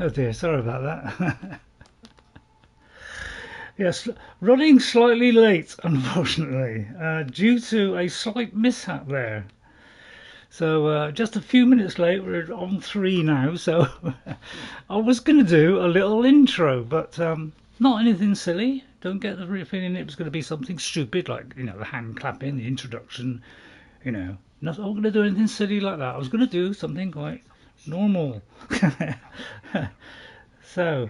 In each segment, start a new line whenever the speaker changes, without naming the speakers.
Oh dear, sorry about that. Yes, running slightly late, unfortunately, due to a slight mishap there. So just a few minutes late, we're on 3 now. So I was going to do a little intro, but not anything silly. Don't get the feeling it was going to be something stupid like, the hand clapping, the introduction, Not, I'm going to do anything silly like that. I was going to do something quite normal. So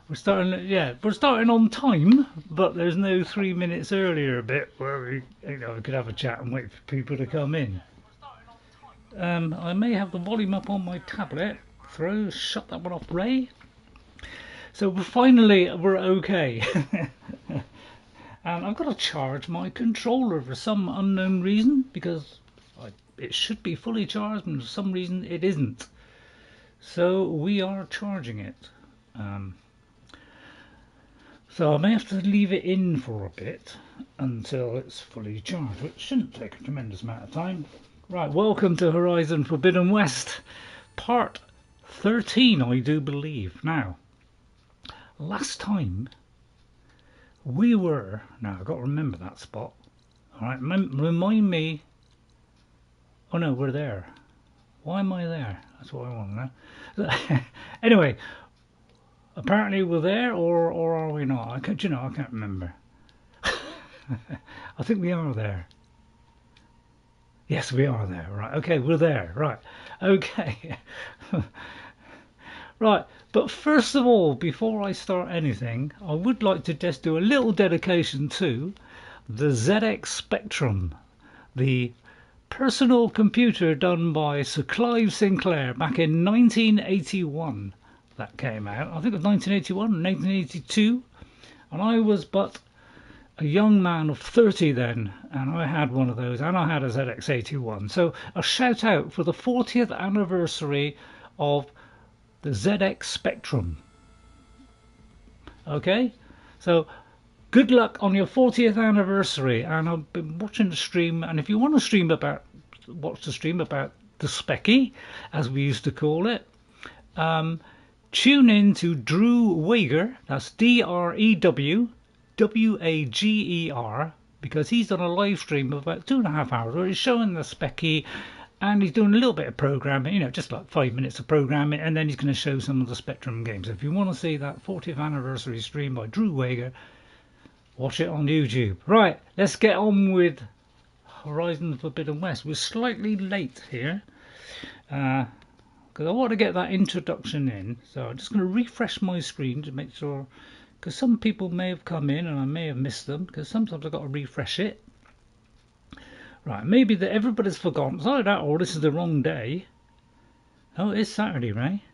we're starting on time, but there's no 3 minutes earlier bit where we could have a chat and wait for people to come in. I may have the volume up on my tablet. Shut that one off, Ray. So we're okay. And I've got to charge my controller for some unknown reason because it should be fully charged and for some reason it isn't. So we are charging it. So I may have to leave it in for a bit until it's fully charged, which shouldn't take a tremendous amount of time. Right, welcome to Horizon Forbidden West, part 13, I do believe. Now, last time we were... Now, I've got to remember that spot. Alright, remind me... Oh no, we're there. Why am I there? That's what I want to know. Anyway, apparently we're there, or are we not? I can't remember. I think we are there. Yes, we are there. Right. Okay, we're there. Right. Okay. Right. But first of all, before I start anything, I would like to just do a little dedication to the ZX Spectrum, the personal computer done by Sir Clive Sinclair back in 1981. That came out. I think it was 1981 and 1982. And I was but a young man of 30 then, and I had one of those, and I had a ZX81. So a shout out for the 40th anniversary of the ZX Spectrum. Okay, so good luck on your 40th anniversary. And I've been watching the stream, and if you want to watch the stream about the Specky, as we used to call it, tune in to Drew Wager. That's DREW WAGER, because he's done a live stream of about 2.5 hours where he's showing the Specky and he's doing a little bit of programming, just like 5 minutes of programming, and then he's going to show some of the Spectrum games. If you want to see that 40th anniversary stream by Drew Wager, watch it on YouTube. Right, let's get on with Horizon Forbidden West. We're slightly late here because I want to get that introduction in, so I'm just going to refresh my screen to make sure, because some people may have come in and I may have missed them, because sometimes I've got to refresh it. Right, maybe that everybody's forgotten. It's either that or this is the wrong day. Oh, it is Saturday, Ray.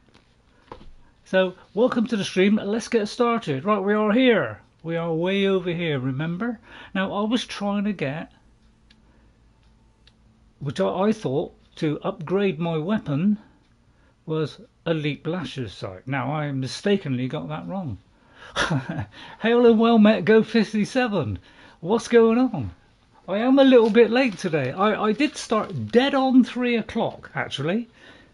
So, welcome to the stream. Let's get started. Right, we are here. We are way over here, remember? Now, I was trying to get, which I thought to upgrade my weapon was a Leap Lasher sight. Now, I mistakenly got that wrong. Hail and well met, Go 57. What's going on? I am a little bit late today. I did start dead on 3 o'clock actually.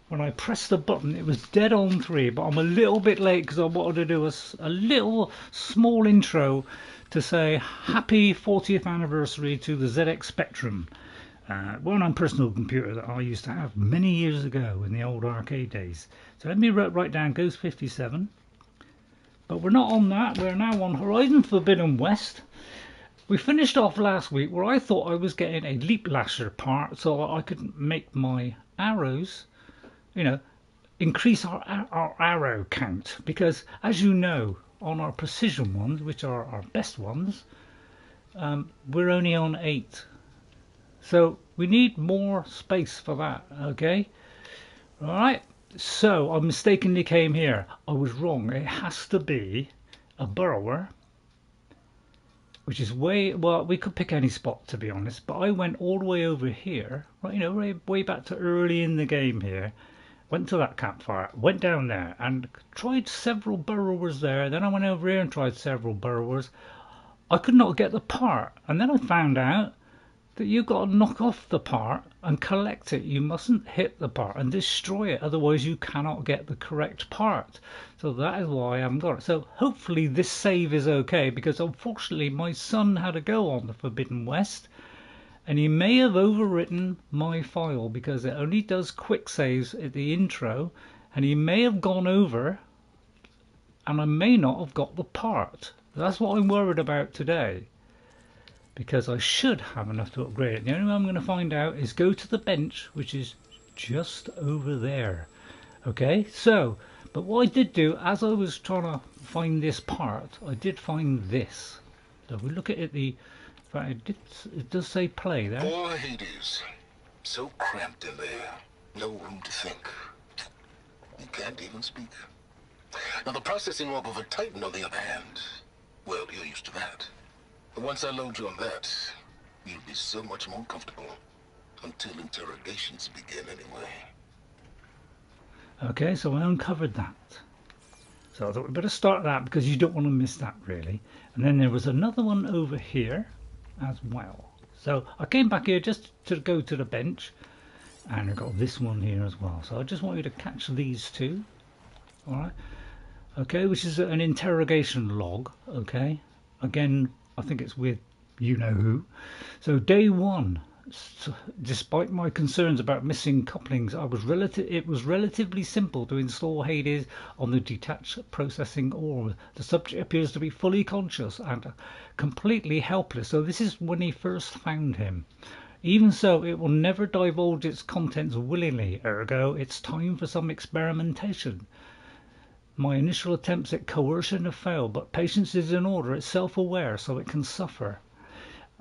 When I pressed the button it was dead on 3, but I'm a little bit late because I wanted to do a little small intro to say happy 40th anniversary to the ZX Spectrum. One on personal computer that I used to have many years ago in the old arcade days. So let me write down Ghost 57. But we're not on that, we're now on Horizon Forbidden West. We finished off last week where I thought I was getting a Leap Lasher part so I could make my arrows, increase our arrow count. Because as you know, on our precision ones, which are our best ones, we're only on 8. So we need more space for that, okay? Alright. So I mistakenly came here. I was wrong. It has to be a burrower, which is well, we could pick any spot to be honest, but I went all the way over here, right, way back to early in the game here, went to that campfire, went down there and tried several burrowers there. Then I went over here and tried several burrowers. I could not get the part, and then I found out that you've got to knock off the part and collect it. You mustn't hit the part and destroy it, otherwise you cannot get the correct part. So that is why I haven't got it. So hopefully this save is okay, because unfortunately my son had a go on the Forbidden West and he may have overwritten my file, because it only does quick saves at the intro, and he may have gone over and I may not have got the part. That's what I'm worried about today, because I should have enough to upgrade it. The only way I'm going to find out is go to the bench, which is just over there. Okay, so, but what I did do, as I was trying to find this part, I did find this. So if we look at it, in fact, it does say play there.
Poor Hades. So cramped in there. No room to think. You can't even speak. Now the processing orb of a Titan, on the other hand, well, you're used to that. Once I load you on that, you'll be so much more comfortable. Until interrogations begin, anyway.
Okay, so I uncovered that. So I thought we'd better start that, because you don't want to miss that, really. And then there was another one over here as well. So I came back here just to go to the bench, and I got this one here as well. So I just want you to catch these two. Alright. Okay, which is an interrogation log. Okay. Again, I think it's with you-know-who. So day one, despite my concerns about missing couplings, it was relatively simple to install Hades on the detached processing orb. The subject appears to be fully conscious and completely helpless. So this is when he first found him. Even so, it will never divulge its contents willingly, ergo it's time for some experimentation. My initial attempts at coercion have failed, but patience is in order. It's self-aware, so it can suffer.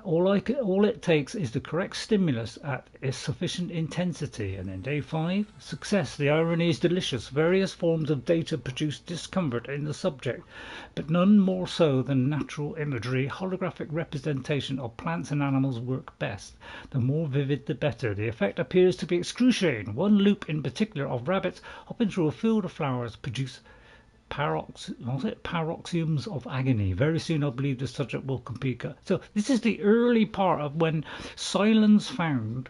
All it takes is the correct stimulus at a sufficient intensity. And then day 5, success. The irony is delicious. Various forms of data produce discomfort in the subject, but none more so than natural imagery. Holographic representation of plants and animals work best. The more vivid, the better. The effect appears to be excruciating. One loop in particular of rabbits hopping through a field of flowers produce paroxysms of agony. Very soon I believe the subject will compete. So this is the early part of when Sylens found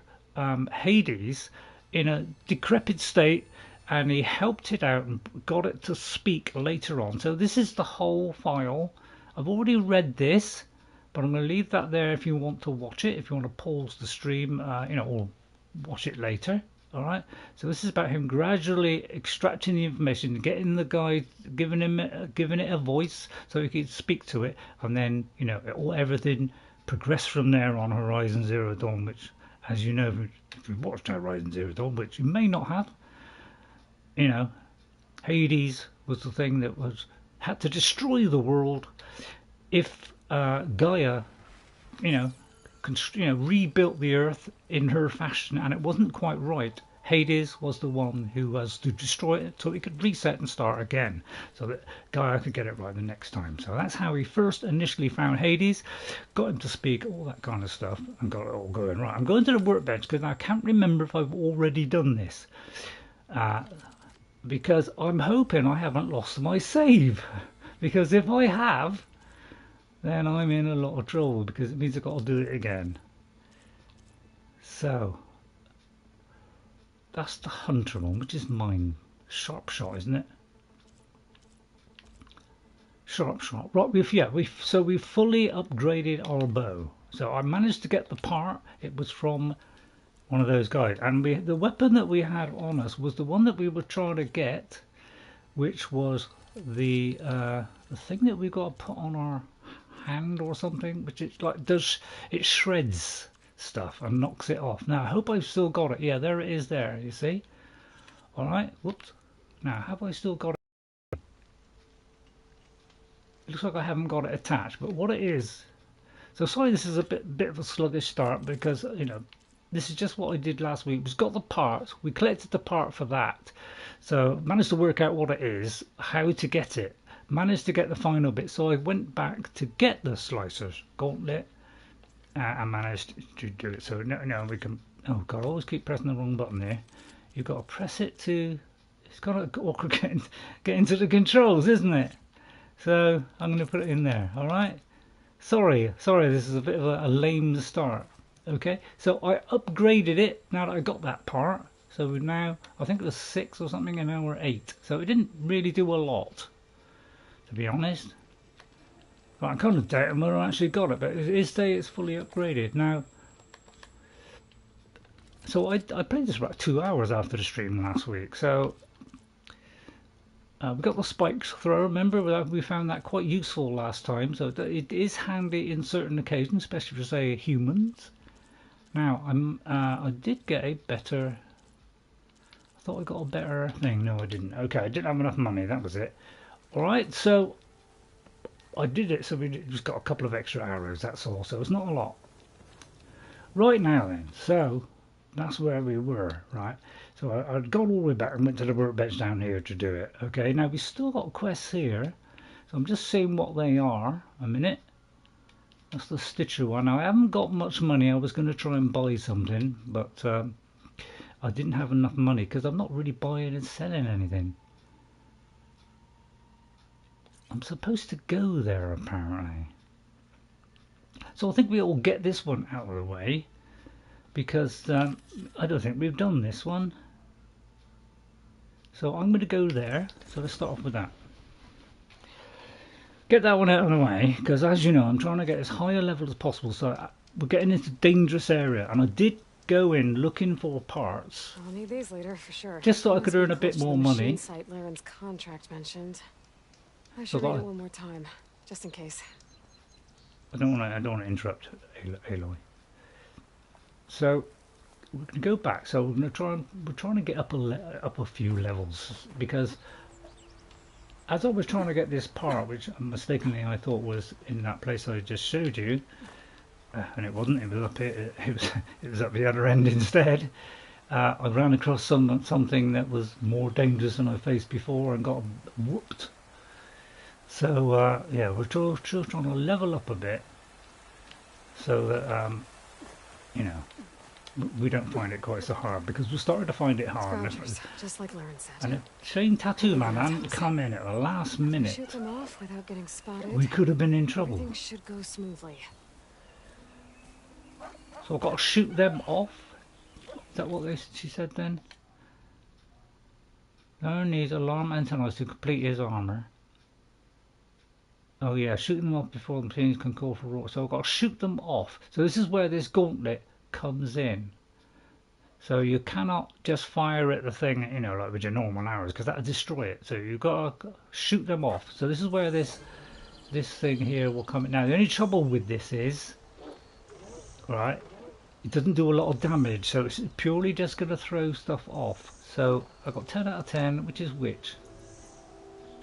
Hades in a decrepit state, and he helped it out and got it to speak later on. So this is the whole file. I've already read this, but I'm going to leave that there if you want to watch it, if you want to pause the stream, or watch it later. Alright, so this is about him gradually extracting the information, getting the guy, giving it a voice so he can speak to it, and then everything progressed from there on Horizon Zero Dawn, which, as you know, if you've watched Horizon Zero Dawn, which you may not have, Hades was the thing that had to destroy the world if Gaia, rebuilt the earth in her fashion, and it wasn't quite right. Hades was the one who was to destroy it so it could reset and start again, so that Gaia could get it right the next time. So that's how he first initially found Hades, got him to speak, all that kind of stuff, and got it all going right. I'm going to the workbench because I can't remember if I've already done this, because I'm hoping I haven't lost my save, because if I have, then I'm in a lot of trouble, because it means I've got to do it again. So that's the hunter one, which is mine. Sharp shot, isn't it? Sharp shot. Right, we've fully upgraded our bow. So I managed to get the part. It was from one of those guys, and the weapon that we had on us was the one that we were trying to get, which was the thing that we got to put on our hand or something, which it shreds stuff and knocks it off. Now I hope I've still got it. Yeah, there it is there, you see. Alright, whoops. Now have I still got it? It looks like I haven't got it attached, but what it is, so sorry this is a bit of a sluggish start, because this is just what I did last week. We've got the part, we collected the part for that, so managed to work out what it is, how to get it, managed to get the final bit. So I went back to get the Slicer's Gauntlet and managed to do it. So now we can, oh god, I always keep pressing the wrong button there. You've got to press it to, it's got to awkward get into the controls, isn't it? So I'm going to put it in there. Alright, sorry this is a bit of a lame start. Okay, so I upgraded it now that I got that part. So we're now, I think it was 6 or something, and now we're 8. So it didn't really do a lot, to be honest. But I kind of doubt whether I actually got it, but it is say it's fully upgraded. Now, so I played this about 2 hours after the stream last week. So we got the spikes thrower, remember? We found that quite useful last time. So it is handy in certain occasions, especially for, say, humans. Now, I did get a better... I thought I got a better thing. No, I didn't. Okay, I didn't have enough money. That was it. Alright, so I did it, so we just got a couple of extra arrows, that's all. So it's not a lot. Right now then, so that's where we were, right? So I'd gone all the way back and went to the workbench down here to do it. Okay, now we've still got quests here. So I'm just seeing what they are. A minute. That's the Stitcher one. Now I haven't got much money. I was going to try and buy something, but I didn't have enough money because I'm not really buying and selling anything. I'm supposed to go there apparently. So I think we'll get this one out of the way because I don't think we've done this one. So I'm going to go there. So let's start off with that. Get that one out of the way because, as you know, I'm trying to get as high a level as possible. So we're getting into a dangerous area, and I did go in looking for parts.
I'll need these later for sure.
Just so I could earn a bit more money.
Site Laren's contract mentioned. I should read it one more time, just in case.
I don't want to interrupt Aloy. So we're going to go back. So we're trying to get up a few levels because as I was trying to get this part, which mistakenly I thought was in that place I just showed you, and it wasn't. It was up here. It was up the other end instead. I ran across something that was more dangerous than I faced before and got whooped. So yeah, we're still trying to level up a bit so that you know, we don't find it quite so hard because we started to find it hard.
Just like Laren said.
And if Shane Tattoo Man hadn't come in at the last minute,
shoot them off without getting spotted,
we could have been in trouble.
Everything should go smoothly.
So I've got to shoot them off. Is that what she said then? Laren needs alarm antennas to complete his armor. Oh yeah, shoot them off before the machines can call for raw. So I've got to shoot them off. So this is where this gauntlet comes in. So you cannot just fire at the thing, you know, like with your normal arrows, because that'll destroy it. So you've got to shoot them off. So this is where this thing here will come in. Now the only trouble with this is, right, it doesn't do a lot of damage. So it's purely just going to throw stuff off. So I've got 10 out of 10, which is which?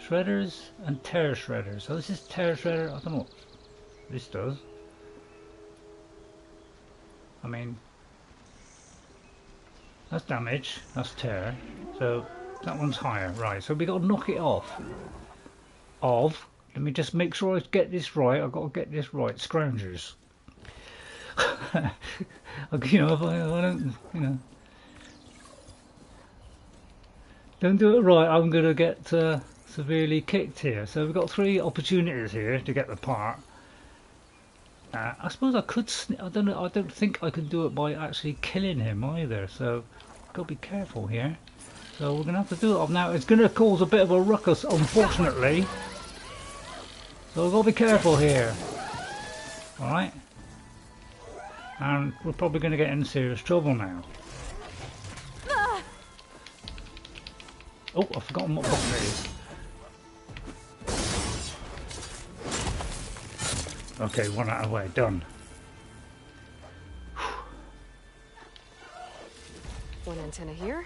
Shredders and Terror Shredders. So this is Terror Shredder. I don't know what this does. I mean, that's damage. That's terror. So that one's higher, right? So we got to knock it off. Let me just make sure I get this right. I've got to get this right. Scroungers. You know, if I don't, you know, don't do it right, I'm gonna get severely kicked here. So we've got 3 opportunities here to get the part. I suppose I could. I don't know. I don't think I can do it by actually killing him either. So got to be careful here. So we're gonna have to do it off now. It's gonna cause a bit of a ruckus, unfortunately. So we've got to be careful here. All right. And we're probably gonna get in serious trouble now. Oh, I've forgotten what button it is. Okay, one out of the way, done.
One antenna here.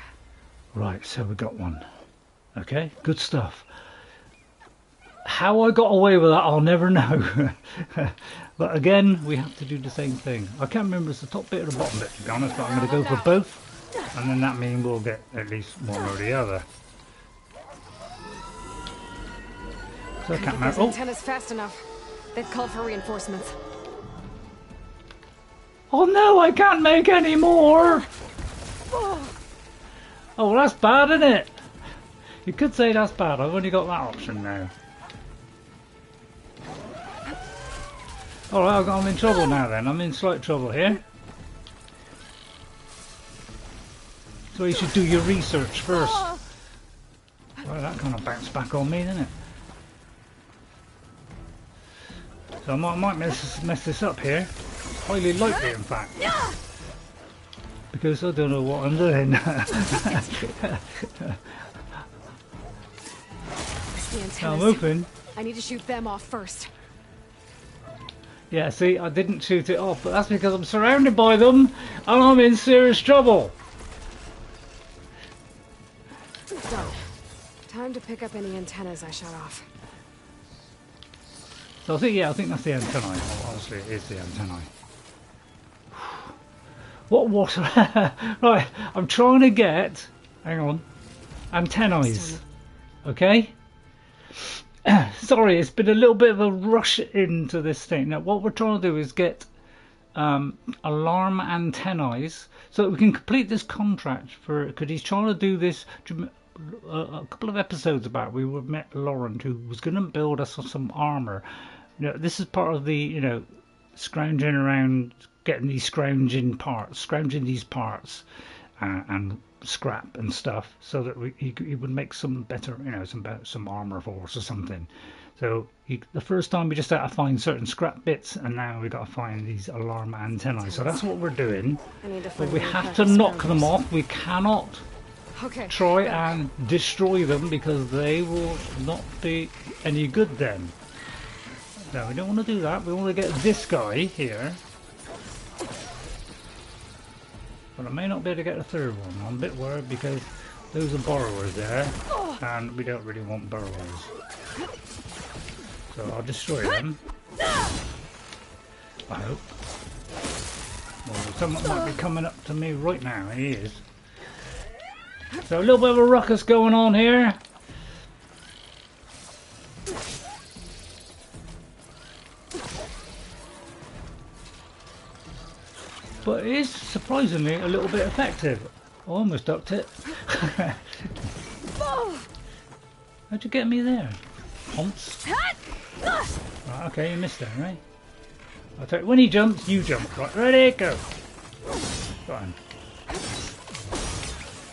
Right, so we got one. Okay, good stuff. How I got away with that, I'll never know. But again, we have to do the same thing. I can't remember if it's the top bit or the bottom bit, to be honest, but I'm going to go for both. And then that means we'll get at least one or the other. So I can't remember.
Antennas fast enough. They've called for reinforcements.
Oh no, I can't make any more! Oh, well, that's bad, isn't it? You could say that's bad. I've only got that option now. Alright, I'm in trouble now then. I'm in slight trouble here. So you should do your research first. Well, that kind of bounced back on me, didn't it? So I might mess this up here. Highly likely, in fact. Because I don't know what I'm doing. I'm hoping.
I need to shoot them off first.
Yeah, see, I didn't shoot it off, but that's because I'm surrounded by them and I'm in serious trouble.
Done. Time to pick up any antennas I shot off.
So I think that's the antennae. Well, honestly, it is the antennae. What water? Right, I'm trying to get. Hang on, antennae. Okay. Sorry, it's been a little bit of a rush into this thing. Now, what we're trying to do is get alarm antennae so that we can complete this contract for. Because he's trying to do this. A couple of episodes back, we met Lauren, who was going to build us some armor. You know, this is part of the scrounging around, getting these scrounging these parts and scrap and stuff, so that he would make some better, some armor for us or something. So the first time we just had to find certain scrap bits, and now we got to find these alarm antennae. So that's what we're doing. But we have to knock them off. We cannot try and destroy them because they will not be any good then. No, we don't want to do that. We want to get this guy here. But I may not be able to get a third one. I'm a bit worried because those are borrowers there, and we don't really want borrowers. So I'll destroy them. I hope. Well, someone might be coming up to me right now. He is. So a little bit of a ruckus going on here. But it is surprisingly a little bit effective. I almost ducked it. How'd you get me there? Honks. Right, okay, you missed there, right? I'll tell you, when he jumps, you jump. Right, ready, go. Got him.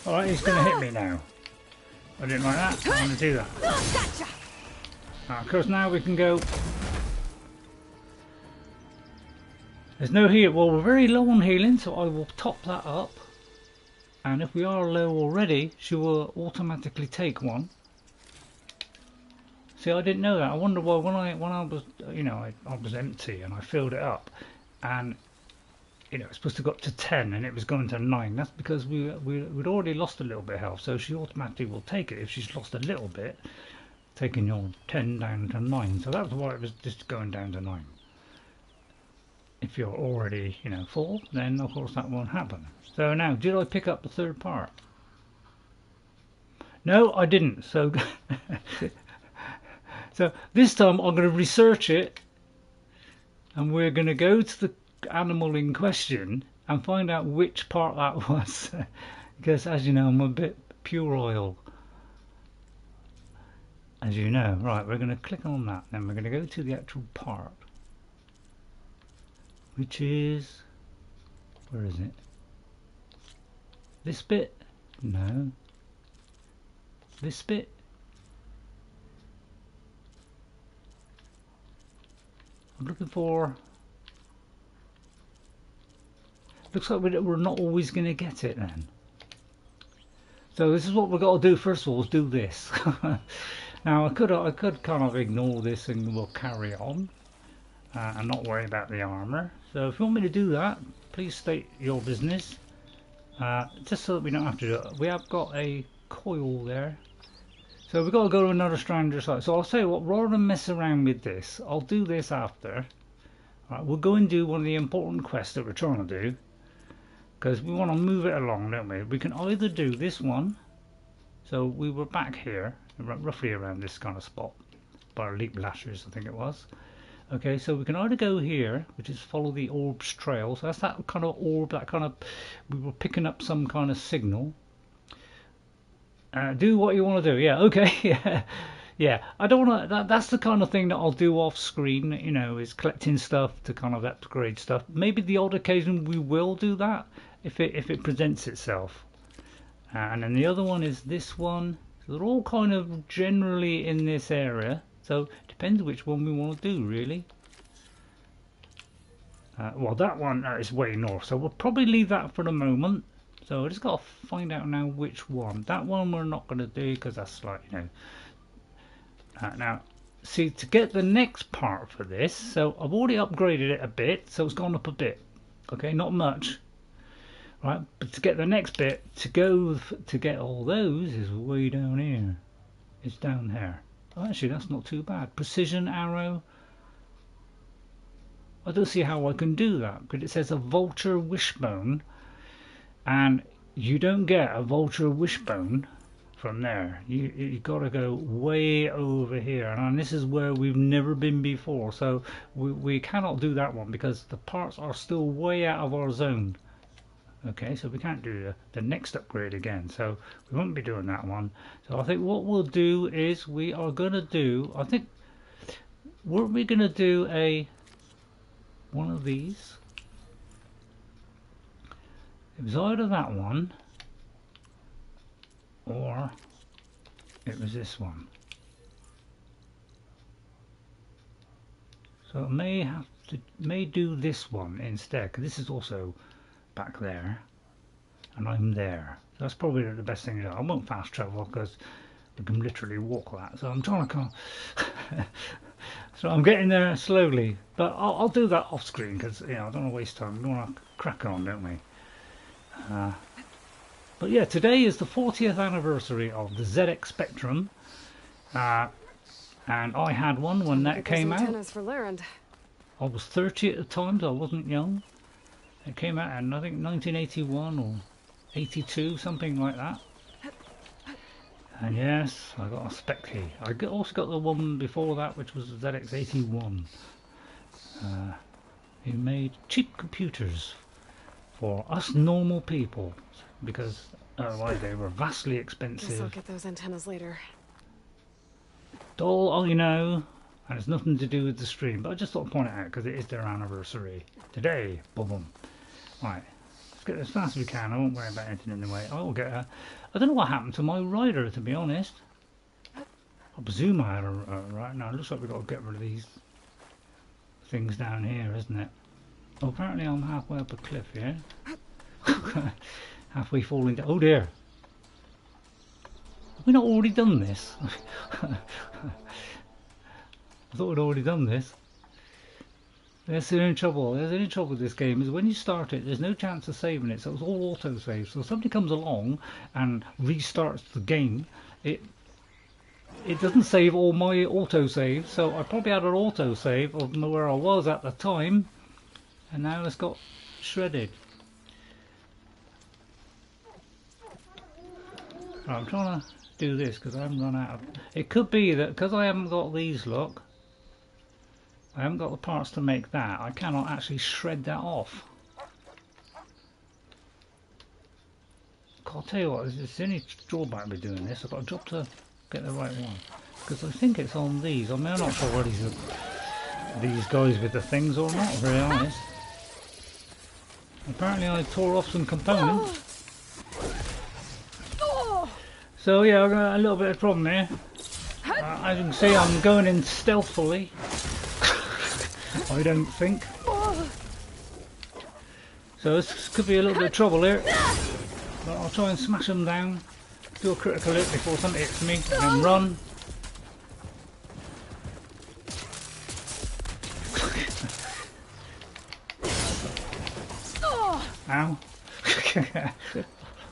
Alright, he's going to hit me now. I didn't like that. I'm going to do that. Of course, now we can go. There's no heal. Well, we're very low on healing, so I will top that up. And if we are low already, she will automatically take one. See, I didn't know that. I wonder why when I was, I was empty and I filled it up, and it's supposed to go up to 10 and it was going to 9. That's because we'd already lost a little bit of health, so she automatically will take it if she's lost a little bit, taking your 10 down to 9. So that's why it was just going down to 9. If you're already, full, then of course that won't happen. So now, did I pick up the third part? No, I didn't. So, so this time I'm going to research it, and we're going to go to the animal in question and find out which part that was. Because, as you know, I'm a bit pure oil. As you know, right? We're going to click on that. Then we're going to go to the actual part. Which is, where is it? This bit? No. This bit? I'm looking for. Looks like we're not always going to get it then. So this is what we've got to do first of all, is do this. Now I could kind of ignore this and we'll carry on. And not worry about the armor. So if you want me to do that, please state your business. Just so that we don't have to do it. We have got a coil there. So we've got to go to another stranger site. So I'll tell you what, rather than mess around with this, I'll do this after. Right, we'll go and do one of the important quests that we're trying to do. Because we want to move it along, don't we? We can either do this one. So we were back here, roughly around this kind of spot. By Elite Lashers, I think it was. Okay, so we can either go here, which is follow the orb's trail. So that's that kind of orb, that kind of, we were picking up some kind of signal. Do what you want to do. Yeah, okay, yeah. Yeah, I don't want to, that's the kind of thing that I'll do off screen, is collecting stuff to kind of upgrade stuff. Maybe the odd occasion we will do that if it presents itself. And then the other one is this one. So they're all kind of generally in this area. So it depends which one we want to do, really. Well, that one is way north, so we'll probably leave that for the moment. So I just got to find out now which one. That one we're not going to do because that's like, you know. Now, see, to get the next part for this, so I've already upgraded it a bit, so it's gone up a bit. Okay, not much. Right, but to get the next bit, to get all those is way down here. It's down here. Oh, actually, that's not too bad. Precision arrow. I don't see how I can do that, but it says a vulture wishbone, and you don't get a vulture wishbone from there. You got to go way over here, and this is where we've never been before, so we cannot do that one because the parts are still way out of our zone. Okay, so we can't do the next upgrade again, so we won't be doing that one. So I think what we'll do is we are going to do, I think, weren't we going to do one of these? It was either that one or it was this one. So it may do this one instead, because this is also back there and I'm there. So that's probably the best thing to do. I won't fast travel because we can literally walk that. So I'm trying to so I'm getting there slowly, but I'll do that off screen because, you know, I don't want to waste time. We want to crack on, don't we? But yeah, today is the 40th anniversary of the ZX Spectrum, and I had one when that came out. I was 30 at the time, so I wasn't young. It came out in, I think, 1981 or 82, something like that. And yes, I got a Spectrum. I also got the one before that, which was the ZX81. He made cheap computers for us normal people, because otherwise they were vastly expensive.
Guess I'll get those antennas later.
All I know, and it's nothing to do with the stream, but I just thought I'd point it out because it is their anniversary today. Boom, boom. Right, let's get as fast as we can. I won't worry about anything in the way. I will get a. I don't know what happened to my rider, to be honest. I presume I had a right now. It looks like we've got to get rid of these things down here, isn't it? Oh, apparently I'm halfway up a cliff here. Halfway falling down. Oh dear. Have we not already done this? I thought we'd already done this. That's the only trouble. There's any trouble with this game is when you start it, there's no chance of saving it, so it's all auto save. So if somebody comes along and restarts the game, it doesn't save all my auto saves. So I probably had an auto save of where I was at the time, and now it's got shredded. Right, I'm trying to do this because I haven't run out of. It could be that because I haven't got these, look. I haven't got the parts to make that. I cannot actually shred that off. I'll tell you what, there's any drawback with doing this. I've got a job to get the right one. Because I think it's on these. I mean, I'm not sure whether these guys with the things or not, to be honest. Apparently I tore off some components. So yeah, I've got a little bit of problem here. As you can see, I'm going in stealthily. I don't think. So this could be a little bit of trouble here. But I'll try and smash them down. Do a critical hit before something hits me. And then run. Ow.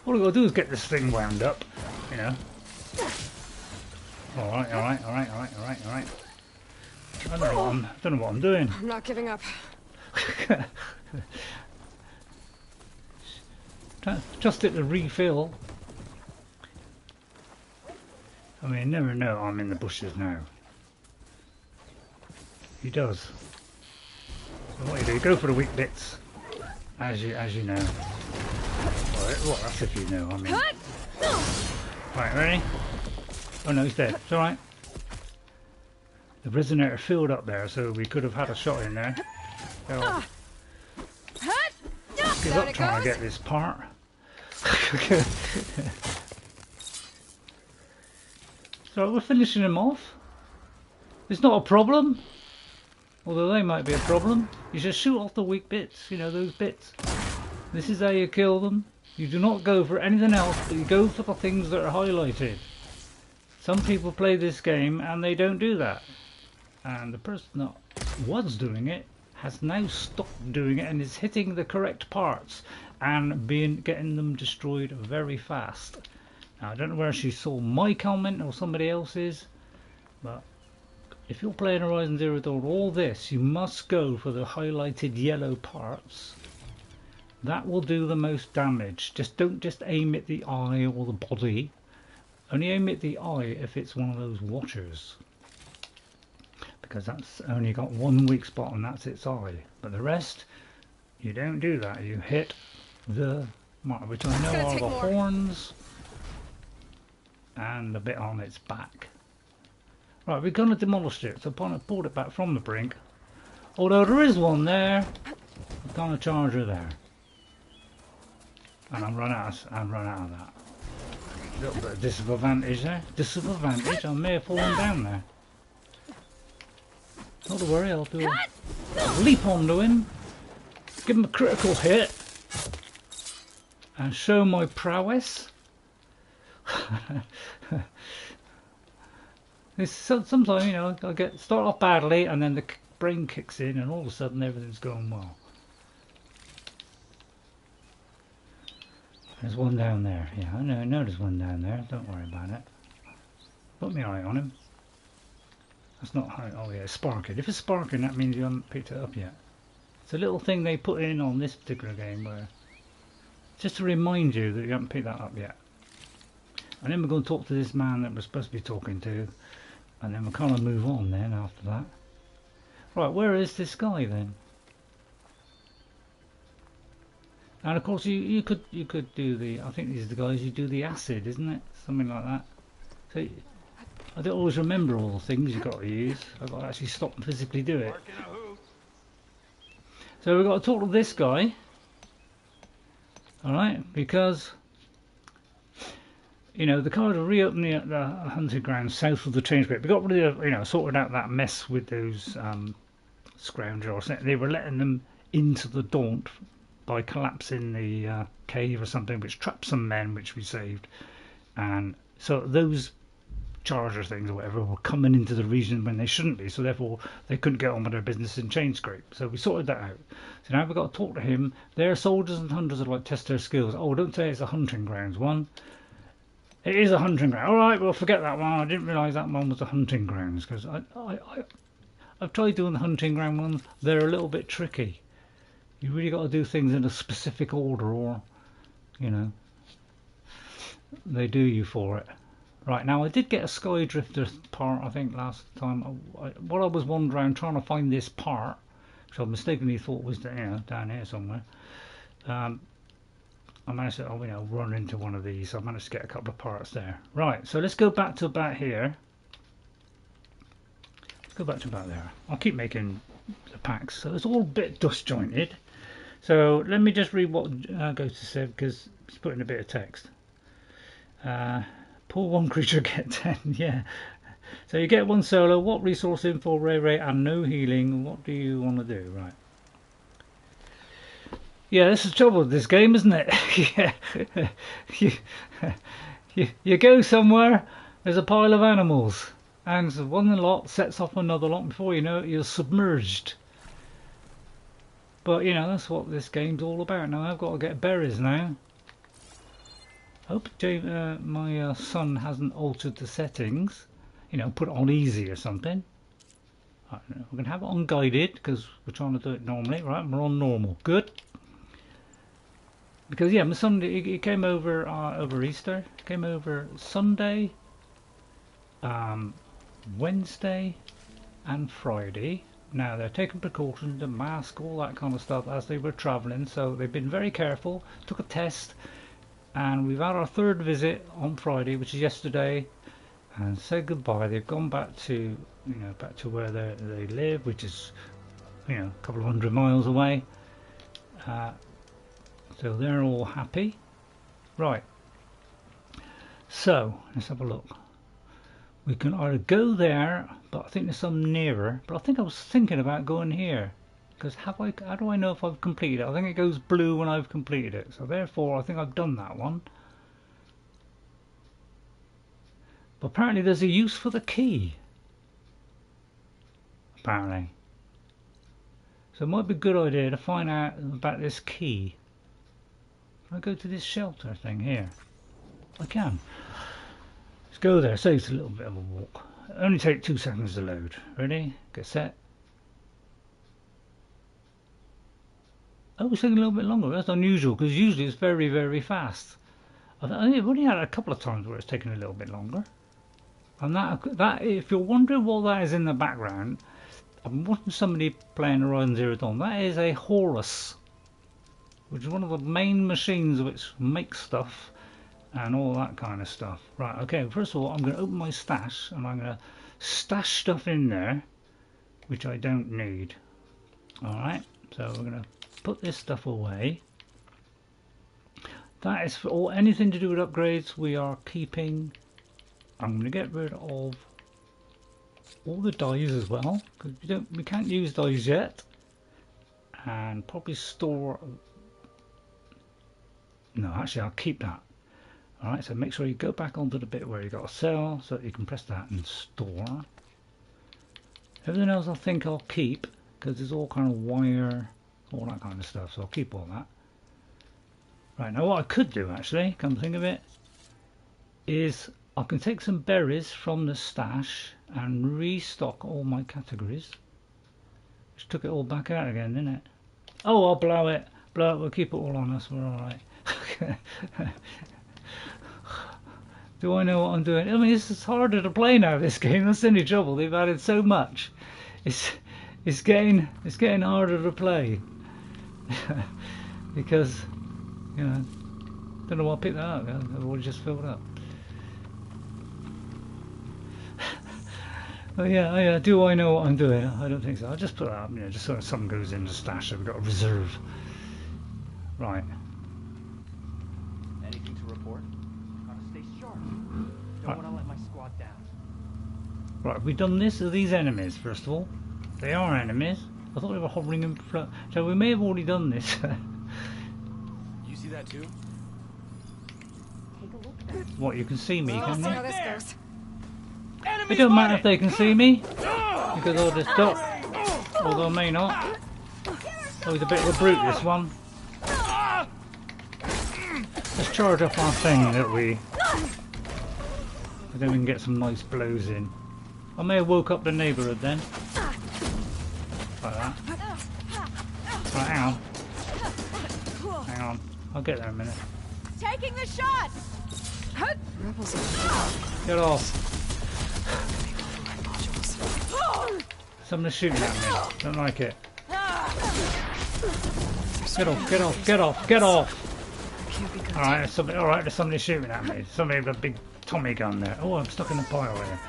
All I've got to do is get this thing wound up. You know. Alright. I don't know what I'm doing.
I'm not giving up.
Just it to refill. I mean, never know I'm in the bushes now. He does. So what you do, go for the weak bits, as you know. Well, that's if you know. I mean. Right, ready? Oh no, he's dead. It's all right. The resonator filled up there, so we could have had a shot in there. So, give up trying to get this part. So we're finishing them off. It's not a problem. Although they might be a problem. You just shoot off the weak bits, you know, those bits. This is how you kill them. You do not go for anything else, but you go for the things that are highlighted. Some people play this game and they don't do that. And the person that was doing it has now stopped doing it and is hitting the correct parts and getting them destroyed very fast. Now, I don't know where she saw my comment or somebody else's, but if you're playing Horizon Zero Dawn, all this, you must go for the highlighted yellow parts. That will do the most damage. Don't just aim at the eye or the body. Only aim at the eye if it's one of those watchers. Because that's only got one weak spot and that's its eye. But the rest, you don't do that. You hit the mark, which I know are the horns and the bit on its back. Right, we're going to demolish it. So I pulled it back from the brink. Although there is one there, I've got a charger there. And I'm run out of that. A little bit of disadvantage there. Disadvantage, I may have fallen down there. Not to worry, I'll do a leap onto him, give him a critical hit, and show my prowess. Sometimes, you know, I start off badly and then the brain kicks in and all of a sudden everything's going well. There's one down there. Yeah, I know there's one down there. Don't worry about it. Put my eye on him. That's not high. Oh yeah, it's sparking. If it's sparking, that means you haven't picked it up yet. It's a little thing they put in on this particular game where just to remind you that you haven't picked that up yet. And then we're going to talk to this man that we're supposed to be talking to, and then we'll kind of move on then after that. Right, where is this guy then? And of course you could do the, I think these are the guys you do the acid, isn't it? Something like that. So I don't always remember all the things you've got to use. I've got to actually stop and physically do it. So we've got to talk to this guy. Alright, because you know, the car to reopen the hunting ground south of the change gate. We got rid of, you know, sorted out that mess with those scoundrels. They were letting them into the Daunt by collapsing the cave or something, which trapped some men, which we saved. And so those charger things or whatever were coming into the region when they shouldn't be, so therefore they couldn't get on with their business in Chainscrape. So we sorted that out. So now we've got to talk to him. Their soldiers and hunters would like test their skills. Oh, don't say it's a hunting grounds one. It is a hunting ground. Alright, well forget that one. I didn't realise that one was a hunting grounds, because I've tried doing the hunting ground ones. They're a little bit tricky. You really got to do things in a specific order, or you know, they do you for it. Right, now I did get a Sky Drifter part, I think, last time. What I was wandering around trying to find this part, which I mistakenly thought was down here somewhere. I managed to run into one of these. I managed to get a couple of parts there. Right, so let's go back to about here. Let's go back to about there. I'll keep making the packs, so it's all a bit dust jointed. So let me just read what Ghost said, because it's put in a bit of text. Pull one creature, get 10. Yeah. So you get one solo. What resource info, Ray, and no healing. What do you want to do? Right. Yeah, this is the trouble with this game, isn't it? Yeah. You go somewhere, there's a pile of animals, and one lot sets off another lot. Before you know it, you're submerged. But you know, that's what this game's all about. Now I've got to get berries now. Hope my son hasn't altered the settings. You know, put it on easy or something. Right, we're going to have it on guided because we're trying to do it normally. Right, we're on normal. Good. Because yeah, my son he came over over Easter. Came over Sunday, Wednesday, and Friday. Now they're taking precautions, the mask, all that kind of stuff as they were travelling. So they've been very careful. Took a test. And we've had our third visit on Friday, which is yesterday, and said goodbye. They've gone back to back to where they live, which is a couple of 100 miles away. So they're all happy. Right. So let's have a look. We can either go there, but I think there's some nearer. But I think I was thinking about going here. Because how do I know if I've completed it? I think it goes blue when I've completed it. So therefore, I think I've done that one. But apparently there's a use for the key. Apparently. So it might be a good idea to find out about this key. Can I go to this shelter thing here? I can. Let's go there. Saves a little bit of a walk. Only take 2 seconds to load. Ready? Get set. Oh, it's taking a little bit longer. That's unusual because usually it's very, very fast. I've only had it a couple of times where it's taken a little bit longer. And that if you're wondering what that is in the background, I'm watching somebody playing Horizon Zero Dawn. That is a Horus, which is one of the main machines which makes stuff and all that kind of stuff. Right, okay, first of all, I'm going to open my stash and I'm going to stash stuff in there which I don't need. Alright, so we're going to put this stuff away. That is for all, anything to do with upgrades we are keeping. I'm going to get rid of all the dies as well, because we can't use dies yet, and probably store. No, actually, I'll keep that. All right, so make sure you go back onto the bit where you got to sell, so that you can press that and store. Everything else, I think I'll keep because it's all kind of wire, all that kind of stuff. So I'll keep all that. Right, now what I could do actually, come to think of it, is I can take some berries from the stash and restock all my categories. Which took it all back out again, didn't it? Oh, I'll blow it. Blow it, we'll keep it all on us, we're alright. Do I know what I'm doing? I mean, it's harder to play now, this game. That's the only trouble. They've added so much. It's getting harder to play. Because, you know, don't know why I picked that up. I've already just filled up. Oh yeah, do I know what I'm doing? I don't think so. I'll just put that up, you know, just so something goes in the stash so we've got a reserve. Right.
Anything to report? Gotta stay sharp. Don't want to let my squad down.
Right, have we done this? Are these enemies, first of all? They are enemies. I thought they were hovering in front. So we may have already done this.
You see that too?
Take a look at that.
What, you can see me, can
See how
you?
this goes.
It don't matter if they can see me, because I'll just duck. Although I may not. Oh, he's a bit of a brute, this one. Let's charge up our thing that we... then we can get some nice blows in. I may have woke up the neighbourhood then. Like that. Right, hang on. Hang on. I'll get there in a minute.
Taking the shot!
Rebels are
Get off. Someone's shooting at me. Don't like it. Get off, get off, get off, get off! Alright, there's somebody shooting at me. Somebody with a big Tommy gun there. Oh, I'm stuck in a pile here.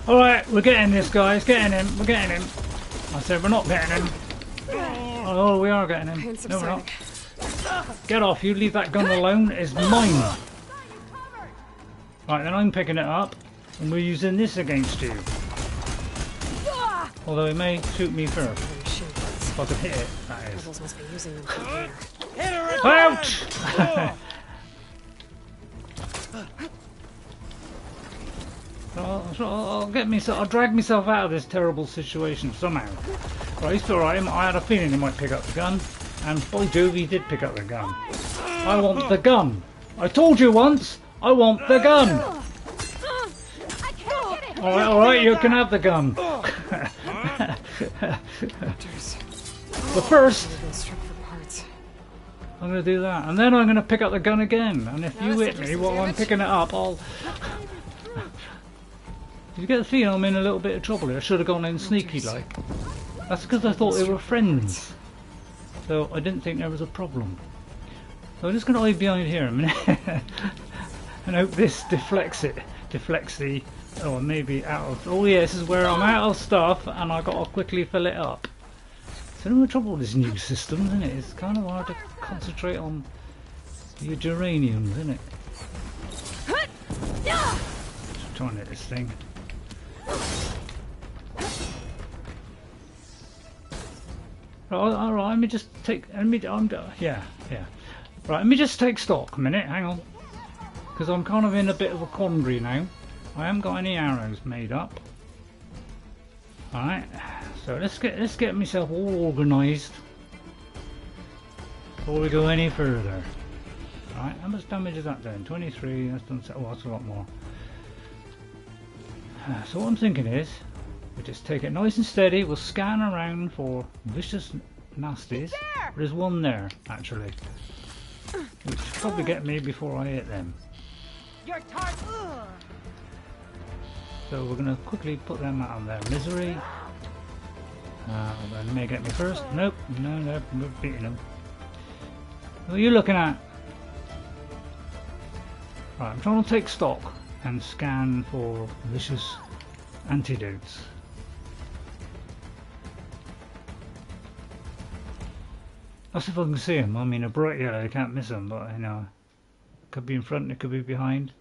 Alright, we're getting this, guys. Getting him. We're getting him. I said we're not getting him. Oh, we are getting him. No, we're not. Get off. You leave that gun alone. It's mine. Right, then I'm picking it up. And we're using this against you. Although he may shoot me first. If I could hit it, that is.
Rebels must be using them from here.
Ouch! I'll drag myself out of this terrible situation somehow. Right, he's alright. I had a feeling he might pick up the gun, and by Jove, he did pick up the gun. I want the gun. I told you once. I want the gun. Alright, you can have the gun. But first, I'm going to do that, and then I'm going to pick up the gun again. And if you hit me while I'm picking it up, I'll. You get the feeling I'm in a little bit of trouble here. I should have gone in sneaky like. That's because I thought they were friends. So I didn't think there was a problem. So I'm just going to hide behind here a minute. And hope this deflects it. Deflects the... Oh, maybe out of... Oh yeah, this is where I'm out of stuff and I got to quickly fill it up. So no trouble with this new system, isn't it? It's kind of hard to concentrate on your geraniums, isn't it? Just trying to hit this thing. All right, let me just take. Yeah. Right, let me just take stock a minute. Hang on, because I'm kind of in a bit of a quandary now. I haven't got any arrows made up. All right, so let's get myself all organised before we go any further. All right, how much damage is that doing? 23. That's done. Oh, that's a lot more. So what I'm thinking is, we just take it nice and steady. We'll scan around for vicious nasties. There's one there, actually, which should probably get me before I hit them. So we're going to quickly put them out of their misery. They may get me first. Nope, no, we're beating them. What are you looking at? Right, I'm trying to take stock and scan for vicious antidotes. That's if I can see them. I mean, a bright yellow, you can't miss them, but you know, it could be in front, it could be behind.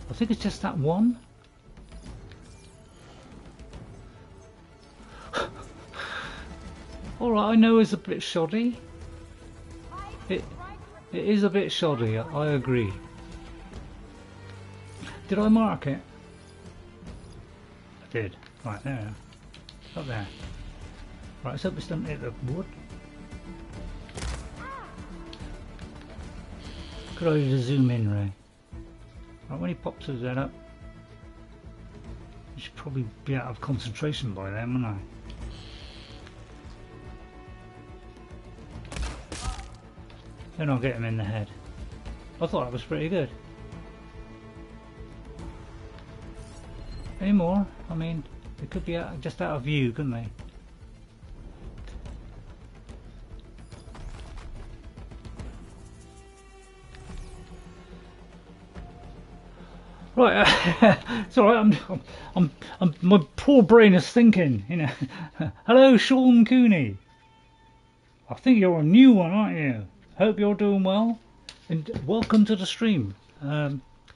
I think it's just that one. Alright, I know it's a bit shoddy. It is a bit shoddy, I agree. Did I mark it? I did. Right there. Up there. Right, let's hope this doesn't hit the wood. Could I just zoom in, Ray? Right, when he pops his head up, he should probably be out of concentration by then, wouldn't I? Then I'll get him in the head. I thought that was pretty good. Any more? I mean, they could be just out of view, couldn't they? Right, it's all right. My poor brain is thinking. You know, hello, Sean Cooney. I think you're a new one, aren't you? Hope you're doing well, and welcome to the stream.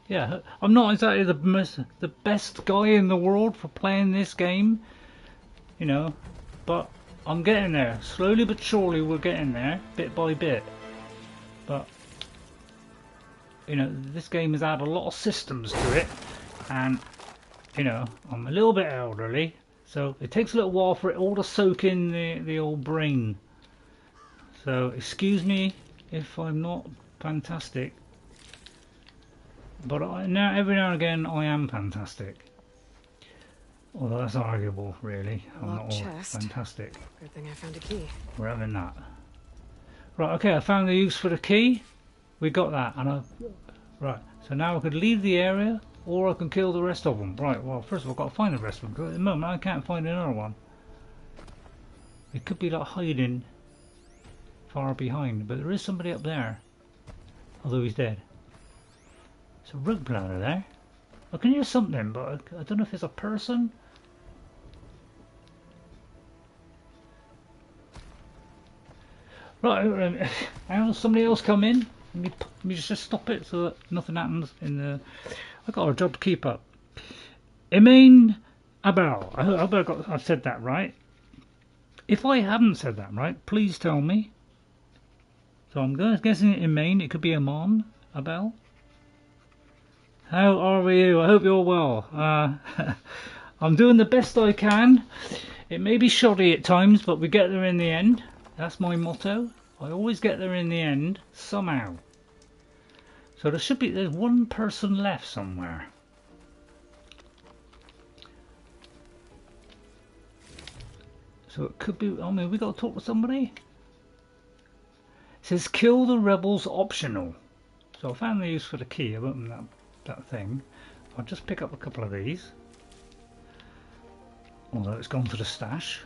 Yeah, I'm not exactly the best guy in the world for playing this game, you know, but I'm getting there. Slowly but surely we're getting there, bit by bit. But you know, this game has had a lot of systems to it, and you know, I'm a little bit elderly, so it takes a little while for it all to soak in the old brain. So excuse me if I'm not fantastic, but every now and again I am fantastic. Although that's arguable, really. I'm not always fantastic.
Good thing I found a key.
We're having that. Right, okay, I found the use for the key. We got that, and right. So now I could leave the area, or I can kill the rest of them. Right. Well, first of all, I've got to find the rest of them, because at the moment I can't find another one. It could be like hiding far behind, but there is somebody up there, although he's dead. It's a rug bladder there. I can hear something, but I don't know if it's a person. Right, hang on, somebody else come in. Let me just stop it so that nothing happens in the... I've got a job to keep up. Emain Abel. I hope I've said that right. If I haven't said that right, please tell me. So I'm guessing Emain, it could be Amon Abel. How are you? I hope you're well. I'm doing the best I can. It may be shoddy at times, but we get there in the end. That's my motto. I always get there in the end, somehow. So there's one person left somewhere. So it could be, I mean, we got to talk to somebody. It says kill the rebels optional. So I found the use for the key. I opened that thing. I'll just pick up a couple of these. Although it's gone to the stash.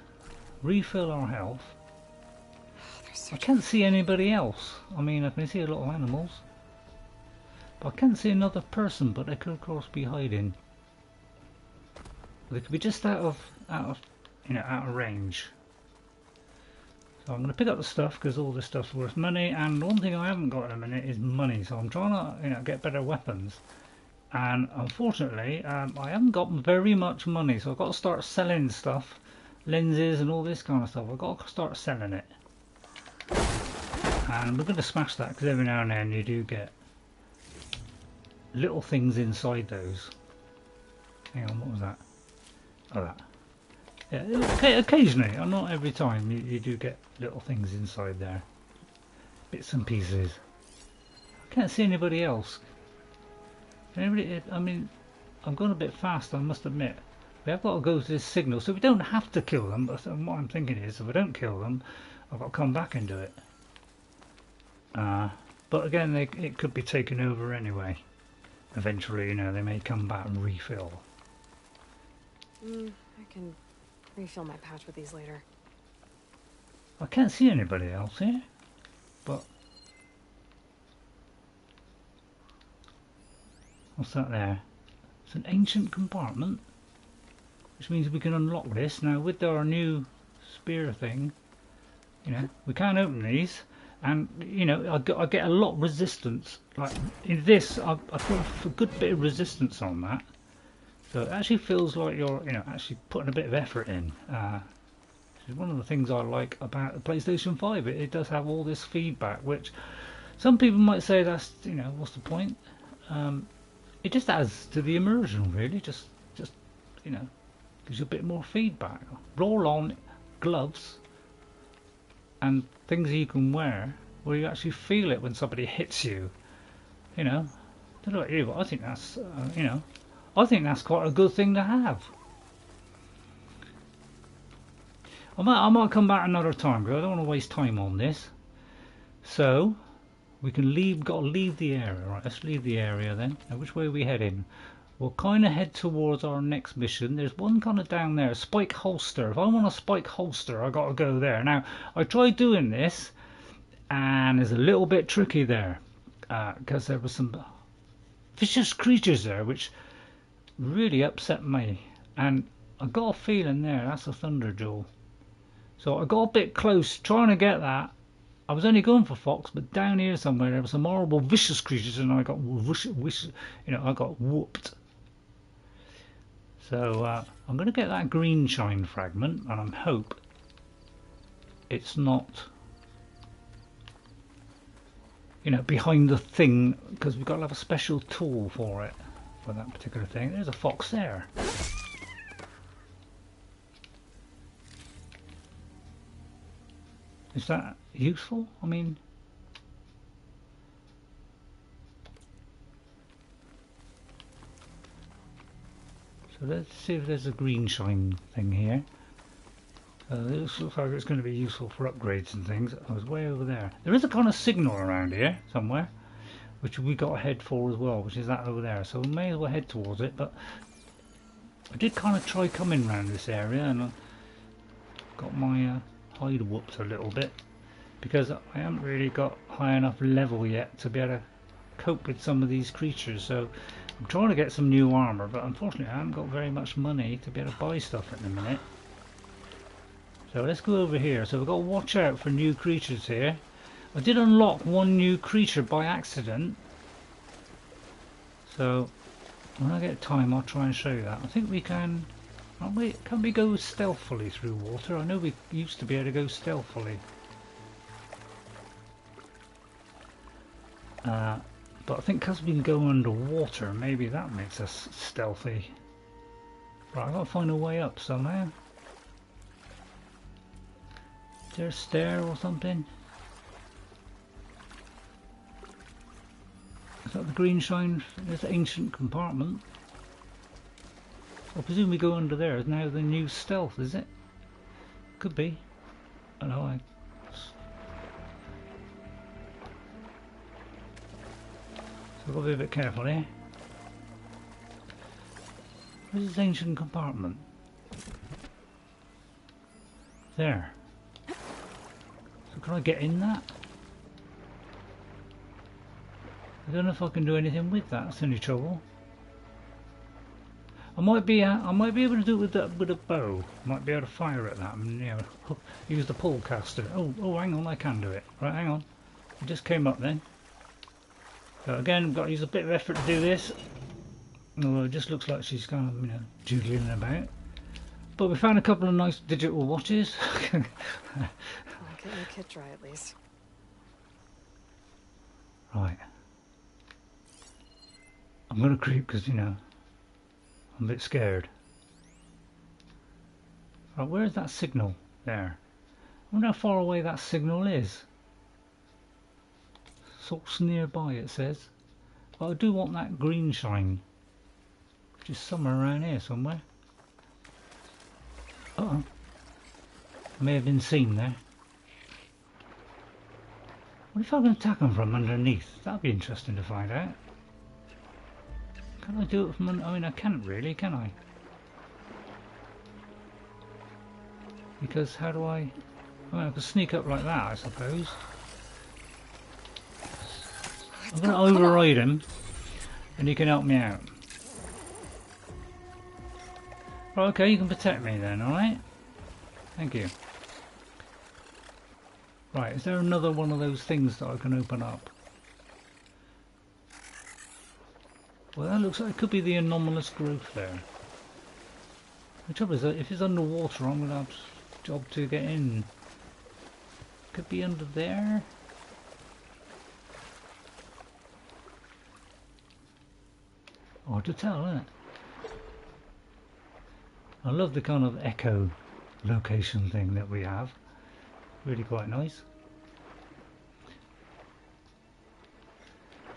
Refill our health. I can't see anybody else. I mean, I can see a lot of animals, but I can't see another person. But they could, of course, be hiding. They could be just out of range. So I'm going to pick up the stuff because all this stuff's worth money, and one thing I haven't got in a minute is money. So I'm trying to, get better weapons, and unfortunately, I haven't got very much money. So I've got to start selling stuff, lenses and all this kind of stuff. I've got to start selling it, and we're going to smash that because every now and then you do get little things inside those. Hang on, what was that? Oh, that. Yeah, occasionally, not every time, you do get little things inside there. Bits and pieces. I can't see anybody else. Anybody, I mean, I'm going a bit fast, I must admit. We have got to go to this signal, so we don't have to kill them, but what I'm thinking is, if I don't kill them, I've got to come back and do it. But again, it could be taken over anyway. Eventually, they may come back and refill.
I can refill my pouch with these later.
I can't see anybody else here, but what's that there? It's an ancient compartment, which means we can unlock this. Now with our new spear thing, we can't open these, and I get a lot of resistance. Like in this, I've got a good bit of resistance on that. So it actually feels like you're, actually putting a bit of effort in. Which is one of the things I like about the PlayStation 5. It does have all this feedback, which some people might say that's, what's the point? It just adds to the immersion, really. Just gives you a bit more feedback. Roll on gloves and things you can wear where you actually feel it when somebody hits you. I don't know about you, but I think that's, I think that's quite a good thing to have. I might come back another time because I don't want to waste time on this. So we can got to leave the area. Right, let's leave the area then. Now which way are we heading? We'll kind of head towards our next mission. There's one kind of down there, spike holster. If I want a spike holster, I got to go there. Now I tried doing this, and it's a little bit tricky there because there was some vicious creatures there, which really upset me, and I got a feeling there that's a thunder jewel. So I got a bit close trying to get that. I was only going for fox, but down here somewhere there were some horrible vicious creatures, and I got I got whooped. So I'm going to get that green shine fragment, and I hope it's not behind the thing, because we've got to have a special tool for it. For that particular thing. There's a fox there. Is that useful? I mean, so let's see if there's a green shine thing here. This looks like it's going to be useful for upgrades and things. I was way over there. There is a kind of signal around here somewhere, which we got to head for as well, which is that over there. So we may as well head towards it. But I did kind of try coming around this area, and I got my hide whooped a little bit because I haven't really got high enough level yet to be able to cope with some of these creatures. So I'm trying to get some new armor, but unfortunately I haven't got very much money to be able to buy stuff at the minute. So let's go over here. So we've got to watch out for new creatures here. I did unlock one new creature by accident, so when I get time I'll try and show you that. I think we can, can we go stealthily through water? I know we used to be able to go stealthily. But I think because we can go underwater, maybe that makes us stealthy. Right, I've got to find a way up somehow. Is there a stair or something? Is that the green shine? There's the ancient compartment. I presume we go under there. Is now the new stealth, is it? Could be. I don't know. So I've got to be a bit careful here. Where's this ancient compartment? There. So can I get in that? I don't know if I can do anything with that. That's the only trouble. I might be able to do it with a bow. Might be able to fire at that and, you know, use the pull caster. Oh, hang on, I can do it. Right, hang on. It just came up then. So again, got to use a bit of effort to do this. Although it just looks like she's kind of, you know, jiggling about. But we found a couple of nice digital watches.
I'll get your kit dry at least.
Right. I'm gonna creep because, you know, I'm a bit scared. Right, where's that signal? There. I wonder how far away that signal is. Source nearby, it says. But I do want that green shine, which is somewhere around here somewhere. Uh-oh. May have been seen there. What if I can attack them from underneath? That'd be interesting to find out. Can I do it from under? I mean, I can't really, can I? Because how do I... I mean, I can sneak up like that, I suppose. I'm going to override him, and he can help me out. Right, okay, you can protect me then, alright? Thank you. Right, is there another one of those things that I can open up? Well, that looks like it could be the anomalous growth there. The trouble is that if it's underwater, I'm going to have a job to get in. Could be under there. Hard to tell, isn't it? I love the kind of echo location thing that we have. Really quite nice.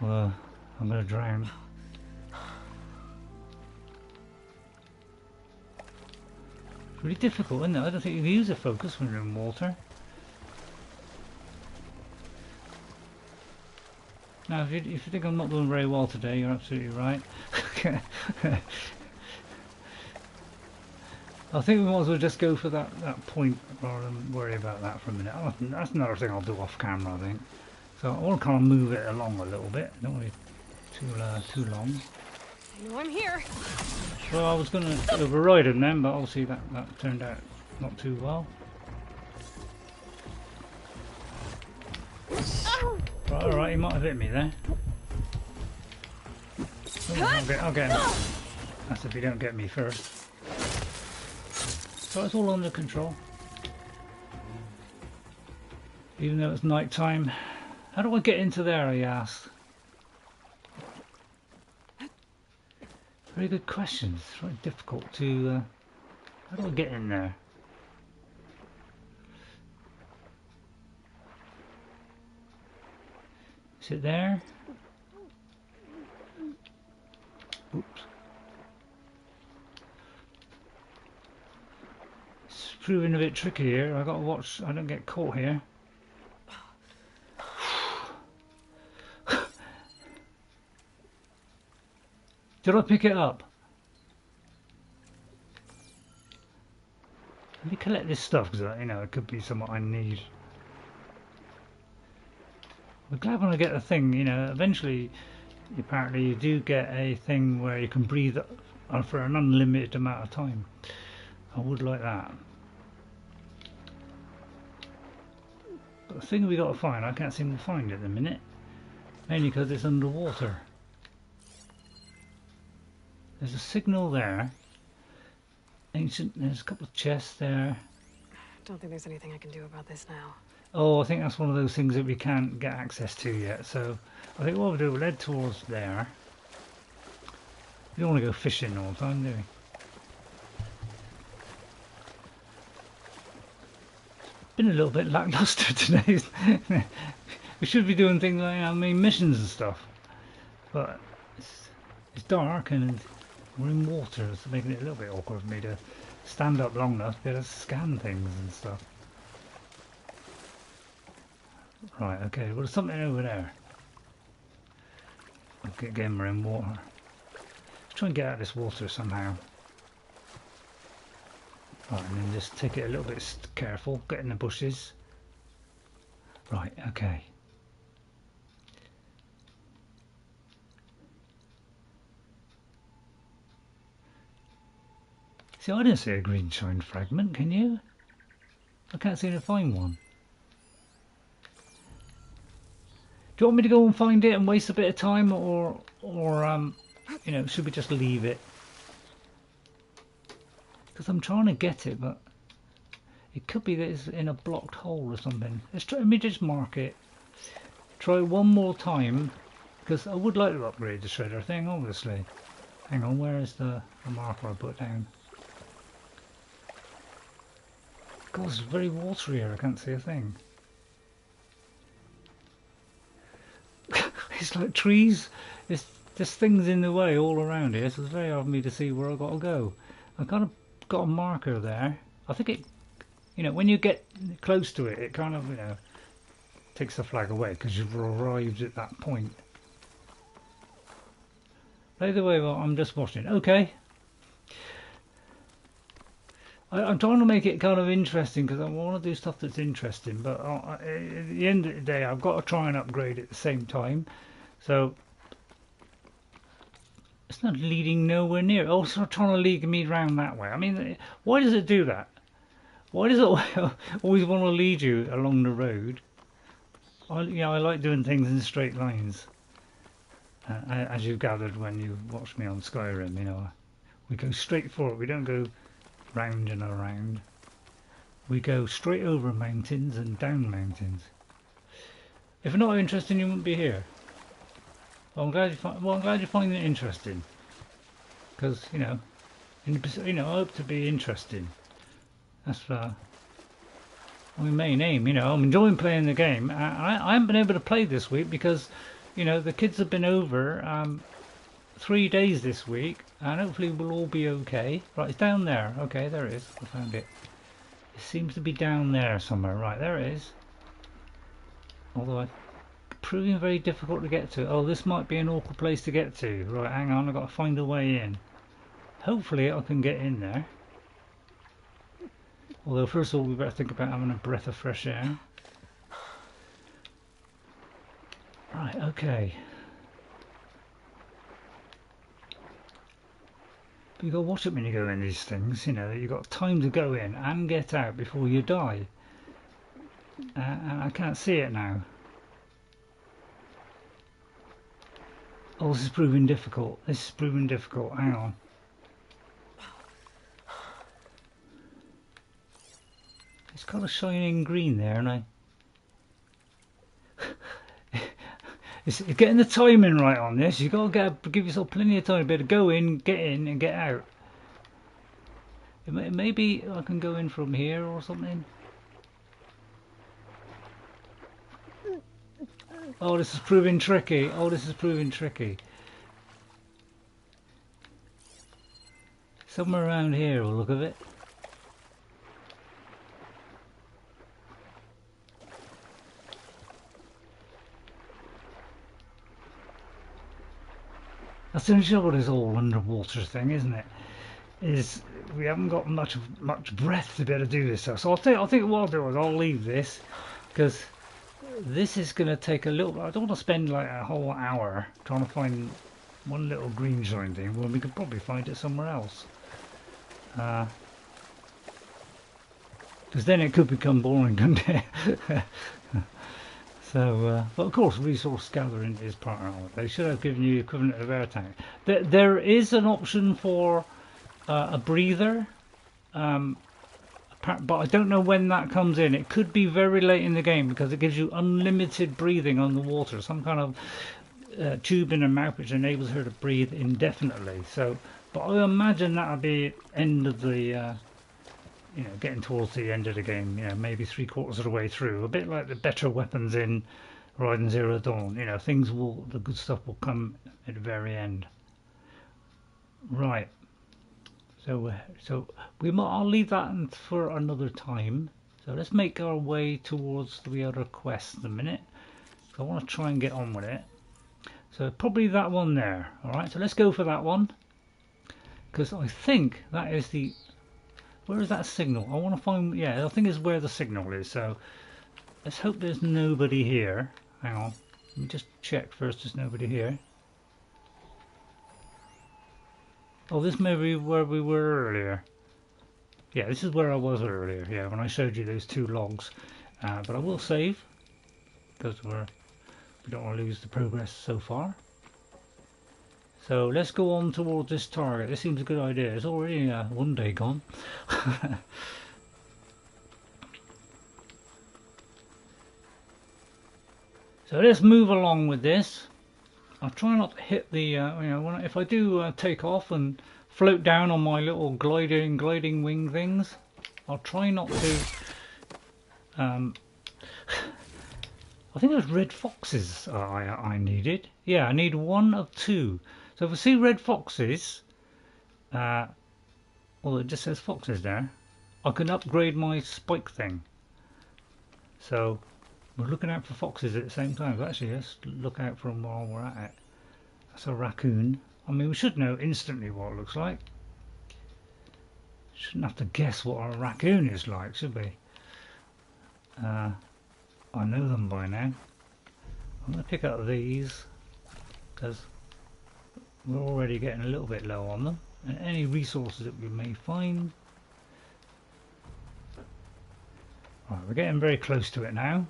Well, I'm going to drown. It's really difficult, isn't it? I don't think you can use a focus when you're in water. Now, if you think I'm not doing very well today, you're absolutely right. I think we might as well just go for that point rather than worry about that for a minute. Oh, that's another thing I'll do off camera, I think. So I want to kind of move it along a little bit. Don't want it too long.
I know I'm here.
Well, I was going to override him then, but obviously that turned out not too well. Right, alright, he might have hit me there. Oh, I'll get him. That's if you don't get me first. So it's all under control. Even though it's night time. How do I get into there, I asked? Very good question. It's very difficult to... how do I get in there? Is it there? Oops. It's proving a bit tricky here. I gotta watch I don't get caught here. Did I pick it up? Let me collect this stuff because, you know, it could be something I need. I'm glad when I get the thing, you know, eventually apparently you do get a thing where you can breathe for an unlimited amount of time. I would like that. But the thing we got to find, I can't seem to find it at the minute. Mainly because it's underwater. There's a signal there. Ancient, there's a couple of chests there.
Don't think there's anything I can do about this now.
Oh, I think that's one of those things that we can't get access to yet. So I think what we'll do, we'll head towards there. We don't want to go fishing all the time, do we? Been a little bit lackluster today. We should be doing things like, I mean, missions and stuff. But it's dark and we're in water, so making it a little bit awkward for me to stand up long enough to be able to scan things and stuff. Right, okay, well, there's something over there. Okay, again, we're in water. Let's try and get out of this water somehow. Right, and then just take it a little bit careful, get in the bushes. Right, okay. See, I didn't see a green shine fragment, can you? I can't seem to find one. Do you want me to go and find it and waste a bit of time, or you know, should we just leave it? Because I'm trying to get it, but it could be that it's in a blocked hole or something. Let me just mark it. Try one more time, because I would like to upgrade the shredder thing, obviously. Hang on, where is the marker I put down? God, it's very watery here, I can't see a thing. It's like trees, there's things in the way all around here, so it's very hard for me to see where I've got to go. I've kind of got a marker there. I think it, you know, when you get close to it, it kind of, you know, takes the flag away because you've arrived at that point. Either way, well, I'm just watching. Okay. I'm trying to make it kind of interesting because I want to do stuff that's interesting, but at the end of the day I've got to try and upgrade at the same time, so it's not leading nowhere near. Also trying to lead me around that way. I mean, why does it do that? Why does it always want to lead you along the road? I like doing things in straight lines, as you've gathered when you watch me on Skyrim. You know, we go straight forward, we don't go round and around. We go straight over mountains and down mountains. If you're not interested, you wouldn't be here. Well, I'm glad you find it interesting, because you know, I hope to be interesting. That's my main aim. You know, I'm enjoying playing the game. I haven't been able to play this week because, you know, the kids have been over 3 days this week, and hopefully we'll all be okay. Right, it's down there. Okay, there it is. I found it. It seems to be down there somewhere. Right, there it is. Although it's proving very difficult to get to. Oh, this might be an awkward place to get to. Right, hang on. I've got to find a way in. Hopefully I can get in there. Although first of all we better think about having a breath of fresh air. Right, okay. But you've got to watch it when you go in these things, you know, you've got time to go in and get out before you die. And I can't see it now. Oh, this is proving difficult. This is proving difficult. Hang on. It's got a shining green there, and it's getting the timing right on this. You've got to give yourself plenty of time to be able to go in, and get out. Maybe I can go in from here or something. Oh, this is proving tricky. Oh, this is proving tricky. Somewhere around here, we'll look at it. That's the only trouble with this whole underwater thing, isn't it? Is we haven't got much breath to be able to do this stuff. So I think what I'll do is I'll leave this, because this is going to take a little. I don't want to spend like a whole hour trying to find one little green shine thing when we could probably find it somewhere else. Because then it could become boring, couldn't it? So, but of course, resource gathering is part of it. They should have given you the equivalent of air tank. There is an option for a breather, but I don't know when that comes in. It could be very late in the game because it gives you unlimited breathing on the water, some kind of tube in her mouth which enables her to breathe indefinitely. So, but I imagine that would be end of the. You know, getting towards the end of the game, you know, maybe 3/4 of the way through, a bit like the better weapons in Horizon Zero Dawn. You know, the good stuff will come at the very end. Right. So I'll leave that for another time. So let's make our way towards the other quest in a minute. So I want to try and get on with it. So probably that one there. All right. So let's go for that one, because I think that is the. Where is that signal? I want to find. Yeah, I think it's where the signal is. So let's hope there's nobody here. Hang on. Let me just check first. There's nobody here. Oh, this may be where we were earlier. Yeah, this is where I was earlier, yeah, when I showed you those two logs. But I will save, because we don't want to lose the progress so far. So let's go on towards this target. This seems a good idea. It's already one day gone. So let's move along with this. I'll try not to hit the, you know, if I do take off and float down on my little gliding wing things, I'll try not to. I think it was red foxes I needed. Yeah, I need 1 of 2. So if I see red foxes, well, it just says foxes there, I can upgrade my spike thing. So we're looking out for foxes at the same time. But actually, let's look out for them while we're at it. That's a raccoon. I mean, we should know instantly what it looks like. Shouldn't have to guess what a raccoon is like, should we? I know them by now. I'm going to pick up these because we're already getting a little bit low on them. And any resources that we may find. Right, we're getting very close to it now.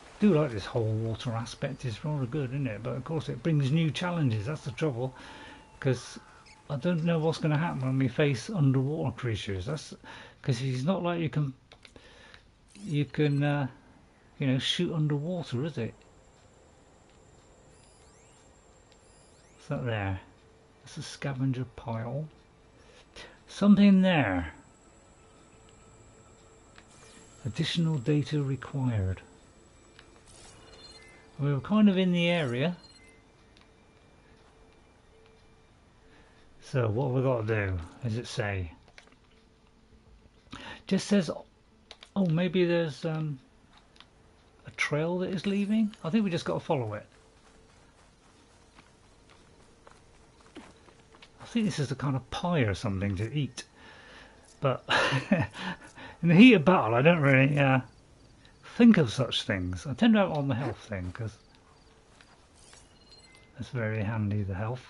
I do like this whole water aspect. It's rather good, isn't it? But of course it brings new challenges. That's the trouble, because I don't know what's going to happen when we face underwater creatures. That's because it's not like you can you know, shoot underwater, is it? What's that there? That's a scavenger pile. Something there. Additional data required. We were kind of in the area. So what have we got to do? Does it say? Just says, oh, maybe there's a trail that is leaving. I think we just got to follow it. I think this is a kind of pie or something to eat. But in the heat of battle, I don't really think of such things. I tend to have it on the health thing because that's very handy, the health.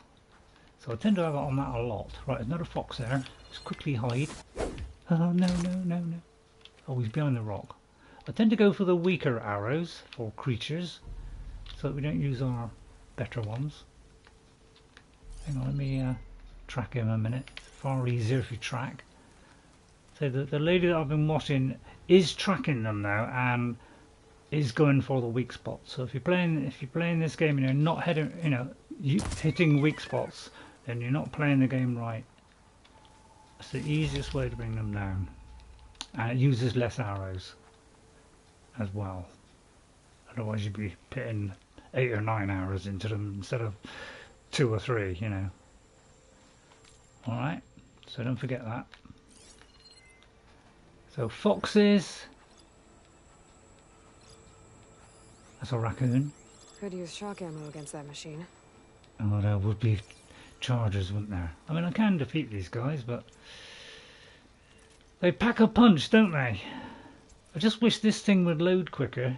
So I tend to have it on that a lot. Right, there's another fox there. Let's quickly hide. Oh, no, no, no, no. Oh, he's behind the rock. I tend to go for the weaker arrows for creatures so that we don't use our better ones. Hang on, let me track him a minute. It's far easier if you track. So the lady that I've been watching is tracking them now and is going for the weak spots. So if you're playing this game and you're not hitting weak spots, then you're not playing the game right. That's the easiest way to bring them down, and it uses less arrows as well. Otherwise, you'd be putting 8 or 9 arrows into them instead of 2 or 3. You know. All right. So don't forget that. So foxes. That's a raccoon.
Could use shock ammo against that machine.
Oh, there would be chargers, wouldn't there? I mean, I can defeat these guys, but they pack a punch, don't they? I just wish this thing would load quicker.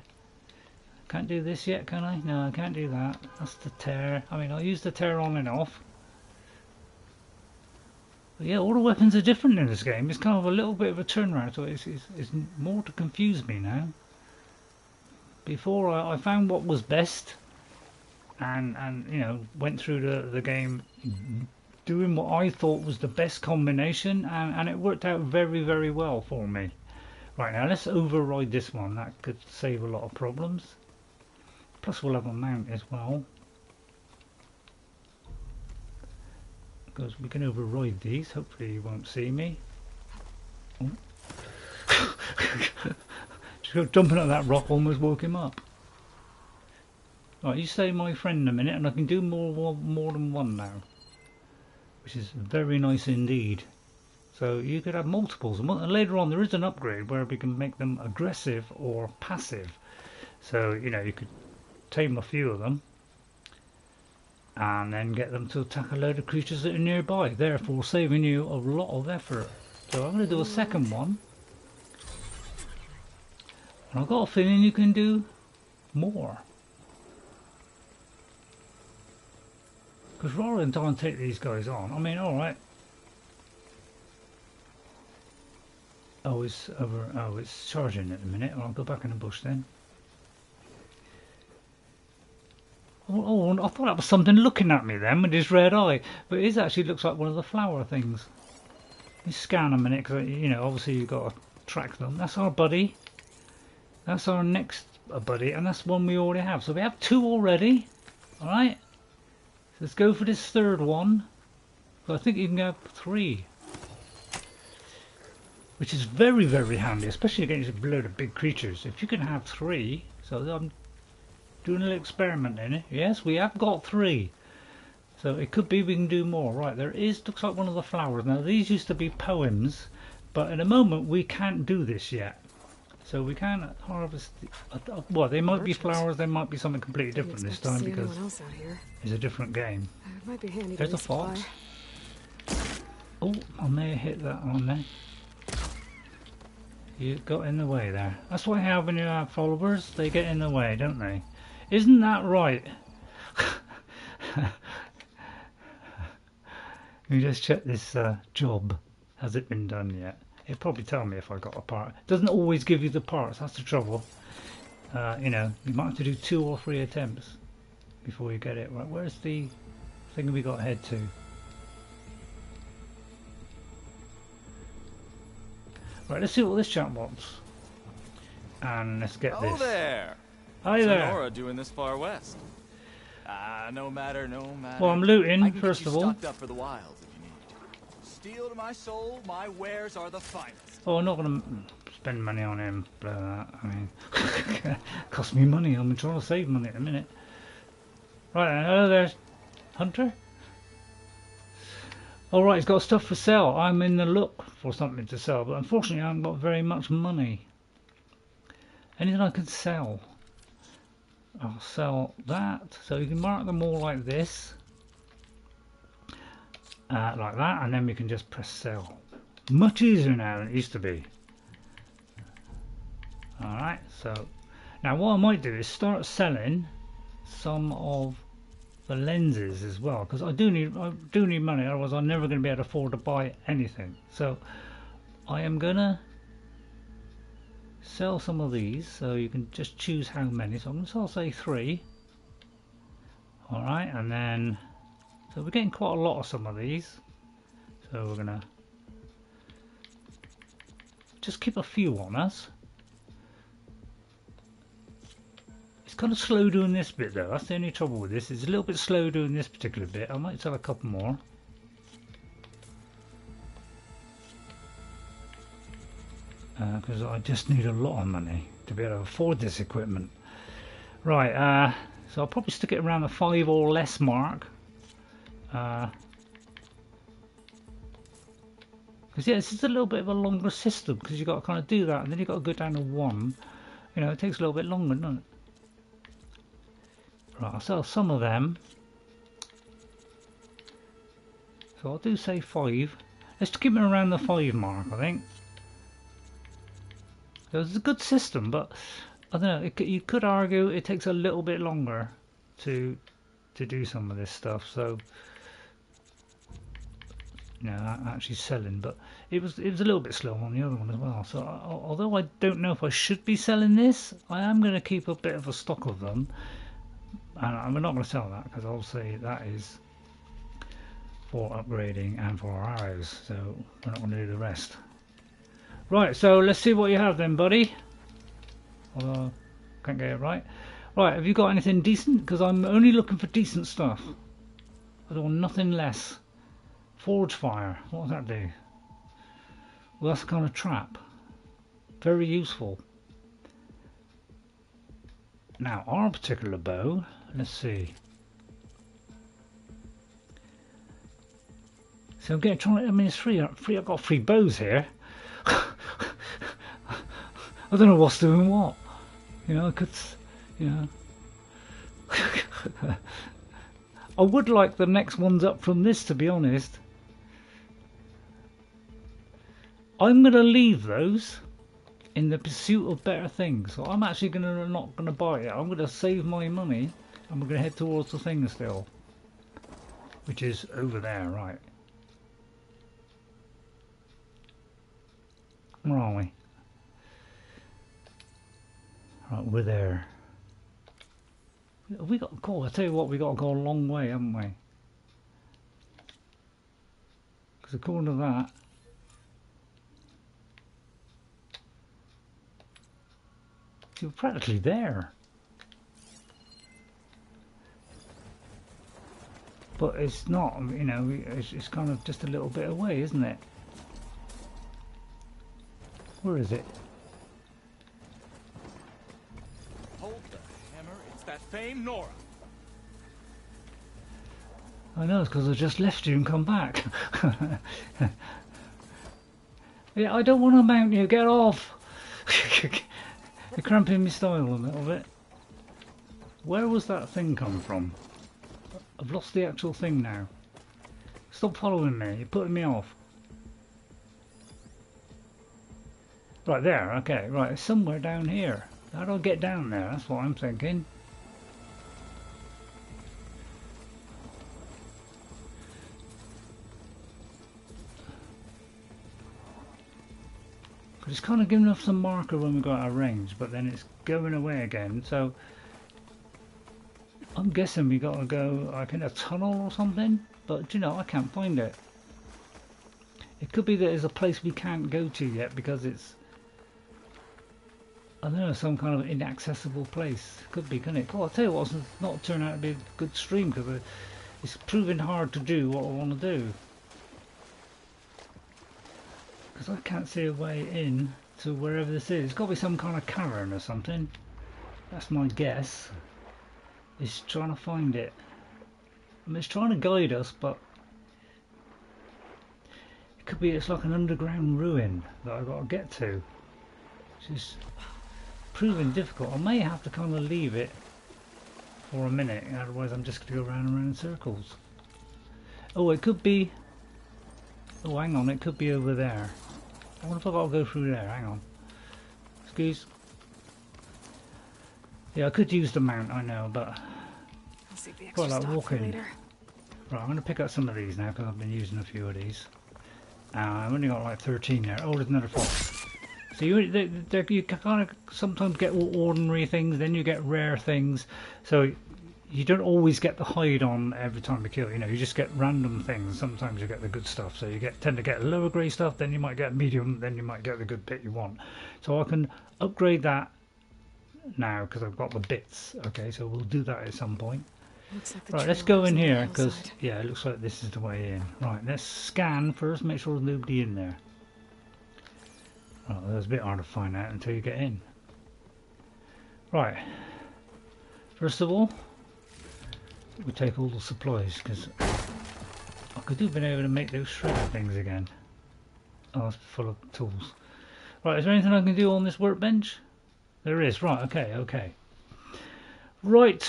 Can't do this yet, can I? No, I can't do that. That's the tear. I mean, I'll use the tear on and off. But yeah, all the weapons are different in this game. It's kind of a little bit of a turnaround, so it's more to confuse me now. Before I found what was best, and you know, went through the game doing what I thought was the best combination, and it worked out very, very well for me. Right, now let's override this one. That could save a lot of problems. Plus we'll have a mount as well, because we can override these. Hopefully you won't see me. Oh. Just jumping at that rock almost woke him up. Right, you stay my friend a minute, and I can do more than one now, which is very nice indeed. So you could have multiples, and later on there is an upgrade where we can make them aggressive or passive. So you know, you could tame a few of them and then get them to attack a load of creatures that are nearby, therefore saving you a lot of effort. So I'm going to do a second one, and I've got a feeling you can do more. Because rather than try and take these guys on, I mean, alright. Oh, it's over. Oh, it's charging at the minute. Well, I'll go back in the bush then. Oh, I thought that was something looking at me then with his red eye, but it actually looks like one of the flower things. You scan a minute because, you know, obviously you've got to track them. That's our buddy. That's our next buddy, and that's one we already have. So we have 2 already. All right. So let's go for this 3rd one. So I think you can have 3. Which is very, very handy, especially against a load of big creatures. If you can have 3, so I'm doing a little experiment in it. Yes, we have got 3. So it could be we can do more. Right, there is, looks like one of the flowers. Now these used to be poems, but at the moment we can't do this yet. So we can harvest, well, they might be flowers, they might be something completely different this time because it's a different game.
Might be handy.
There's a fox. Oh, I may have hit that one there. You got in the way there. That's what happens when you have followers. They get in the way, don't they? Isn't that right? You just check this job. Has it been done yet? It'll probably tell me if I got a part. It doesn't always give you the parts. That's the trouble. You know, you might have to do 2 or 3 attempts before you get it. Right, where's the thing we got to head to? Right, let's see what this chap wants. And let's get this.
Oh there!
Hi there!
Sonora doing this far west. No matter.
Well, I'm looting,
I can
first
get
of
you
all.
stocked up for the wilds if you need. Steel to my soul, my wares are the finest.
Oh, I'm not going to spend money on him. Blow that. I mean, cost me money. I'm trying to save money at the minute. Right, hello there, Hunter. Alright, he's got stuff for sale. I'm in the look for something to sell, but unfortunately I haven't got very much money. Anything I can sell? I'll sell that. So you can mark them all like this. Like that, and then we can just press sell. Much easier now than it used to be. Alright, so now what I might do is start selling some of the lenses as well, because I do need money, otherwise I'm never going to be able to afford to buy anything. So I am gonna sell some of these, so you can just choose how many. So I'm going to sell, say 3. Alright, and then so we're getting quite a lot of some of these, so we're gonna just keep a few on us. It's kind of slow doing this bit though. That's the only trouble with this. It's a little bit slow doing this particular bit. I might sell a couple more. Because I just need a lot of money to be able to afford this equipment. Right, so I'll probably stick it around the 5 or less mark. Because yeah, this is a little bit of a longer system, because you've got to kind of do that and then you've got to go down to 1. You know, it takes a little bit longer, doesn't it? Right, I'll sell some of them. So I'll do, say 5. Let's keep it around the 5 mark, I think. So it's a good system, but I don't know, you could argue it takes a little bit longer to do some of this stuff. So you know, actually selling, but it was a little bit slow on the other one as well. So although I don't know if I should be selling this, I am going to keep a bit of a stock of them. And we're not going to sell that, because obviously that is for upgrading and for our arrows, so we're not going to do the rest. Right, so let's see what you have then, buddy. Although I can't get it right. Right, have you got anything decent? Because I'm only looking for decent stuff. I don't want nothing less. Forge fire, what does that do? Well, that's a kind of trap. Very useful. Now, our particular bow, let's see. So I'm getting trying. I mean, it's free. I've got 3 bows here. I don't know what's doing what. You know, I could. You know. I would like the next ones up from this, to be honest. I'm going to leave those in the pursuit of better things. So I'm actually not going to buy it. I'm going to save my money and we're going to head towards the thing still. which is over there, right? Where are we? Right, we're there. We got to go. I tell you what, we got to go a long way, haven't we? Because according to that, you're practically there. But it's not, you know, it's kind of just a little bit away, isn't it? Where is it?
Hold the hammer. It's that famed Nora.
I know, it's because I just left you and come back. Yeah, I don't want to mount you, get off! You're cramping my style a little bit. Where was that thing come from? I've lost the actual thing now. Stop following me, you're putting me off. Right there, okay, right, it's somewhere down here. How do I get down there? That's what I'm thinking. Because it's kind of giving us some marker when we go out of range, but then it's going away again, so I'm guessing we got to go like in a tunnel or something, but you know, I can't find it. It could be that there's a place we can't go to yet because it's, I don't know, some kind of inaccessible place. Could be, couldn't it? Oh, I'll tell you what, it's not turned out to be a good stream because it's proving hard to do what I want to do. Because I can't see a way in to wherever this is. It's got to be some kind of cavern or something. That's my guess. It's trying to find it. I mean, it's trying to guide us, but it could be it's like an underground ruin that I've got to get to. Which is proving difficult. I may have to kind of leave it for a minute, otherwise I'm just going to go round and round in circles. Oh, it could be... Oh, hang on, it could be over there. I wonder if I've got to go through there. Hang on. Excuse. Yeah, I could use the mount, I know, but
I'll save the
quite
extra
like
stock for
walking.
later.
Right, I'm going to pick up some of these now because I've been using a few of these. I've only got like 13 there. Oh, there's another fox. So you kind of sometimes get ordinary things, then you get rare things. So you don't always get the hide on every time you kill. You know, you just get random things. Sometimes you get the good stuff. So you tend to get lower grade stuff, then you might get medium, then you might get the good bit you want. So I can upgrade that now because I've got the bits. Okay, so we'll do that at some point.
Looks like the
Right, let's
trail
go
goes
in
on the
here because
hillside.
yeah, it looks like this is the way in. Right, let's scan first, make sure there's nobody in there. Right, that's a bit hard to find out until you get in. Right, first of all, we take all the supplies because I could have been able to make those shredder things again. Oh, it's full of tools. Right, is there anything I can do on this workbench? There is. Right, okay, okay. Right.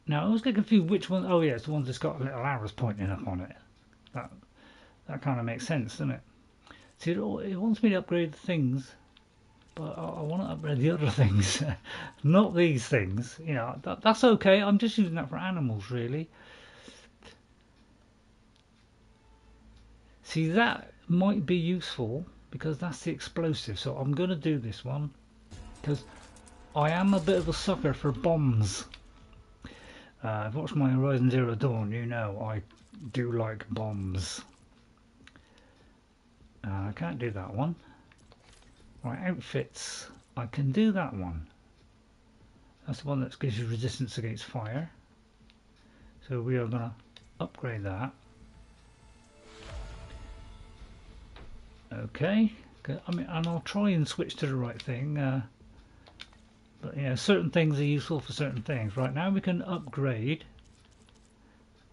Now I was getting confused which one. Oh yeah, it's the ones that's got little arrows pointing up on it. That kind of makes sense, doesn't it? See, it wants me to upgrade the things, but I want to upgrade the other things, not these things. You know, that's okay. I'm just using that for animals, really. See, that might be useful because that's the explosive. So I'm going to do this one because I am a bit of a sucker for bombs. If you've watched my Horizon Zero Dawn, you know I do like bombs. I can't do that one. Right, outfits. I can do that one. That's the one that gives you resistance against fire. So we are going to upgrade that. Okay. I mean, and I'll try and switch to the right thing. But you know, certain things are useful for certain things. Right now we can upgrade,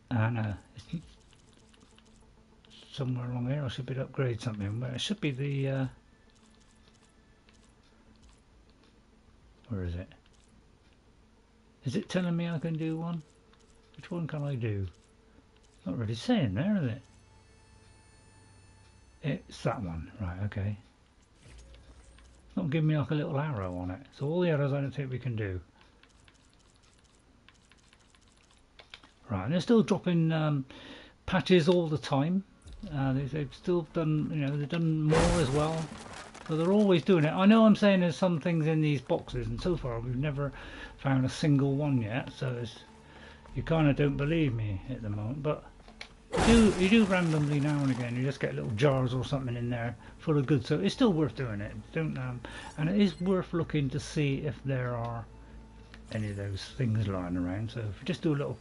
and somewhere along here I should be able to upgrade something. Where it should be the where is it? Is it telling me I can do one? Which one can I do? Not really saying there, is it? It's that one, right? Okay. Not giving me like a little arrow on it. So all the arrows I don't think we can do. Right, and they're still dropping patches all the time. They've still done, you know, they've done more as well. So they're always doing it. I know I'm saying there's some things in these boxes, and so far we've never found a single one yet. So you kind of don't believe me at the moment, but you do randomly now and again. You just get little jars or something in there full of goods. So it's still worth doing it. Don't and it is worth looking to see if there are any of those things lying around. So if you just do a little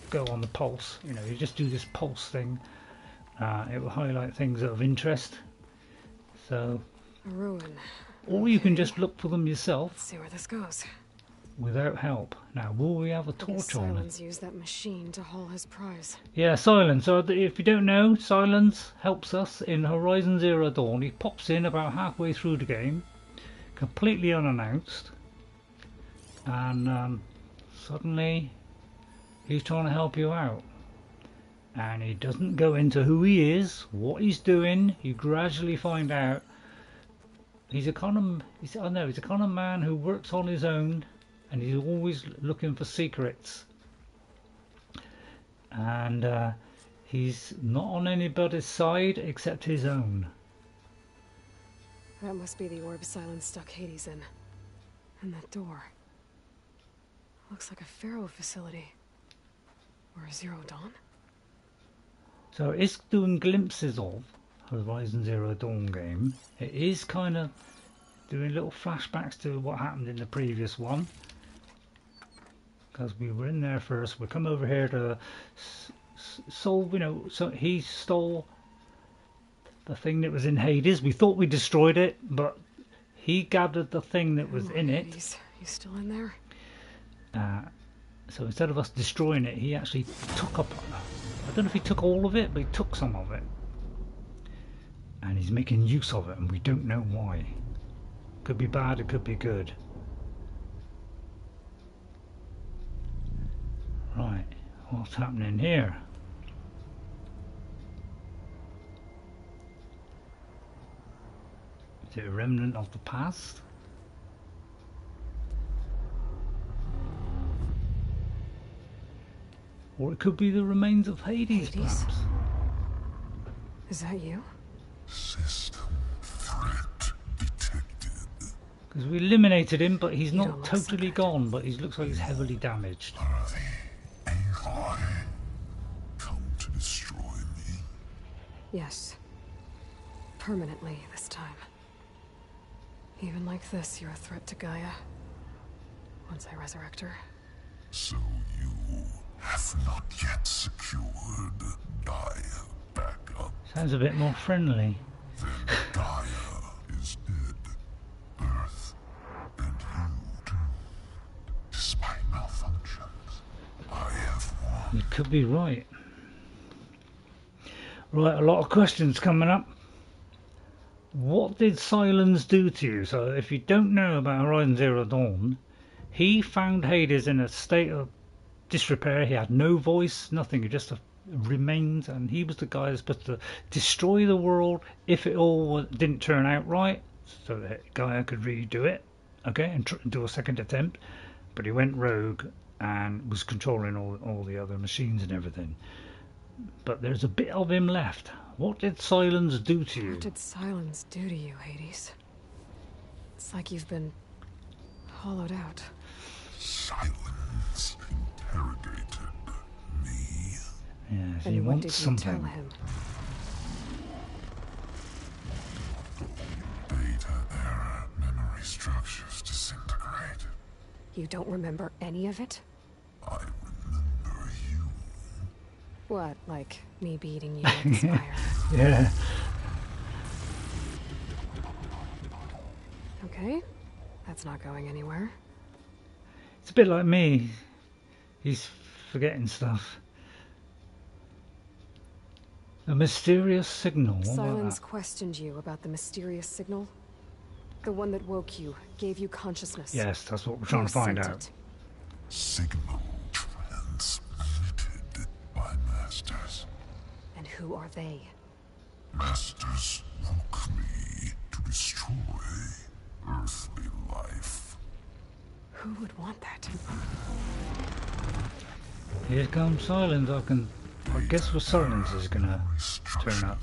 go on the pulse, you know, you just do this pulse thing. It will highlight things of interest. So.
A ruin.
Or you can just look for them yourself.
Let's see where this goes.
Without help. Now, will we have a torch on it?
Sylens used that machine to haul his prize.
Yeah, Sylens. So if you don't know, Sylens helps us in Horizon Zero Dawn. He pops in about halfway through the game, completely unannounced, and suddenly he's trying to help you out. And he doesn't go into who he is, what he's doing. You gradually find out. He's a kind of man who works on his own, and he's always looking for secrets. And he's not on anybody's side except his own.
That must be the orb Sylens stuck Hades in. And that door. Looks like a Pharaoh facility. Or a Zero Dawn?
So it's doing glimpses of Horizon Zero Dawn game. It is kind of doing little flashbacks to what happened in the previous one, because we were in there first. We come over here to solve, you know, so he stole the thing that was in Hades. We thought we destroyed it, but he gathered the thing that was in it.
Hades, you still in there?
So instead of us destroying it, he actually took up, I don't know if he took all of it, but he took some of it. And he's making use of it, and we don't know why. Could be bad, it could be good. Right, what's happening here? Is it a remnant of the past? Or it could be the remains of Hades, perhaps.
Is that you?
System threat detected.
Because we eliminated him, but he's
You don't
not
look
totally
so good.
gone, but he looks like he's heavily damaged.
Are the AI come to destroy me?
Yes. Permanently this time. Even like this, you're a threat to Gaia. Once I resurrect her.
So you have not yet secured Gaia backup.
Sounds a bit more friendly.
Then Gaia is dead. Earth and you too. Despite malfunctions, I have won.
You could be right. Right, a lot of questions coming up. What did Sylens do to you? So if you don't know about Horizon Zero Dawn, he found Hades in a state of disrepair. He had no voice, nothing, he just remained, and he was the guy that's supposed to destroy the world if it all didn't turn out right, so that Gaia could redo it, okay, and do a second attempt. But he went rogue and was controlling all the other machines and everything. But there's a bit of him left. What did Sylens do to you?
What did Sylens do to you, Hades? It's like you've been hollowed out.
Silence interrogated me.
Yes, he
And what
wants
did you
something.
tell him?
Beta era memory structures disintegrated.
You don't remember any of it?
I remember you.
What, like me beating you with the spire?
Yeah.
Okay, that's not going anywhere.
It's a bit like me. He's forgetting stuff. A mysterious signal. What about
Sylens
that?
questioned you about the mysterious signal. The one that woke you, gave you consciousness.
Yes, that's what we're trying
Who
to find
sent
out.
it?
Signal transmitted by masters.
And who are they?
Masters woke me to destroy earthly life.
Who would want that?
Here comes Sylens. I guess what Sylens is gonna turn up.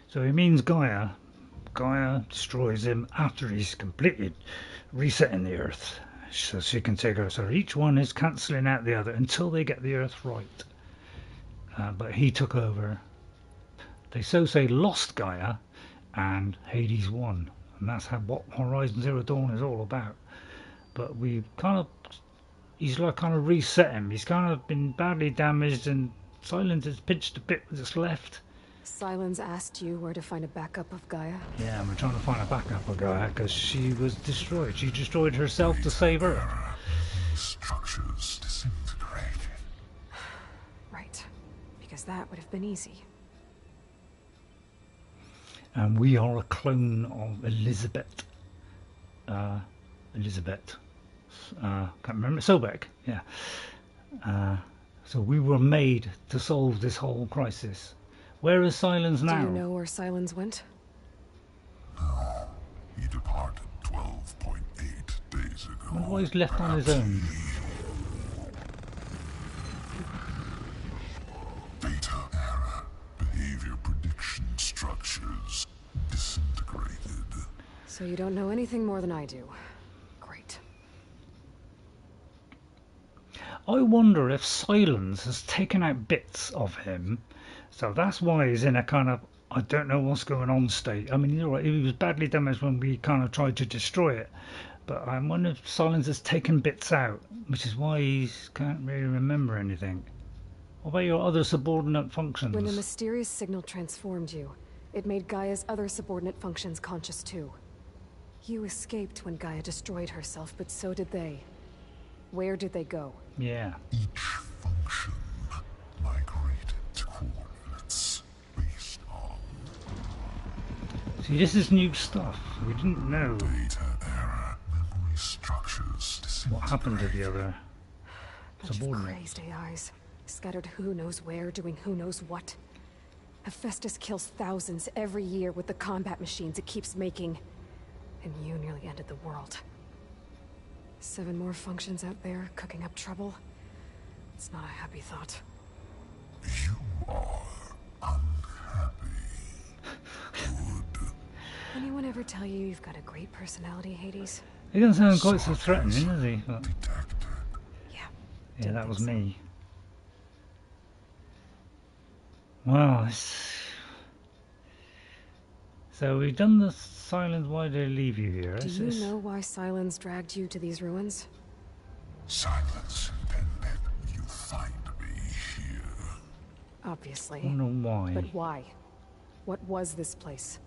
So he means Gaia. Gaia destroys him after he's completely resetting the Earth, so she can take her. So each one is cancelling out the other until they get the Earth right. But he took over. They say lost Gaia, and Hades won, and that's what Horizon Zero Dawn is all about. But he's like kind of reset him. He's kind of been badly damaged, and Sylens has pinched a bit that's left.
Sylens asked you where to find a backup of Gaia?
Yeah, we're trying to find a backup of Gaia because she was destroyed. She destroyed herself to save Earth.
Structures disintegrated.
Right, because that would have been easy.
And we are a clone of Elizabeth. Can't remember. Sobek, yeah. So we were made to solve this whole crisis. Where is Sylens now?
Do you know where Sylens went?
No, he departed 12.8 days ago.
I wonder why he's left on his own.
Beta error. Behavior prediction structures disintegrated.
So you don't know anything more than I do. Great.
I wonder if Sylens has taken out bits of him. So that's why he's in a kind of I don't know what's going on state. I mean, you're right, he was badly damaged when we kind of tried to destroy it. But I wonder if Sylens has taken bits out, which is why he can't really remember anything. What about your other subordinate functions?
When the mysterious signal transformed you, it made Gaia's other subordinate functions conscious too. You escaped when Gaia destroyed herself, but so did they. Where did they go?
Yeah.
Each function migrated to coordinates based on
See, this is new stuff. We didn't know
data error. Memory structures
what happened to the other
Bunch of
subordinates.
crazed AIs, scattered who knows where, doing who knows what. Hephaestus kills thousands every year with the combat machines it keeps making. And you nearly ended the world. 7 more functions out there, cooking up trouble. It's not a happy thought.
You are unhappy. Good.
Anyone ever tell you you've got a great personality, Hades?
He doesn't sound quite so threatening, does he? But,
Detected.
yeah, that was me. Wow. So we've done the Sylens. Why did they leave you here?
Do you know why Sylens dragged you to these ruins?
Silence intended you find me here.
Obviously.
I don't know why.
But why? What was this place?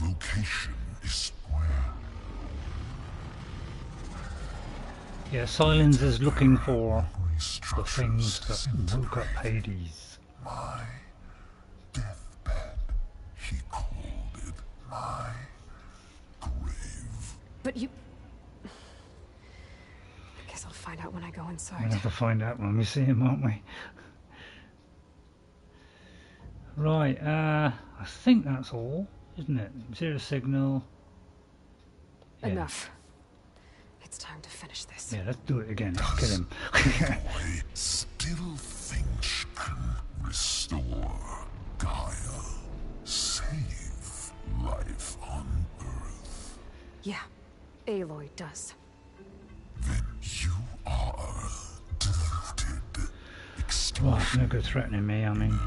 Location is where
Yeah, Sylens is looking for
memory
the
structures
things that woke up
disintegrate.
Hades.
My deathbed. He called it my grave.
But you... I guess I'll find out when I go
We'll
inside.
have to find out when we see him, aren't we? Right, I think that's all, isn't it? Zero signal. Yeah.
Enough. It's time to finish this.
Yeah, let's do it again. Let's kill him.
Boy still thinks you can restore Gaia. Save life on Earth.
Yeah, Aloy does.
Then you are deluded.
Well, it's no good threatening me, I mean.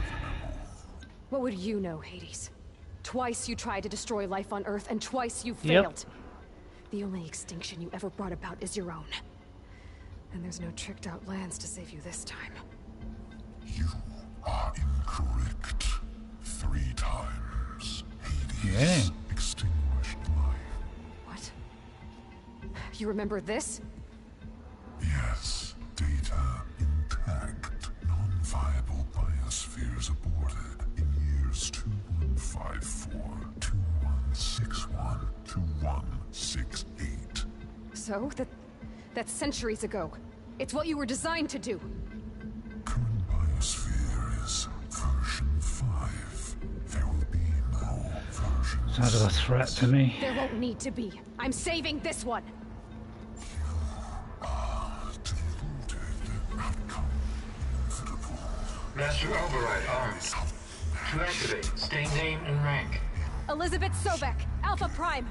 What would you know, Hades? Twice you tried to destroy life on Earth, and twice you
Yep.
failed. The only extinction you ever brought about is your own. And there's no tricked out lands to save you this time.
You are incorrect. 3 times. Hades
Yeah.
extinguished life.
What? You remember this?
Yes, data intact. Non-viable biospheres aborted in years 2154, 2161, 2168.
So? That's centuries ago. It's what you were designed to do.
Current biosphere is version 5. There will be no version
Sounds like a threat to me.
There won't need to be. I'm saving this one.
Master Override armed. To activate, state name and rank.
Elizabeth Sobek, Alpha Prime.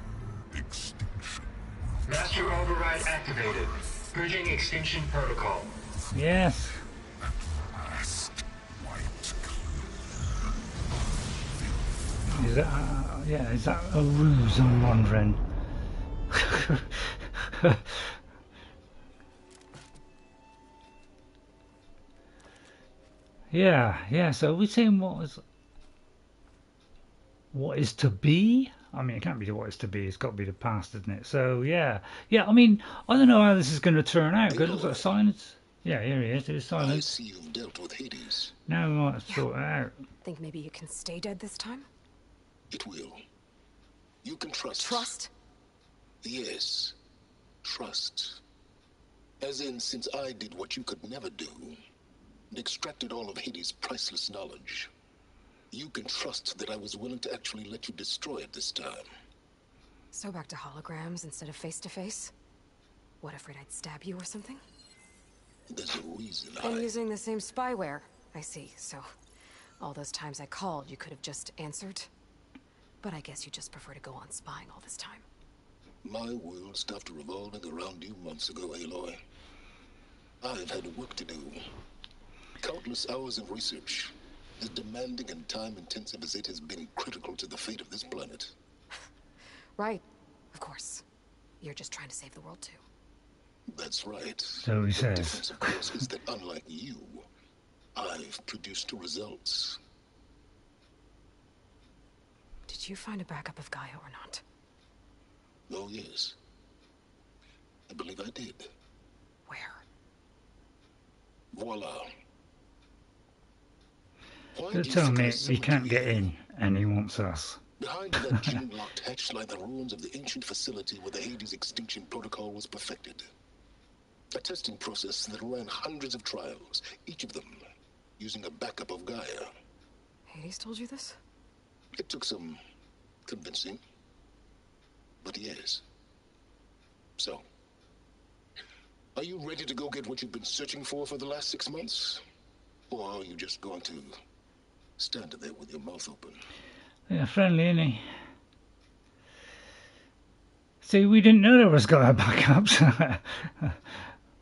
Master Override activated. Purging extinction protocol.
Yes. Is that, yeah, is that a ruse, I'm wondering? yeah, so we're saying what is to be? I mean, it can't be what is to be, it's got to be the past, isn't it? So, yeah, I mean, I don't know how this is going to turn out, because it looks like Silence. Yeah, here he is, there's Silence.
I see you've dealt with Hades.
Now we might sort it out.
Think maybe you can stay dead this time?
It will. You can trust.
Trust?
Yes. Trust. As in, since I did what you could never do, and extracted all of Hades' priceless knowledge, you can trust that I was willing to actually let you destroy it this time.
So back to holograms instead of face-to-face? What, afraid I'd stab you or something?
There's a reason
And using the same spyware. I see, so all those times I called, you could have just answered? But I guess you just prefer to go on spying all this time.
My world stopped revolving around you months ago, Aloy. I've had work to do. Countless hours of research. As demanding and time-intensive as it has been critical to the fate of this planet.
Right. Of course. You're just trying to save the world, too.
That's right.
So he
The
says.
difference, of course, is that unlike you, I've produced results.
Did you find a backup of Gaia or not?
Oh, yes. I believe I did.
Where?
Voila. Why
So
do you
tell
think
me
I
he
summoned
can't
you
get
here?
in, and he wants us.
Behind that gene-locked hatch lie the ruins of the ancient facility where the Hades extinction protocol was perfected. A testing process that ran hundreds of trials, each of them using a backup of Gaia.
Hades told you this?
It took some convincing, but yes. So, are you ready to go get what you've been searching for the last 6 months? Or are you just going to stand there with your mouth open?
Yeah, friendly, isn't he? See, we didn't know there was Gaia backups.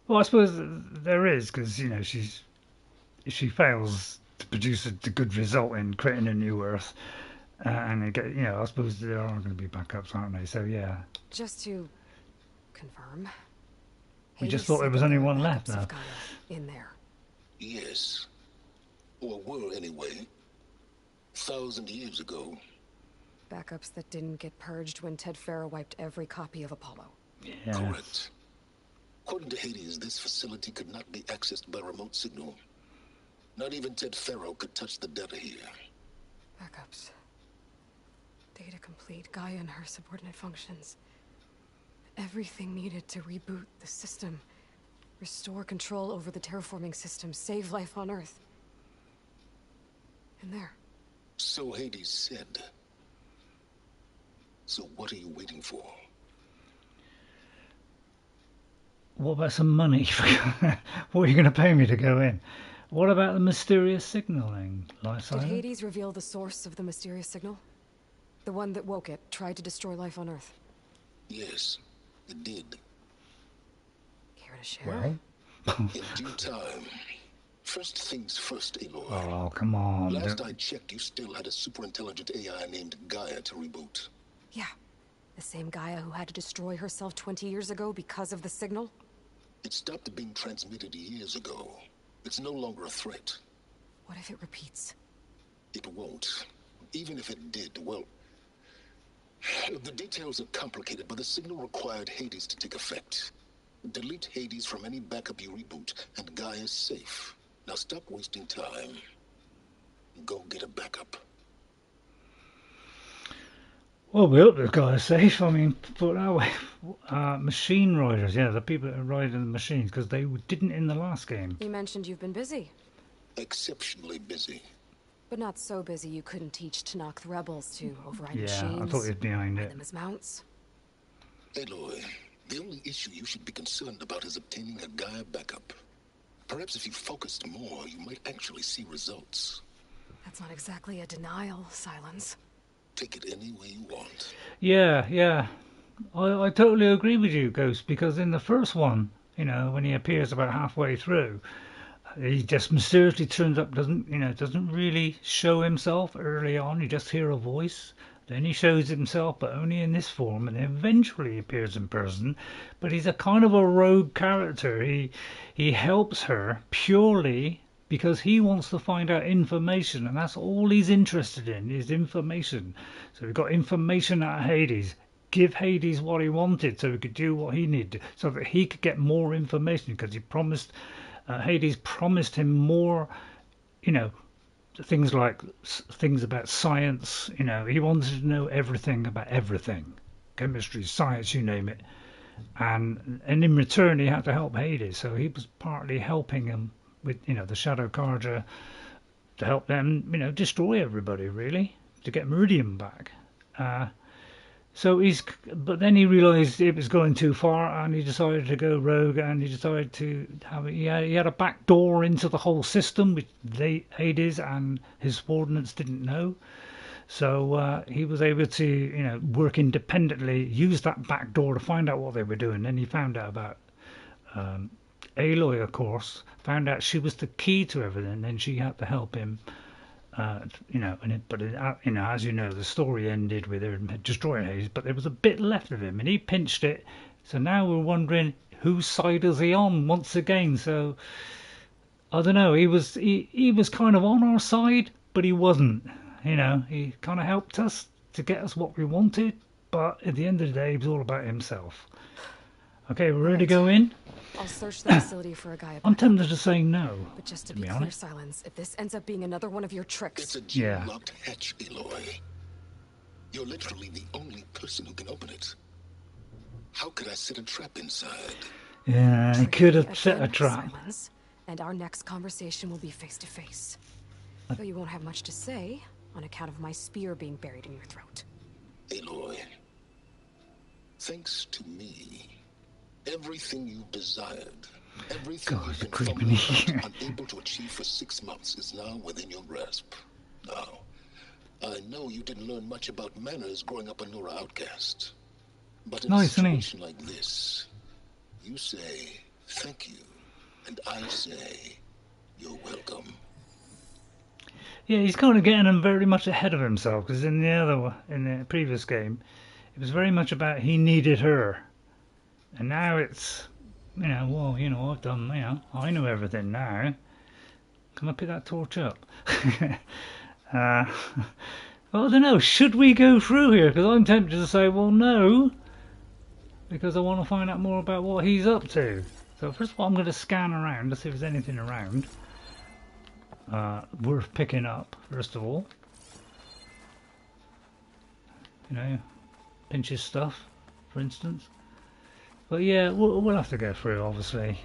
Well, I suppose there is, because, you know, if she fails to produce a good result in creating a new Earth, and it get, you know, I suppose there are going to be backups, aren't they? So, yeah.
Just to confirm.
We just
Hades
thought there
said
was
that
only
there are
one left,
backups of
though.
Gaia in there.
Yes. Or were, anyway. 1,000 years ago.
Backups that didn't get purged when Ted Farrow wiped every copy of Apollo.
Yeah.
Correct. According to Hades, this facility could not be accessed by remote signal. Not even Ted Farrow could touch the data here.
Backups. Data complete, Gaia and her subordinate functions. Everything needed to reboot the system. Restore control over the terraforming system. Save life on Earth. And there.
So Hades said. So what are you waiting for?
What about some money? What are you going to pay me to go in? What about the mysterious signaling?
Did Hades reveal the source of the mysterious signal? The one that woke it, tried to destroy life on Earth?
Yes, it did.
Care to share?
Well,
In due time. First things first, Aloy.
oh, come on.
Last I checked, you still had a super-intelligent AI named Gaia to reboot.
Yeah. The same Gaia who had to destroy herself 20 years ago because of the signal?
It stopped being transmitted years ago. It's no longer a threat.
What if it repeats?
It won't. Even if it did, well... The details are complicated, but the signal required Hades to take effect. Delete Hades from any backup you reboot, and Gaia's safe. Now stop wasting time. Go get a backup.
Well, we hope the guy's safe. I mean, put it that way. Machine riders, yeah, the people that are riding the machines, because they didn't in the last game.
You mentioned you've been busy.
Exceptionally busy.
But not so busy you couldn't teach Tanakh rebels to override
Yeah,
machines.
I thought he was behind
ride
it.
them as mounts.
Aloy, the only issue you should be concerned about is obtaining a Gaia backup. Perhaps if you focused more, you might actually see results.
That's not exactly a denial, Sylens.
Take it any way you want.
Yeah. I totally agree with you, Ghost, because in the first one, you know, when he appears about halfway through, he just mysteriously turns up, doesn't really show himself early on. You just hear a voice. Then he shows himself, but only in this form, and eventually appears in person. But he's a kind of a rogue character. He helps her purely because he wants to find out information, and that's all he's interested in, is information. So we got information out of Hades. Give Hades what he wanted so he could do what he needed, so that he could get more information, because he promised, Hades promised him more, things about science. He wanted to know everything about everything, chemistry, science, you name it. And in return, he had to help Hades, so he was partly helping him with, the Shadow Carja, to help them, destroy everybody, really, to get Meridian back. But then he realised it was going too far, and he decided to go rogue, and he decided to he had a back door into the whole system, which Hades and his subordinates didn't know. So he was able to, work independently, use that back door to find out what they were doing. Then he found out about Aloy, of course, found out she was the key to everything, and she had to help him. As you know, the story ended with her destroying Hades, but there was a bit left of him, and he pinched it. So now we're wondering whose side is he on once again. So I don't know. He was kind of on our side, but he wasn't. He kind of helped us to get us what we wanted, but at the end of the day, he was all about himself. Okay, we're ready to go in?
I'll search the facility for a guy.
I'm tempted to say no.
But just to be clear, Sylens, if this ends up being another one of your tricks...
It's a gem-locked hatch, Aloy. You're literally the only person who can open it. How could I set a trap inside?
Yeah, I could have set a trap.
Sylens, and our next conversation will be face-to-face. Though you won't have much to say, on account of my spear being buried in your throat.
Aloy, thanks to me, everything you desired, everything you've been fumbling, unable to achieve for 6 months, is now within your grasp. Now, I know you didn't learn much about manners growing up a Nora outcast, but in a situation like this, you say thank you, and I say you're welcome.
Yeah, he's kind of getting him very much ahead of himself, because in the previous game, it was very much about he needed her. And now it's, I've done, I know everything now. Can I pick that torch up? Well, I don't know, should we go through here? Because I'm tempted to say, well, no. Because I want to find out more about what he's up to. So first of all, I'm going to scan around to see if there's anything around worth picking up, first of all. Pinch's stuff, for instance. But yeah, we'll have to go through, obviously.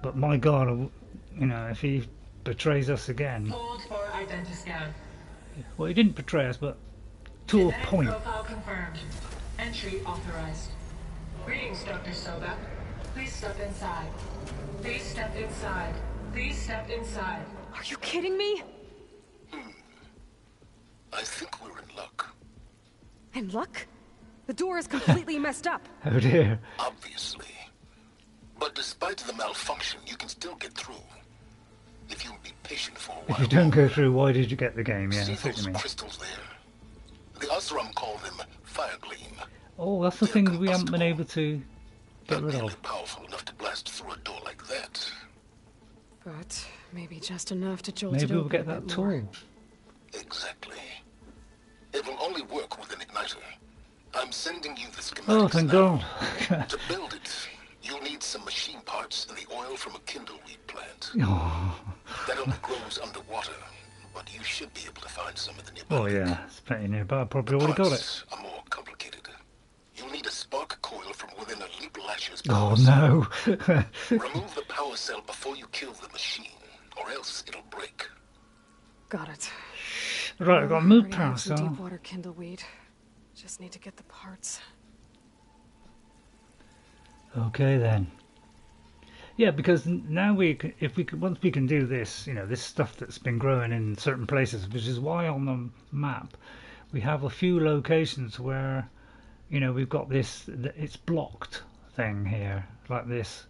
But my God, if he betrays us again.
Hold for identiscan.
Well, he didn't betray us, but to a point.
Profile confirmed. Entry authorized. Greetings, Dr. Soba. Please step inside. Please step inside. Please step inside.
Are you kidding me?
I think we're in luck.
In luck? The door is completely messed up.
Oh dear.
Obviously. But despite the malfunction, you can still get through. If you'll be patient for a while.
If you don't go through, why did you get the game? Yeah,
See
that's what you
those
mean.
crystals there? The Osram call them fire gleam.
Oh, that's the thing that we haven't been able to get rid
Not
of.
powerful enough to blast through a door like that.
But maybe just enough to jolt
Maybe
it
we'll
open
get
a
that
bit more.
tool.
Exactly. It will only work with an igniter. I'm sending you the schematics
Oh, thank
now.
God.
To build it, you'll need some machine parts and the oil from a kindleweed plant.
Oh.
That only grows underwater, but you should be able to find some of the nearby.
Oh yeah, it's plenty nearby. I probably already got it.
Parts are more complicated. You'll need a spark coil from within a leap lasher's
Oh
power cell.
no.
Remove the power cell before you kill the machine, or else it'll break.
Got it.
Right, I've got to move
Already have
past
some
that.
deep water kindleweed. Just need to get the parts.
Okay then. Yeah, because now once we can do this, you know, this stuff that's been growing in certain places, which is why on the map we have a few locations where, you know, we've got this, it's blocked thing here, like this.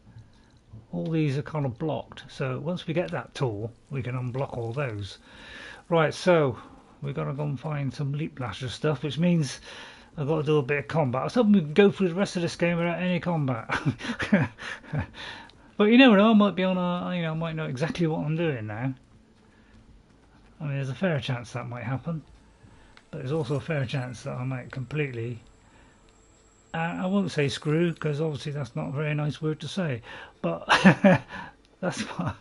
All these are kind of blocked. So once we get that tool, we can unblock all those. Right, so we've got to go and find some leap lasher stuff, which means I've got to do a bit of combat. I was hoping we could go through the rest of this game without any combat. But you never know, I might be on a, you know, I might know exactly what I'm doing now. I mean, there's a fair chance that might happen, but there's also a fair chance that I might completely, I won't say screw, because obviously that's not a very nice word to say, but that's what,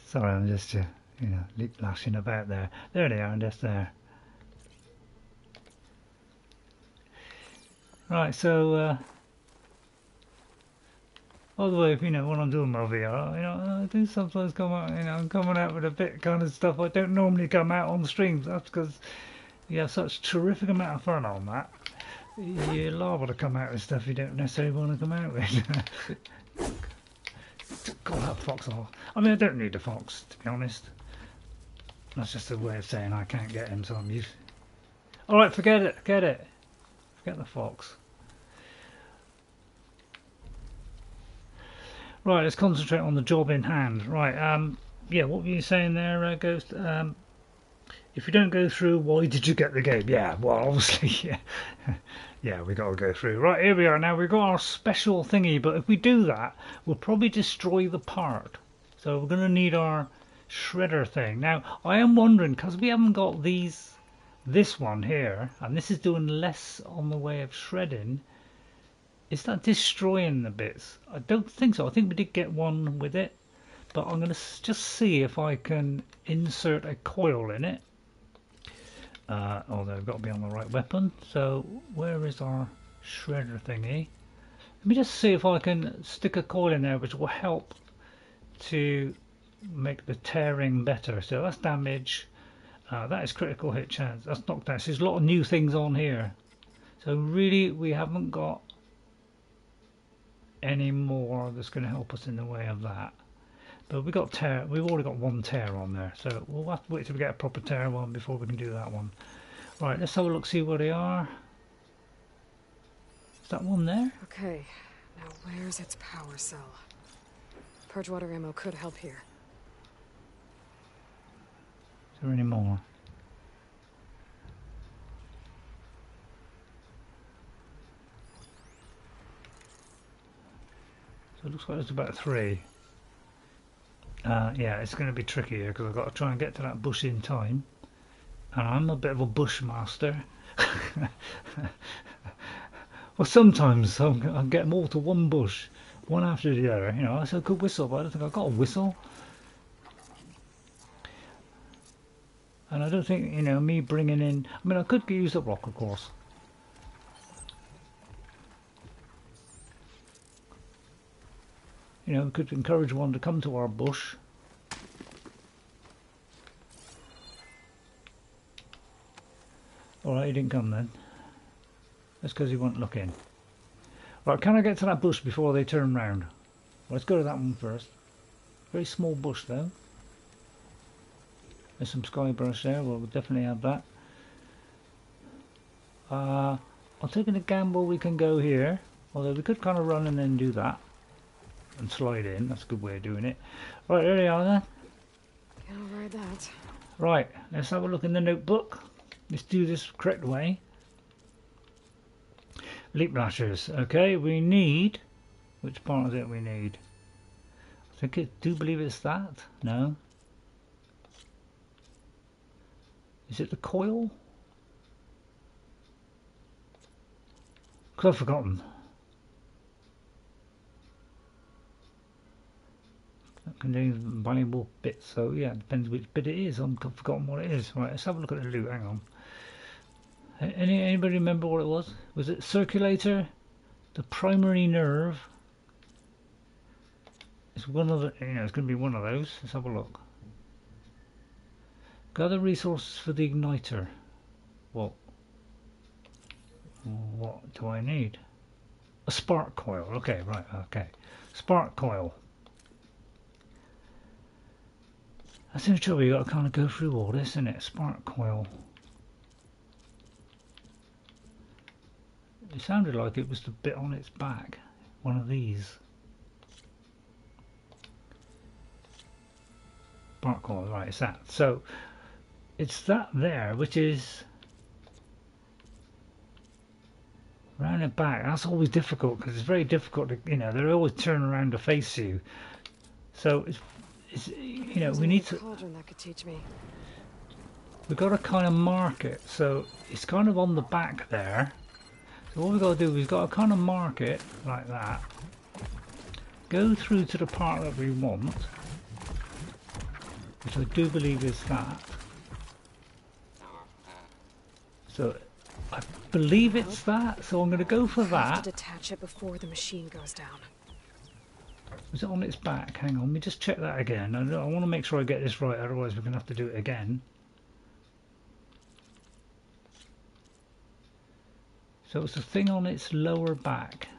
sorry, I'm just, you know, leap lashing about there. There they are, and just there. Right, so, by the way, if you know, when I'm doing my VR, you know, I do sometimes come out, you know, I'm coming out with a bit kind of stuff I don't normally come out on streams. That's because you have such terrific amount of fun on that. You're liable to come out with stuff you don't necessarily want to come out with. God, that fox off. I mean, I don't need a fox, to be honest. That's just a way of saying I can't get him, so I'm used. Alright, forget it, forget it. Forget the fox. Right, let's concentrate on the job in hand. Right, yeah, what were you saying there, Ghost? If you don't go through, why did you get the game? Yeah, well, obviously, yeah. Yeah, we got to go through. Right, here we are now. We've got our special thingy, but if we do that, we'll probably destroy the part. So we're going to need our shredder thing. Now, I am wondering, because we haven't got this one here, and this is doing less on the way of shredding, is that destroying the bits? I don't think so. I think we did get one with it, but I'm going to just see if I can insert a coil in it. Although I've got to be on the right weapon. So where is our shredder thingy? Let me just see if I can stick a coil in there, which will help to make the tearing better. So that's damage. That is critical hit chance. That's knockdown. So there's a lot of new things on here. So really, we haven't got any more that's going to help us in the way of that. But we got tear. We've already got one tear on there, so we'll have to wait till we get a proper tear one before we can do that one. Right, let's have a look, see where they are. Is that one there?
Okay, now where's its power cell? Purge water ammo could help here.
Is there any more? So it looks like there's about 3. Yeah, it's going to be tricky here because I've got to try and get to that bush in time. And I'm a bit of a bushmaster. Well, sometimes I'll get them all to one bush, one after the other. You know, that's a good whistle, but I don't think I've got a whistle. And I don't think, you know, me bringing in... I mean, I could use the rock, of course. You know, we could encourage one to come to our bush. Alright, he didn't come then. That's because he wasn't looking. Right, can I get to that bush before they turn round? Well, let's go to that one first. Very small bush though. There's some sky brush there, well, we'll definitely have that. I'm taking a gamble we can go here. Although we could kind of run and then do that. And slide in, that's a good way of doing it. Right, there they are then.
Can't ride that.
Right, let's have a look in the notebook. Let's do this the correct way. Leap lashers. Okay, we need... Which part is it we need? I do believe it's that. No. Is it the coil? Because I've forgotten. That contains valuable bits, so yeah, it depends which bit it is. I've forgotten what it is. Right, let's have a look at the loot. Hang on. Anybody remember what it was? Was it circulator? The primary nerve? It's one of the. You know, it's going to be one of those. Let's have a look. Gather resources for the igniter. What do I need? A spark coil. Okay, right, okay. Spark coil. That's the trouble, you got to kind of go through all this, isn't it? Spark coil. It sounded like it was the bit on its back. One of these. Spark coil, right, it's that. So, it's that there, which is round and back. That's always difficult, because it's very difficult to, you know, they're always turning around to face you. So, it's you know, we need to...
That could teach me.
We've got to kind of mark it. So, it's kind of on the back there. So what we've got to do is we've got to kind of mark it like that. Go through to the part that we want, which I do believe is that. So I believe it's that. So I'm going to go for that.
I have to detach it before the machine goes down.
Is it on its back? Hang on, let me just check that again. I want to make sure I get this right. Otherwise, we're going to have to do it again. So it's the thing on its lower back.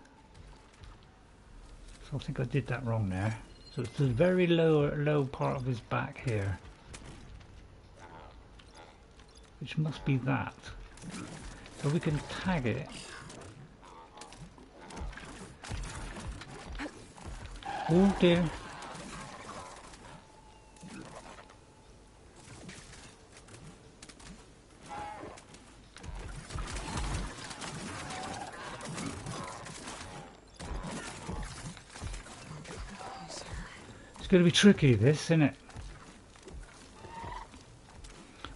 So I think I did that wrong there. So it's the very low part of his back here. Which must be that. So we can tag it. Oh dear. It's going to be tricky, this, isn't it?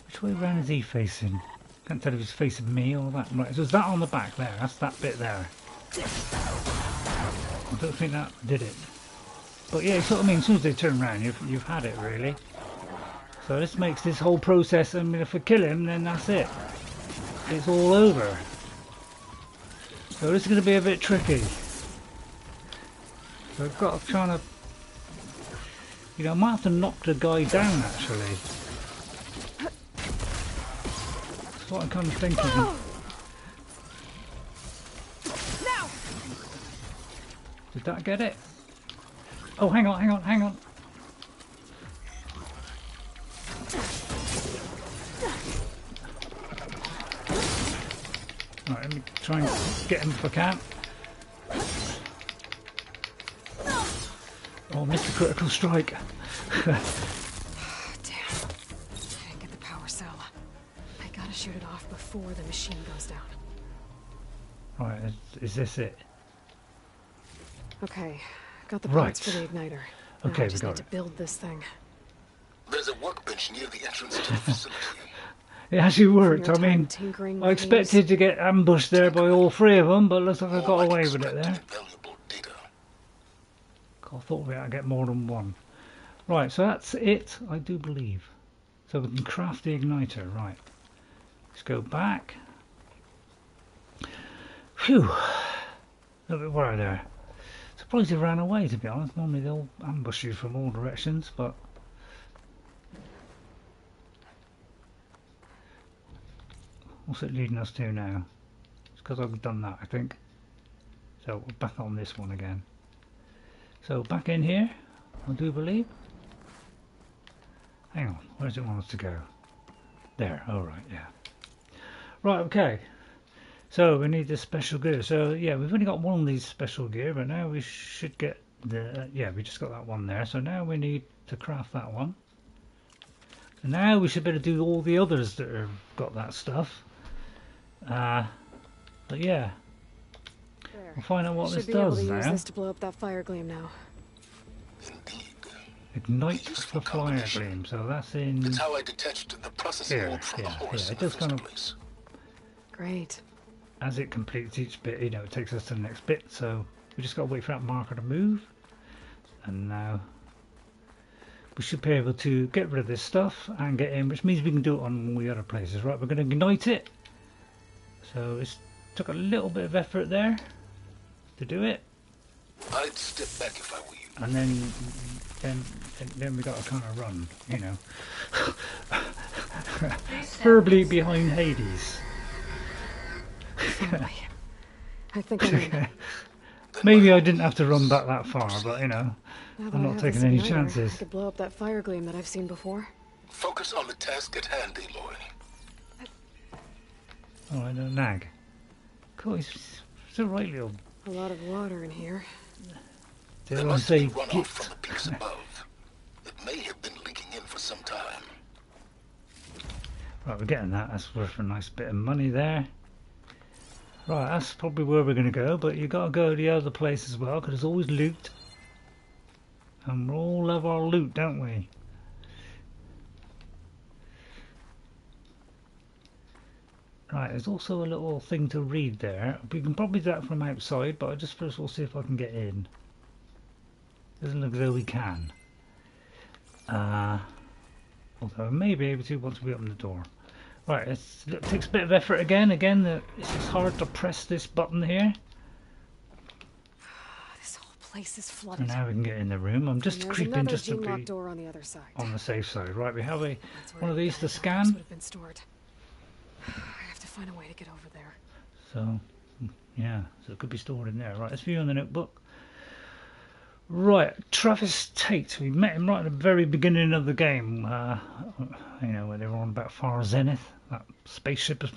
Which way round is he facing? Can't tell if he's facing me or that. Right, so is that on the back there? That's that bit there. I don't think that did it. But yeah, it's what I mean. As soon as they turn around, you've had it, really. So this makes this whole process, I mean, if I kill him, then that's it. It's all over. So this is going to be a bit tricky. So I've got to try to... You know, I might have to knock the guy down, actually. That's what I'm kind of thinking.
Now!
Did that get it? Oh, hang on. Right, let me try and get him if I can. Oh, missed a critical strike.
Damn. I didn't get the power cell. I gotta shoot it off before the machine goes down.
Right, is this it?
Okay, got the parts for the igniter. Now
Okay,
I just
we
need
got
to build this thing.
There's a workbench near the entrance to the facility.
It actually worked. I
From your
mean,
time tinkering
I
with
expected to get ambushed there by all three of them, but looks like I got
More like
away with it there.
extracting valuable data.
I thought I'd get more than one. Right, so that's it, I do believe. So we can craft the igniter, right. Let's go back. Phew. A little bit worried there. Surprised he ran away, to be honest. Normally they'll ambush you from all directions, but... What's it leading us to now? It's because I've done that, I think. So we're back on this one again. So back in here, I do believe. Hang on, where does it want us to go? There, alright, yeah. Right, okay. So we need this special gear. So yeah, we've only got one of these special gear, but now we should get the... yeah, we just got that one there. So now we need to craft that one. And now we should better do all the others that have got that stuff. But yeah. We'll find out what this
Should be able
does
to
now.
use this to blow up that fire gleam now.
Indeed.
Ignite the fire gleam. So that's in
That's how I detached the processing
here.
orb from the
Yeah,
horse
yeah.
in
It
the
does kind
first
of,
place.
Great.
as it completes each bit, you know, it takes us to the next bit. So we just got to wait for that marker to move, and now we should be able to get rid of this stuff and get in, which means we can do it on all the other places. Right, we're going to ignite it. So it took a little bit of effort there to do it,
I'd step back if I were you.
and then we got to kind of run, you know. Preferably behind Hades.
Finally. I think I'm in.
Maybe I didn't have to run back that far, but you know,
Now that
I'm
I
not
have
taking
this
any
igniter, I
chances.
could blow up that fire gleam that I've seen before.
Focus on the task at hand, Aloy.
Oh, I don't nag. Cool, he's still right, little.
A lot of water in here.
There
Dare I
must
say
be runoff
git?
from the peaks above. It may have been leaking in for some time.
Right, we're getting that. That's worth a nice bit of money there. Right, that's probably where we're going to go, but you got to go to the other place as well, because there's always loot. And we all love our loot, don't we? Right, there's also a little thing to read there. We can probably do that from outside, but I just first of all see if I can get in. Doesn't look as though we can. Although I may be able to once we open the door. Right, it takes a bit of effort again. It's just hard to press this button here.
This whole place is
And
flooded.
now we can get in the room. I'm just
And there's
creeping
another
just to
gene-locked
be
door on the other side.
on the safe side. Right, we have
That's where
one of these to
items
scan.
would have been stored. I have to find a way to get over there.
So, yeah, so it could be stored in there. Right, let's view on the notebook. Right, Travis Tate. We met him right at the very beginning of the game. You know, when they were on about Far Zenith. That spaceship was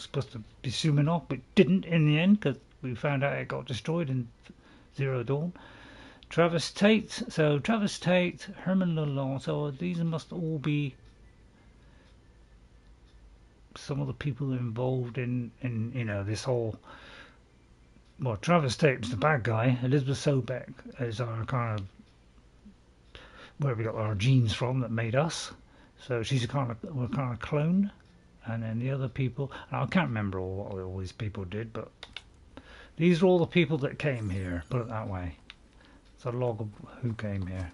supposed to be zooming off, but didn't in the end because we found out it got destroyed in Zero Dawn. Travis Tate. So Travis Tate, Herman Lalonde. So these must all be some of the people involved in you know, this whole. Well, Travis Tate's the bad guy. Elizabeth Sobeck is our kind of where we got our genes from that made us. So we're kind of cloned. And then the other people, and I can't remember what all these people did, but these are all the people that came here. Put it that way. It's a log of who came here.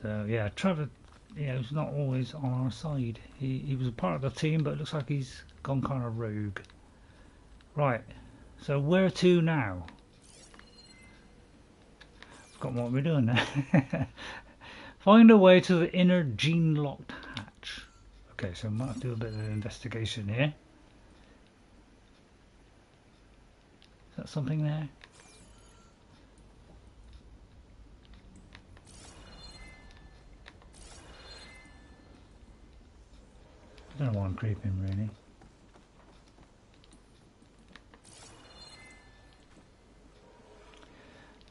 So yeah, Travis, you know, he's not always on our side. He was a part of the team, but it looks like he's gone kind of rogue. Right, so where to now? Forgot what we're doing there. Find a way to the inner gene-locked hatch. Okay, so I might have to do a bit of an investigation here. Is that something there? I don't know why I'm creeping, really.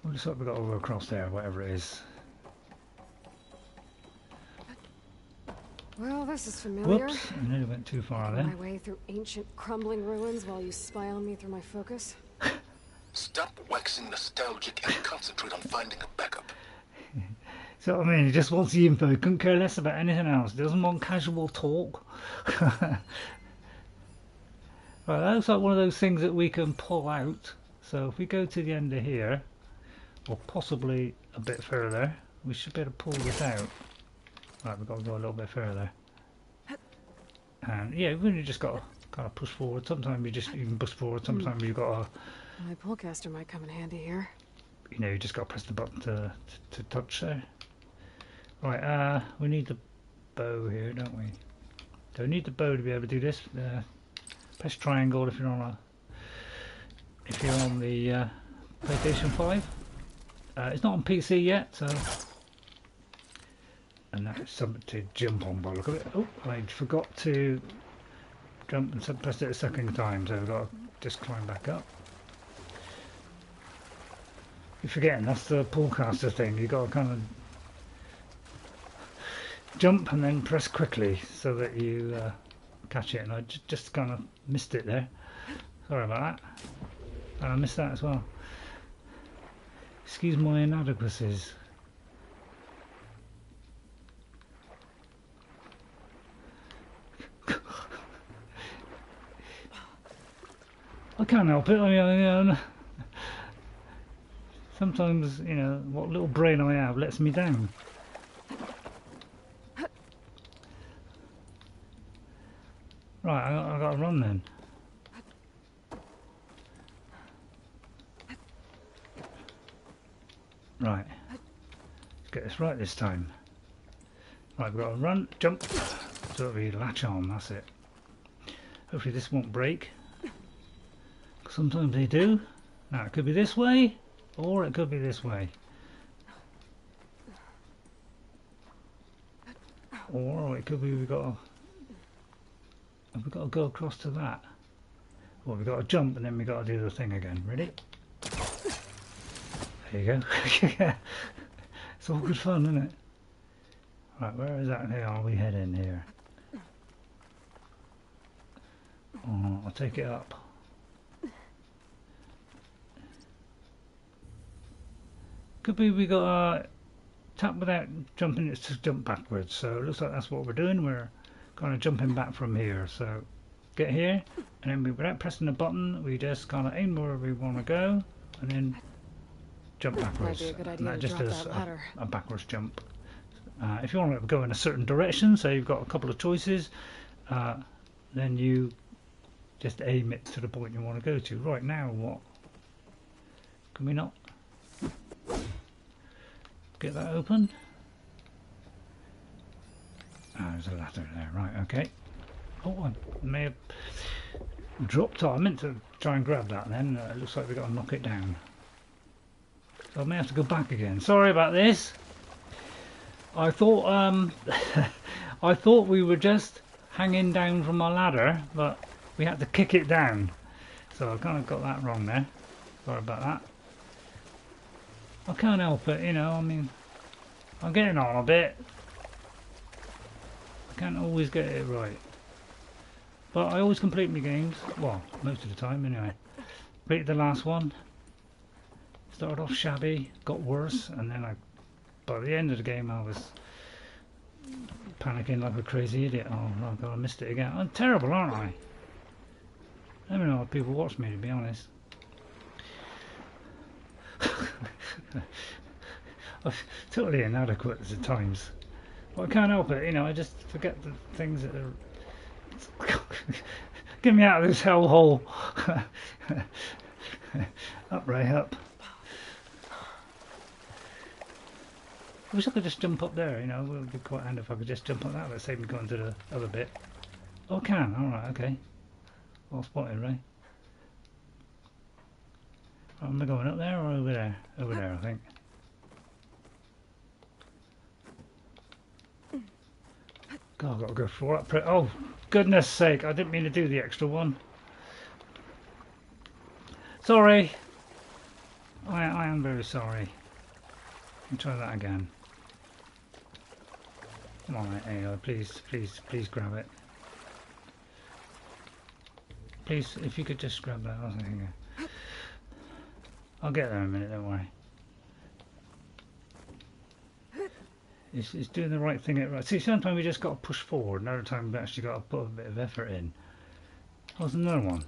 Well, looks like we've got to go across there, whatever it is.
Well, this is familiar.
Whoops, I nearly went too far there.
My way through ancient crumbling ruins while you spy on me through my focus.
Stop waxing nostalgic and concentrate on finding a backup.
So I mean, he just wants the info. He couldn't care less about anything else. He doesn't want casual talk. Right, that looks like one of those things that we can pull out. So if we go to the end of here, or possibly a bit further, we should be able to pull this out. Right, we've got to go a little bit further. And yeah, we've really just got to kind of push forward. Sometimes you can push forward. Sometimes you've got to,
My pullcaster might come in handy here.
you know, you just got to press the button to touch there. Right, we need the bow here, don't we? Don't need the bow to be able to do this. Press triangle if you're on the PlayStation 5. It's not on PC yet, so. And that's something to jump on by the look of it. Oh, I forgot to jump and press it a second time, so I've got to just climb back up. You're forgetting, that's the pullcaster thing. You've got to kind of jump and then press quickly so that you catch it. And I just kind of missed it there. Sorry about that. And I missed that as well. Excuse my inadequacies. I can't help it. I mean, you know, sometimes, you know, what little brain I have lets me down. Right, I got to run then. Right, let's get this right this time. Right, we've got to run, jump, so that we latch on, that's it. Hopefully this won't break. Sometimes they do. Now it could be this way, or it could be this way. Or it could be we've got to go across to that. Well, we've got to jump and then we've got to do the thing again. Ready? There you go. It's all good fun, isn't it? Right, where exactly are we heading here? Oh, I'll take it up. Could be we got a tap without jumping, it's to jump backwards. So it looks like that's what we're doing. We're kind of jumping back from here. So get here, and then without pressing the button, we just kind of aim where we want to go, and then jump backwards.
Might be a good idea
and that
to
just
drop
does
that ladder.
a backwards jump. If you want to go in a certain direction, so you've got a couple of choices, then you just aim it to the point you want to go to. Right now, what? Can we not get that open? There's a ladder there. Right, okay. Oh, I may have dropped off. I meant to try and grab that then. It looks like we've got to knock it down. So I may have to go back again. Sorry about this. I thought I thought we were just hanging down from our ladder, but we had to kick it down. So I kind of got that wrong there. Sorry about that. I can't help it, you know. I mean, I'm getting on a bit. I can't always get it right. But I always complete my games. Well, most of the time anyway. Completed the last one. Started off shabby, got worse, and then by the end of the game I was panicking like a crazy idiot. Oh my god, I missed it again. I'm terrible, aren't I? I don't know if people watch me, to be honest. I'm totally inadequate at times. But I can't help it, you know, I just forget the things that are... Get me out of this hellhole. Up, Ray, up. I wish I could just jump up there, you know, it would be quite handy if I could just jump up that. Let's save me going to the other bit. Oh, I can, alright, okay. Well spotted, Ray. Am I going up there or over there? Over there, I think. God, I've got to go for that. Oh, goodness sake, I didn't mean to do the extra one. Sorry. I am very sorry. Let me try that again. Come on, AI, please grab it. Please, if you could just grab that. I was thinking, I'll get there in a minute, don't worry. It's doing the right thing at right. See, sometimes we just got to push forward, another time we've actually got to put a bit of effort in. Oh, there's another one.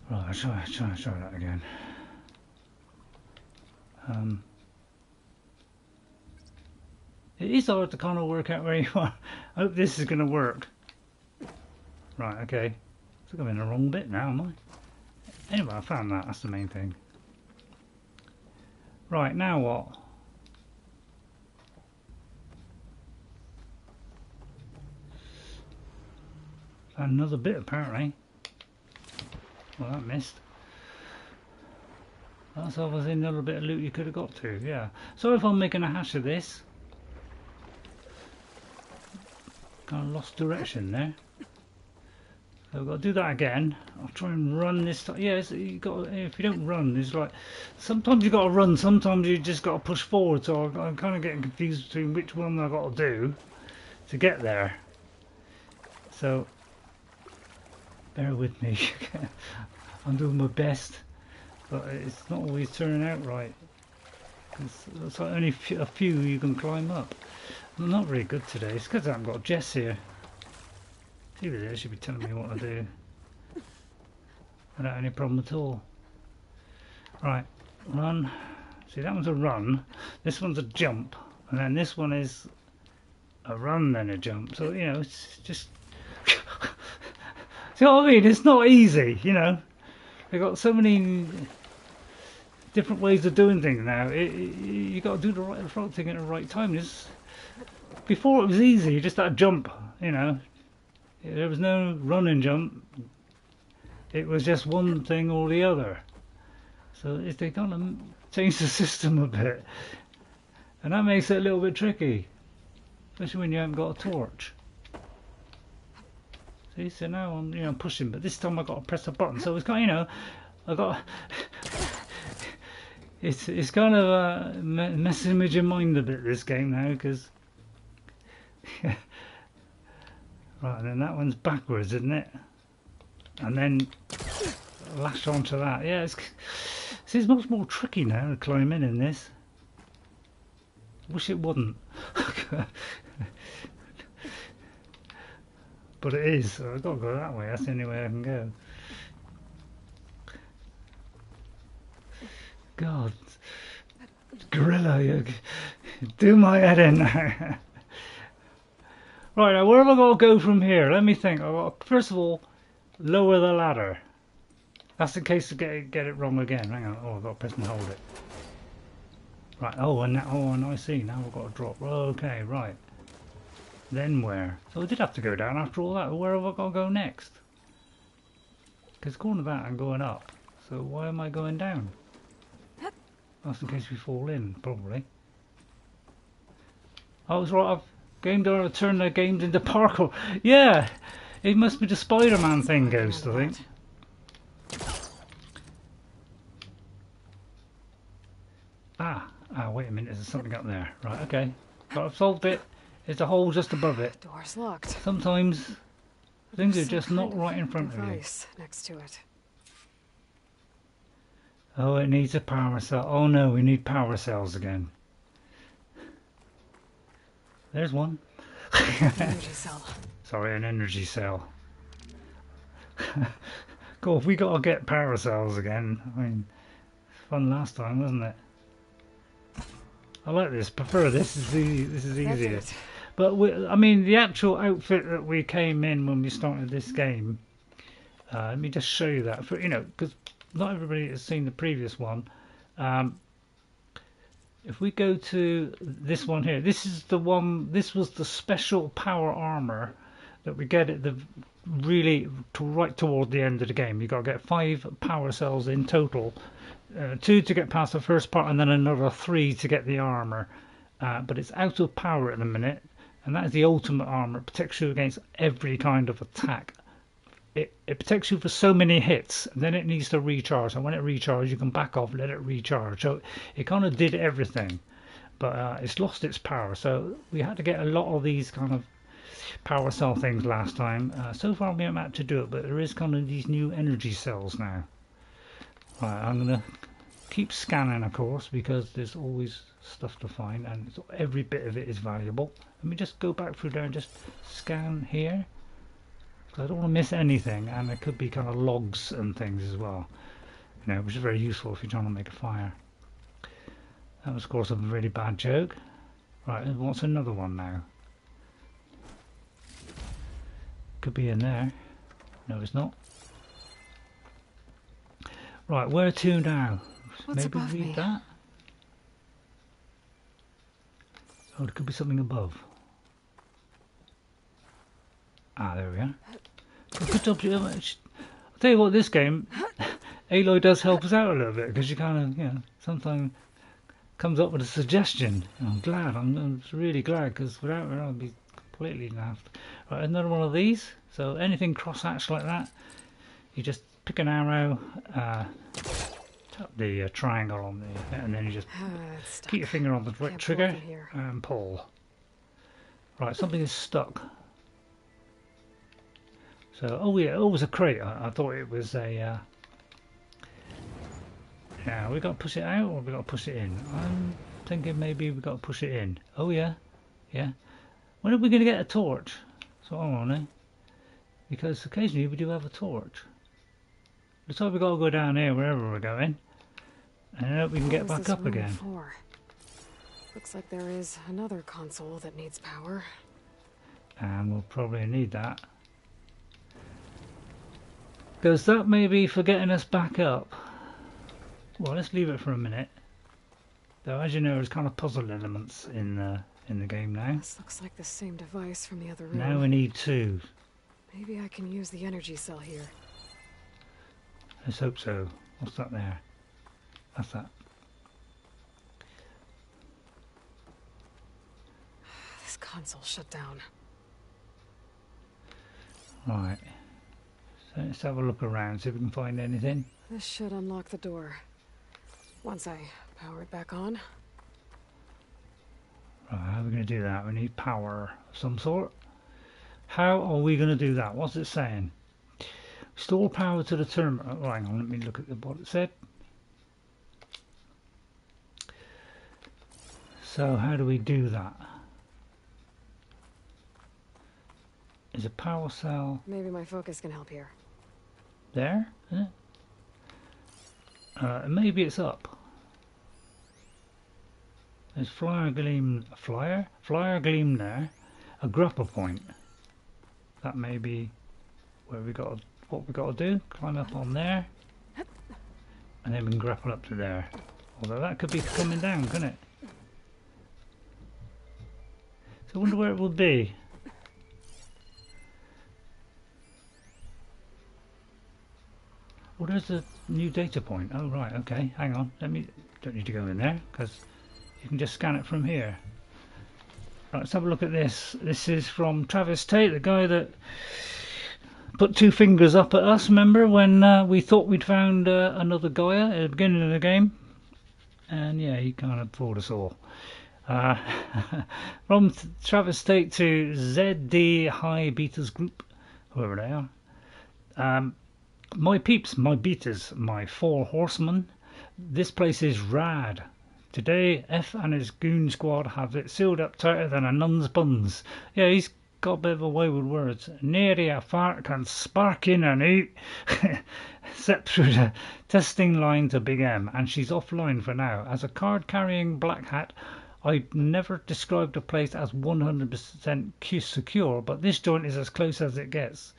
Right, I'll try that again. It is hard to kind of work out where you are. I hope this is going to work. Right, okay. I think I'm in the wrong bit now, am I? Anyway, I found that. That's the main thing. Right, now what? Found another bit, apparently. Well, that missed. That's obviously another bit of loot you could have got to, yeah. Sorry if I'm making a hash of this. Kind of lost direction there. So I've got to do that again. I'll try and run this time. Yes, you got. If you don't run, it's like sometimes you got to run. Sometimes you just got to push forward. So I'm kind of getting confused between which one I've got to do to get there. So bear with me. I'm doing my best, but it's not always turning out right. It's like only a few you can climb up. I'm not very good today. It's because I haven't got Jess here. She was there, she'd be telling me what to do without any problem at all. Right, run. See, that one's a run. This one's a jump, and then this one is a run, then a jump. So you know, it's just. See what I mean? It's not easy, you know. They've got so many different ways of doing things now. You got to do the right thing at the right time. Before it was easy, you just had to jump, you know. There was no run and jump. It was just one thing or the other. So they kind of changed the system a bit. And that makes it a little bit tricky. Especially when you haven't got a torch. See, so now I'm pushing, but this time I've got to press a button. So it's kind of, you know, I've got... it's kind of messing with your mind a bit, this game now, because... Right, and then that one's backwards, isn't it? And then lash onto that. Yeah, it's much more tricky now to climb in this. Wish it wasn't. But it is, so I've got to go that way. That's the only way I can go. God, gorilla, you do my head in now. Right, now where have I got to go from here? Let me think. I've got to, first of all, lower the ladder. That's in case I get it wrong again. Hang on. Oh, I've got to press and hold it. Right. Oh, and I see. Now I've got to drop. Okay, right. Then where? So I did have to go down after all that. Where have I got to go next? Because according to that, I'm going up. So why am I going down? That's in case we fall in, probably. I was right. I've turned the games into parkour. Yeah, it must be the Spider-Man thing, Ghost, I think. Wait a minute. There's something up there. Right. Okay. But I've solved it. There's a hole just above it.
Door's locked.
Sometimes things are just not right in front of you.
Next to it.
Oh, it needs a power cell. Oh no, we need power cells again. There's one.
Energy cell.
Sorry, an energy cell. God, we got to get power cells again. I mean, fun last time, wasn't it? I like this. Prefer this. This is easier. But I mean, the actual outfit that we came in when we started this game. Let me just show you that. For because not everybody has seen the previous one. If we go to this one here, this is the one. This was the special power armor that we get at the right toward the end of the game. You got to get 5 power cells in total, 2 to get past the first part, and then another 3 to get the armor. But it's out of power at the minute, and that is the ultimate armor. It protects you against every kind of attack. It protects you for so many hits, and then it needs to recharge. And when it recharges, you can back off, let it recharge. So it kind of did everything, but it's lost its power. So we had to get a lot of these kind of power cell things last time. So far we haven't had to do it, but there is kind of these new energy cells now. Right, I'm gonna keep scanning, of course, because there's always stuff to find, and every bit of it is valuable. Let me just go back through there and just scan here. I don't want to miss anything, and there could be kind of logs and things as well, which is very useful if you're trying to make a fire. That was, of course, a really bad joke. Right, what's another one now? Could be in there. No, it's not. Right, where to now?
What's
Maybe
above
read
me?
that. Oh, there could be something above. There we are. Good job. I'll tell you what, this game, Aloy does help us out a little bit, because you kind of, sometimes comes up with a suggestion. I'm glad. I'm really glad, because without her, I'd be completely naffed. Right, another one of these. So anything cross-hatched like that, you just pick an arrow, tap the triangle on the, and then you just keep your finger on the right trigger and pull. Right, something is stuck. So, oh yeah, it was a crate. I thought it was a... yeah, we got to push it out or we got to push it in? I'm thinking maybe we got to push it in. Oh yeah, yeah. When are we going to get a torch? That's what I want to know. Because occasionally we do have a torch. Looks like we got to go down here wherever we're going. And I hope we can get back up again.
For? Looks like there is another console that needs power.
And we'll probably need that. Because that may be for getting us back up. Well, let's leave it for a minute. Though, as you know, there's kind of puzzle elements in the game now.
This looks like the same device from the other room.
Now we need two.
Maybe I can use the energy cell here.
Let's hope so. What's that there? That's that.
This console shut down.
Right. So let's have a look around, see if we can find anything.
This should unlock the door. Once I power it back on.
Right, how are we going to do that? We need power of some sort. How are we going to do that? What's it saying? Restore power to the terminal. Oh, hang on, let me look at what it said. So how do we do that? Is a power cell
Maybe my focus can help here.
there? Is it? Maybe it's up. There's flyer gleam there. A grapple point. That may be where what we got to do. Climb up on there, and then we can grapple up to there. Although that could be coming down, couldn't it? So I wonder where it will be. Well, there's a new data point. Oh right, okay. Hang on. Don't need to go in there because you can just scan it from here. Right, let's have a look at this. This is from Travis Tate, the guy that put two fingers up at us. Remember when we thought we'd found another Gaia at the beginning of the game? And yeah, he kind of fooled us all. From Travis Tate to ZD High Beaters Group, whoever they are. My peeps, my beaters, my four horsemen, this place is rad. Today, F and his goon squad have it sealed up tighter than a nun's buns. Yeah, he's got a bit of a way with words. Nary a fart can spark in and out. Set through the testing line to Big M, and she's offline for now. As a card-carrying black hat, I'd never described a place as 100% secure, but this joint is as close as it gets.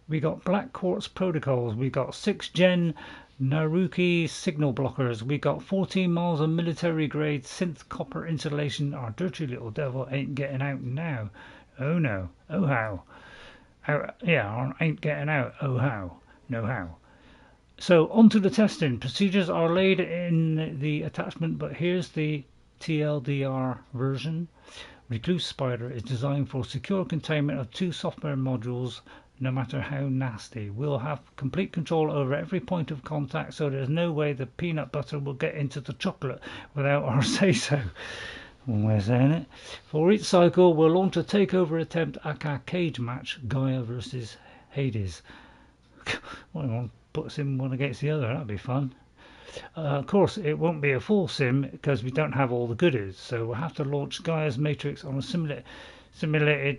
We got Black Quartz protocols, we got 6th gen Naruki signal blockers, we got 14 miles of military grade synth copper insulation. Our dirty little devil ain't getting out now. Oh no, oh how. Yeah, ain't getting out, oh how, no how. So on to the testing. Procedures are laid in the attachment, but here's the TLDR version. Recluse Spider is designed for secure containment of 2 software modules. No matter how nasty, we'll have complete control over every point of contact, so there's no way the peanut butter will get into the chocolate without our say-so. One way of saying it. For each cycle, we'll launch a takeover attempt, aka cage match, Gaia versus Hades. Well, one puts in one against the other, that'd be fun. Of course, it won't be a full sim because we don't have all the goodies, so we'll have to launch Gaia's Matrix on a simulated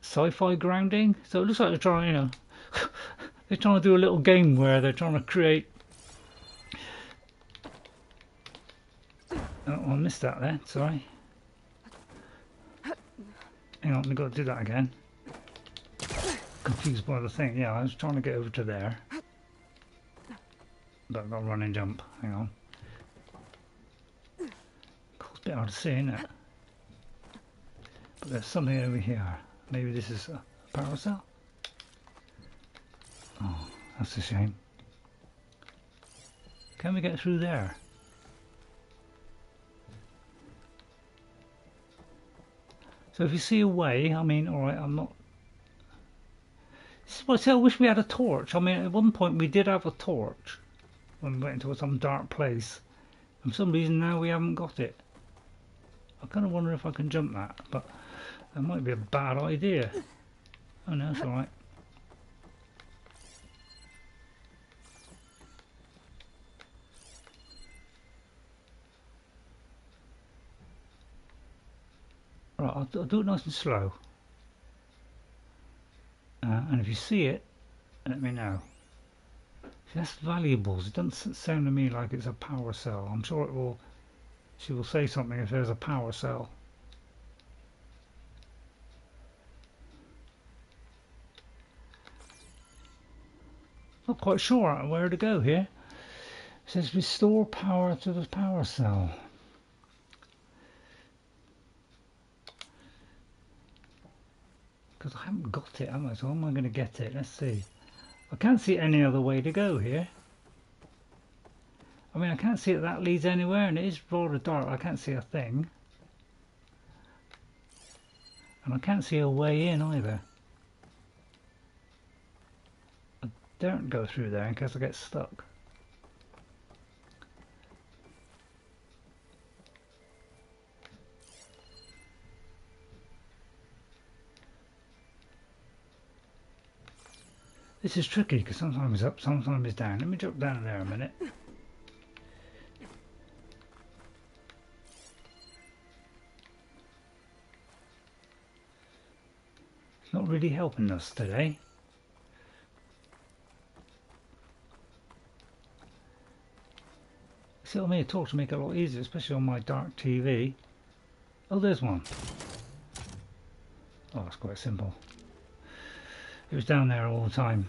sci-fi grounding. So it looks like they're trying, they're trying to do a little game where they're trying to create. Oh, I missed that there. Sorry. Hang on, we've got to do that again. Confused by the thing. Yeah, I was trying to get over to there, but I've got to run and jump. Hang on. It's a bit hard to see, isn't it? But there's something over here. Maybe this is a power cell? Oh, that's a shame. Can we get through there? So if you see a way, I mean, alright, I'm not... This is what I say, I wish we had a torch. I mean, at one point we did have a torch when we went into some dark place. And for some reason now we haven't got it. I kind of wonder if I can jump that, but... That might be a bad idea. Oh no, it's alright. Right, I'll do it nice and slow. And if you see it, let me know. See, that's valuables. It doesn't sound to me like it's a power cell. I'm sure it will. She will say something if there's a power cell. Not quite sure where to go here. says restore power to the power cell. Because I haven't got it, have I? So how am I going to get it? Let's see. I can't see any other way to go here. I mean, I can't see that leads anywhere, and it is rather dark. I can't see a thing. And I can't see a way in either. I don't go through there in case I get stuck. This is tricky because sometimes it's up, sometimes it's down. Let me drop down there a minute. It's not really helping us today. See what I mean? Torch make it a lot easier, especially on my dark TV. Oh, there's one. Oh, it's quite simple. It was down there all the time.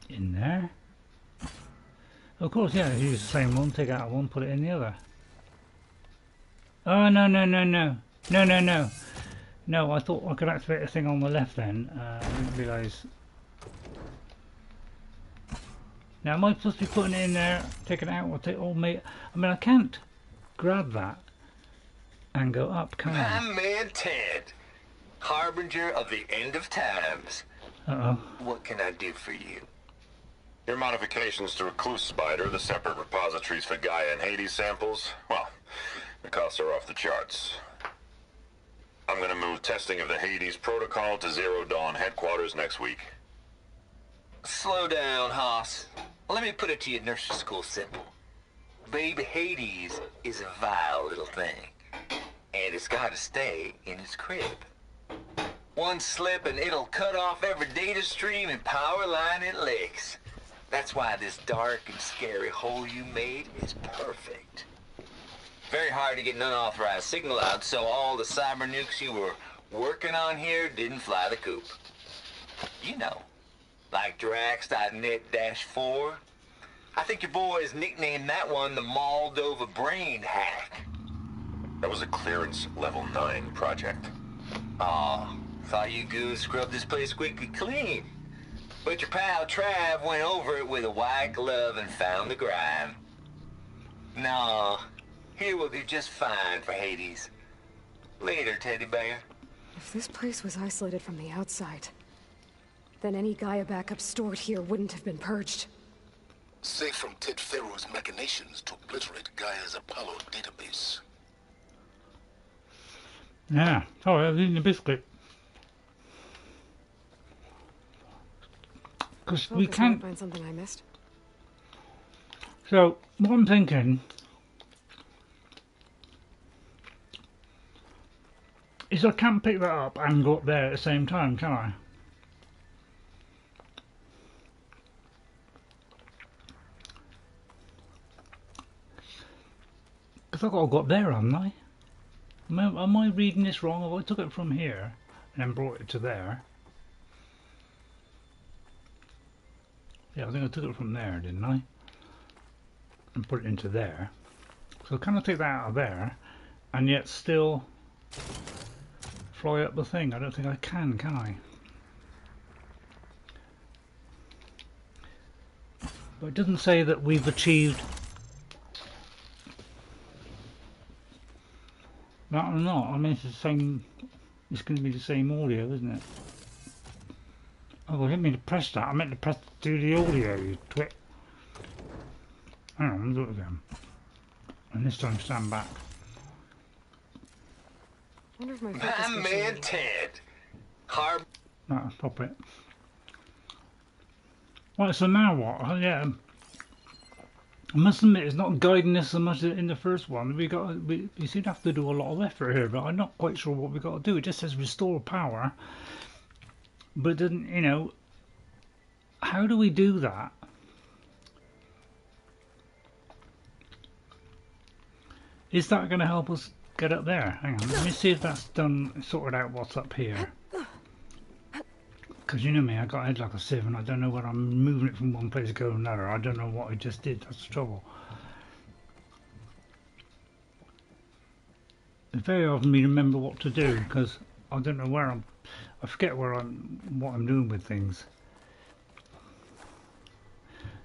In there. Of course, yeah, use the same one, take out one, put it in the other. Oh, no, no, no, no. No, no, no. No, I thought I could activate a thing on the left then. I didn't realise. Now, am I supposed to be putting it in there, taking it out, or take all me? I mean, I can't grab that and go up, can I?
My man Ted, harbinger of the end of times.
Uh-oh.
What can I do for you?
Your modifications to Recluse Spider, the separate repositories for Gaia and Hades samples, well, the costs are off the charts. I'm going to move testing of the Hades protocol to Zero Dawn headquarters next week.
Slow down, Hoss. Let me put it to you nursery school simple. Baby Hades is a vile little thing, and it's got to stay in its crib. One slip and it'll cut off every data stream and power line it licks. That's why this dark and scary hole you made is perfect. Very hard to get an unauthorized signal out, so all the cyber nukes you were working on here didn't fly the coop. You know, like Drax.net-4. I think your boys nicknamed that one the Moldova Brain Hack.
That was a clearance level 9 project.
Aw, thought you goons scrubbed this place squeaky clean. But your pal Trav went over it with a white glove and found the grime. No, here we'll do just fine for Hades. Later, teddy bear.
If this place was isolated from the outside, then any Gaia backup stored here wouldn't have been purged.
Safe from Ted Pharaoh's machinations to obliterate Gaia's Apollo database.
Yeah. Oh, I was eating a biscuit. Because we can't
find something I missed.
So what I'm thinking is I can't pick that up and go up there at the same time, can I? Because I've got to go up there, haven't I? Am I reading this wrong? Or I took it from here and then brought it to there. Yeah, I think I took it from there, didn't I? And put it into there. So can I take that out of there and yet still fly up the thing? I don't think I can I? But it doesn't say that we've achieved that or not. I mean, it's the same. It's going to be the same audio, isn't it? Oh, I didn't mean to press that. I meant to press do the audio, you twit. Hang on, do it again. And this time stand back.
I wonder if my
My man Ted.
No, stop it. Right, so now what? Oh, yeah. I must admit, it's not guiding us so much as in the first one. We seem to have to do a lot of effort here, but I'm not quite sure what we got to do. It just says restore power. But it doesn't, you know, how do we do that? Is that going to help us get up there? Hang on, let me see if that's done, sorted out what's up here. Because you know me, I got a head like a sieve and I don't know where I'm moving it from one place to go to another. I don't know what I just did. That's the trouble. It's very often me remember what to do because I don't know where I forget what I'm doing with things.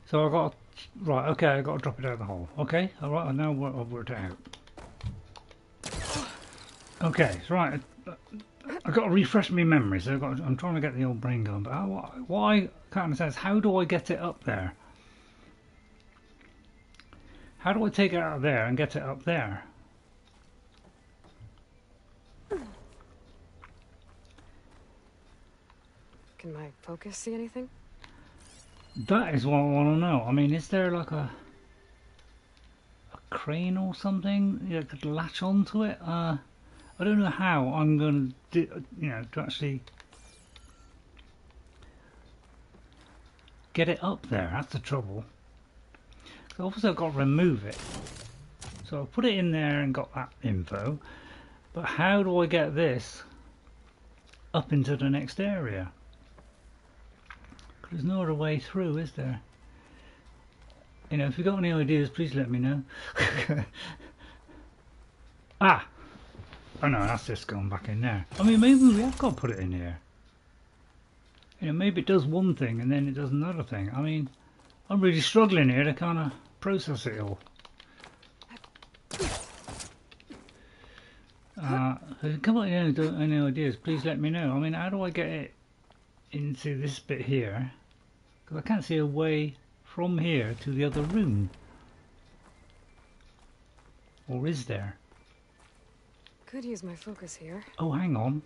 So I got right. Okay, I got to drop it out of the hole. Okay, all right. I know what I've worked it out. Okay, right. I've got to refresh my memory, so I'm trying to get the old brain going. But what I can't understand is how do I get it up there? How do I take it out of there and get it up there?
Can my focus see anything?
That is what I want to know. I mean, is there like a crane or something you could latch onto it? I don't know how I'm going to do, to actually get it up there. That's the trouble. So obviously I've got to remove it. So I put it in there and got that info. But how do I get this up into the next area? There's no other way through, is there? If you've got any ideas, please let me know. Ah! Oh no, that's just going back in there. I mean, maybe we have got to put it in here. Maybe it does one thing and then it does another thing. I mean, I'm really struggling here to kind of process it all. Come on, any ideas, please let me know. I mean, how do I get it into this bit here? Because I can't see a way from here to the other room. Or is there?
Could use my focus here.
Oh, hang on.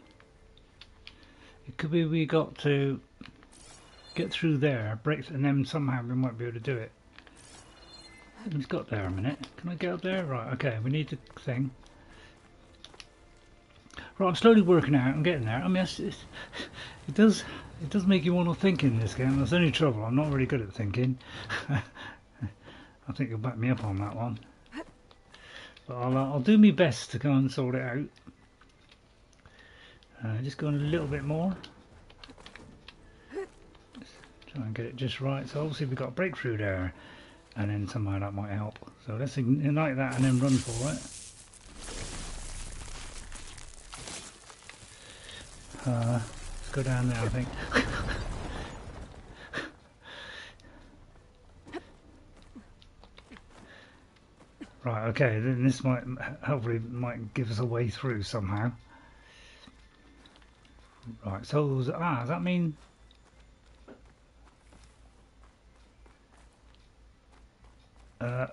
It could be we got to get through there, break, and then somehow we might be able to do it. It's got there a minute. Can I get up there? Right, okay, we need the thing. Right, I'm slowly working out. I'm getting there. I mean, it does make you want to think in this game. That's the only trouble. I'm not really good at thinking. I think you'll back me up on that one. But I'll do my best to go and sort it out. Just going a little bit more. Just try and get it just right. So obviously we've got a breakthrough there, and then somehow that might help. So let's ignite that and then run for it. Let's go down there, I think. Right, okay, then this might hopefully give us a way through somehow. Right, so does that mean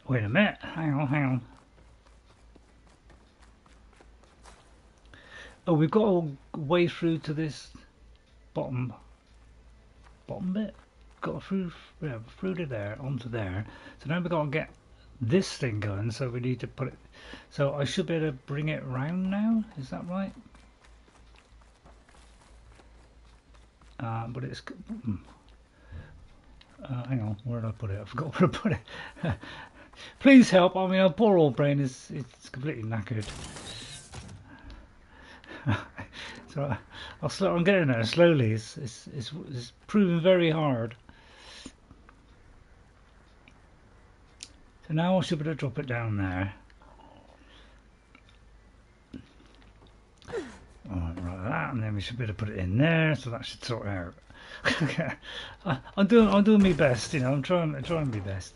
wait a minute, hang on. Oh, we've got a way through to this bottom bit. Got through to there, onto there. So now we've got to get this thing going, so we need to put it, so I should be able to bring it round now, is that right? But it's hang on, where did I put it? I forgot where I put it. Please help. I mean, our poor old brain is completely knackered. So I'm getting there slowly. It's proving very hard. So now I should be able to drop it down there. Alright, like that, and then we should be able to put it in there, so that should sort it out. I'm doing my best, I'm trying my best.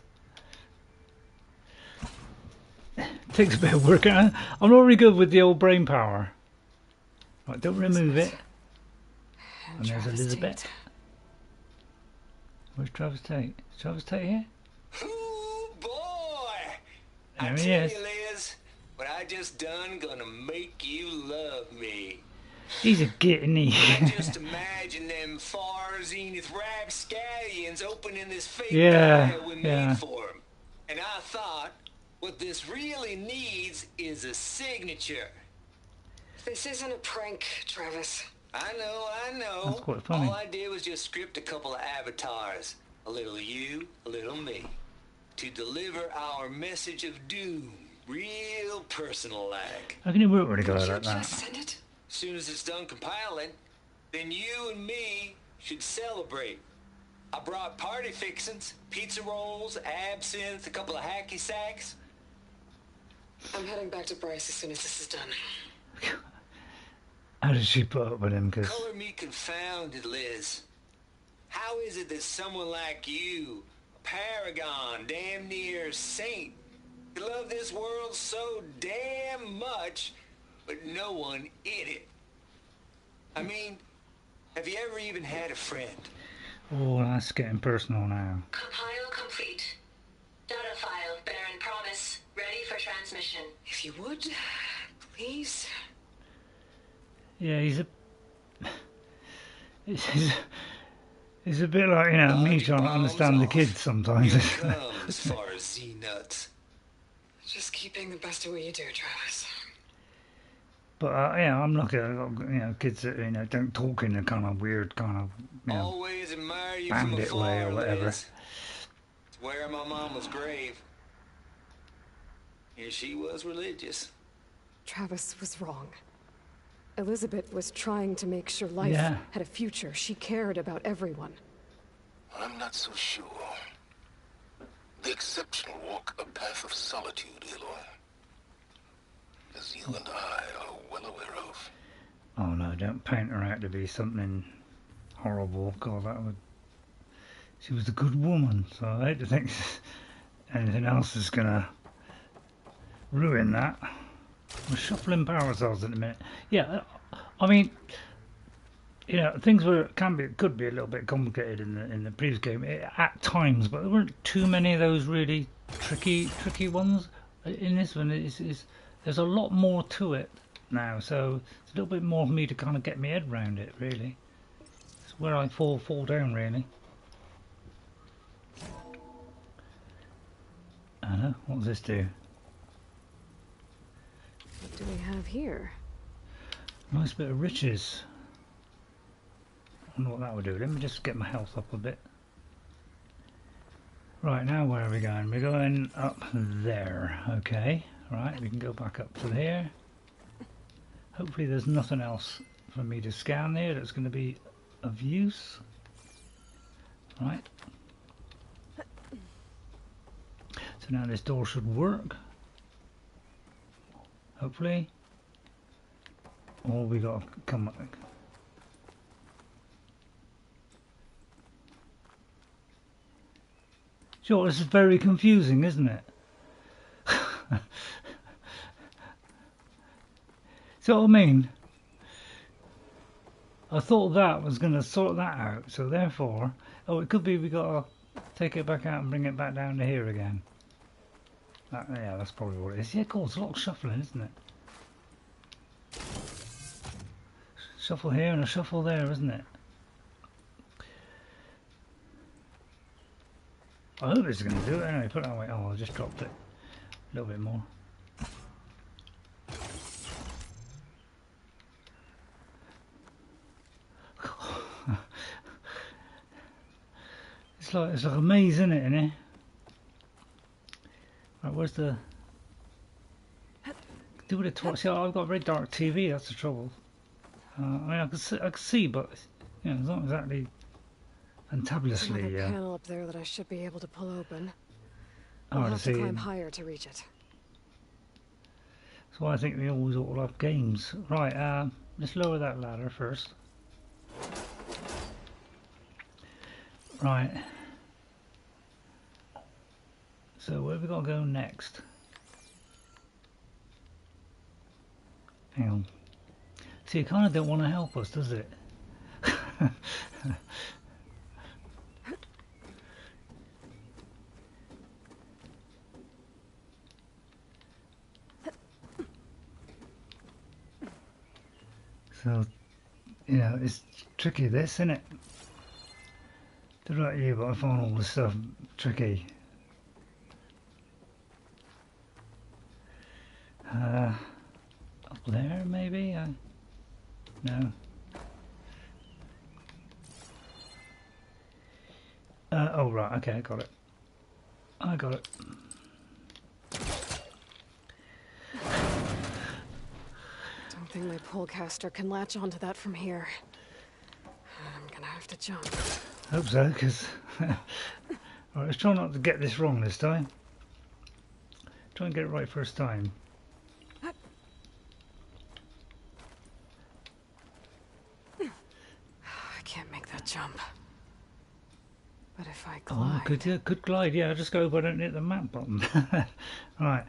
It takes a bit of work. I'm not really good with the old brain power. Right, don't remove it. And there's Elizabeth. Where's Travis Tate? Is Travis Tate here?
I tell you, Liz, what I just done gonna make you love me.
He's a git, isn't he?
I just imagine them far zenith rapscallions opening this fake file we made for him. And I thought, what this really needs is a signature.
This isn't a prank, Travis.
I know.
That's quite funny.
All I did was just script a couple of avatars. A little you, a little me. To deliver our message of doom, real personal-like.
How can it work really good like
Just
that?
send it.
As soon as it's done compiling, then you and me should celebrate. I brought party fixings, pizza rolls, absinthe, a couple of hacky sacks.
I'm heading back to Bryce as soon as this is done.
How did she put up with him? Cause
Color me confounded, Liz. How is it that someone like you, a paragon, damn near saint, you love this world so damn much, but no one in it? I mean, have you ever even had a friend?
oh, that's getting personal now.
Compile complete. Data file, Baron Promise, ready for transmission.
If you would, please.
Yeah, he's a bit like, you know, me trying to understand the kids sometimes.
Here come as far as Z-nuts.
Just keep being the best at what you do, Travis.
But yeah, I'm lucky. I've got, you know, kids that, you know, don't talk in a kind of weird kind of, you know,
Always admire you from
bandit
afar,
way or whatever.
Liz. It's where my mama's grave. And she was religious.
Travis was wrong. Elizabeth was trying to make sure life had a future. She cared about everyone.
I'm not so sure. The exceptional walk a path of solitude, Aloy. As you and I are well aware of.
Oh no, don't paint her out to be something horrible. God, that would... She was a good woman, so I hate to think anything else is gonna ruin that. We're shuffling power cells in a minute. Yeah, I mean, you know, things could be a little bit complicated in the previous game at times, but there weren't too many of those really tricky ones. In this one, there's a lot more to it now, so it's a little bit more for me to kind of get my head around it. Really, it's where I fall down. Really. I know. What does this do?
What do we have here?
Nice bit of riches. I wonder what that would do. Let me just get my health up a bit. Right, now where are we going? We're going up there. Okay. Right, we can go back up to here. Hopefully there's nothing else for me to scan there that's going to be of use. Right. So now this door should work. Hopefully. Or we got to come. Sure, this is very confusing, isn't it? See what I mean? I thought that was going to sort that out, so therefore, oh, it could be we got to take it back out and bring it back down to here again. Yeah, that's probably what it is. Yeah, cool. It's a lot of shuffling, isn't it? Shuffle here and a shuffle there, isn't it? I hope this is going to do it. Anyway, put it that way. Oh, I just dropped it a little bit more. It's like a maze, isn't it, in here? Right, where's the... Do it a torch. See, I've got a very dark TV, that's the trouble. I mean, I can see, but you know, it's not exactly fantabulously.
There's another panel up there that I should be able to pull open.
Oh,
I'll have to climb higher to reach it.
So I think we always ought to have games. Right, let's lower that ladder first. Right. So where have we got to go next? Hang on. See, it kind of don't want to help us, does it? So, you know, it's tricky this, isn't it? Don't know about you, but I find all this stuff tricky. Up there, maybe? No. Oh, right, okay, I got it. I got it.
Don't think my polecaster can latch onto that from here. I'm gonna have to jump.
Hope so, because... Alright, let's try not to get this wrong this time. Try and get it right first time.
I can't make that jump. But if I glide...
Oh, good glide, yeah, just go but don't hit the map button. Right.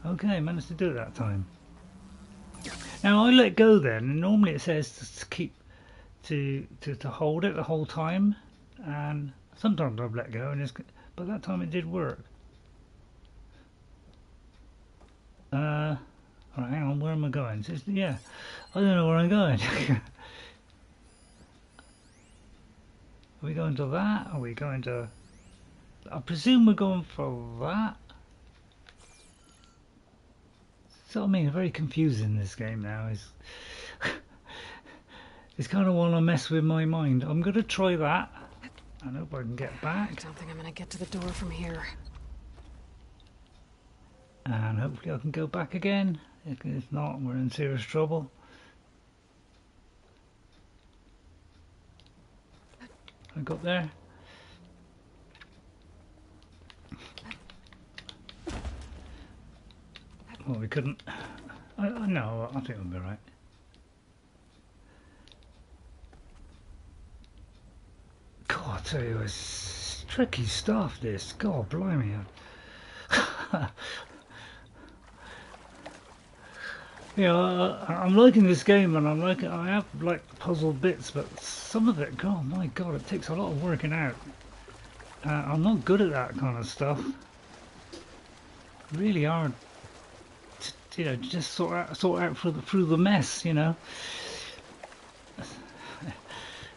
Okay, managed to do it that time. Now I let go then, and normally it says to keep to hold it the whole time, and sometimes I've let go, and but that time it did work. Alright, hang on, where am I going? Yeah, I don't know where I'm going. Are we going to that? Are we going to... I presume we're going for that. So I mean, very confusing this game now. It's kind of want to mess with my mind. I'm going to try that. I hope I can get back.
I don't think I'm going to get to the door from here.
And hopefully I can go back again. If not, we're in serious trouble. I got there. Well, we couldn't. No, I think we'll be right. God, I tell you, it's tricky stuff. This, God, blimey. Yeah, I'm liking this game, and I have like puzzle bits, but some of it, God, my God, it takes a lot of working out. I'm not good at that kind of stuff. Really hard. You know, just sort out through the mess, you know.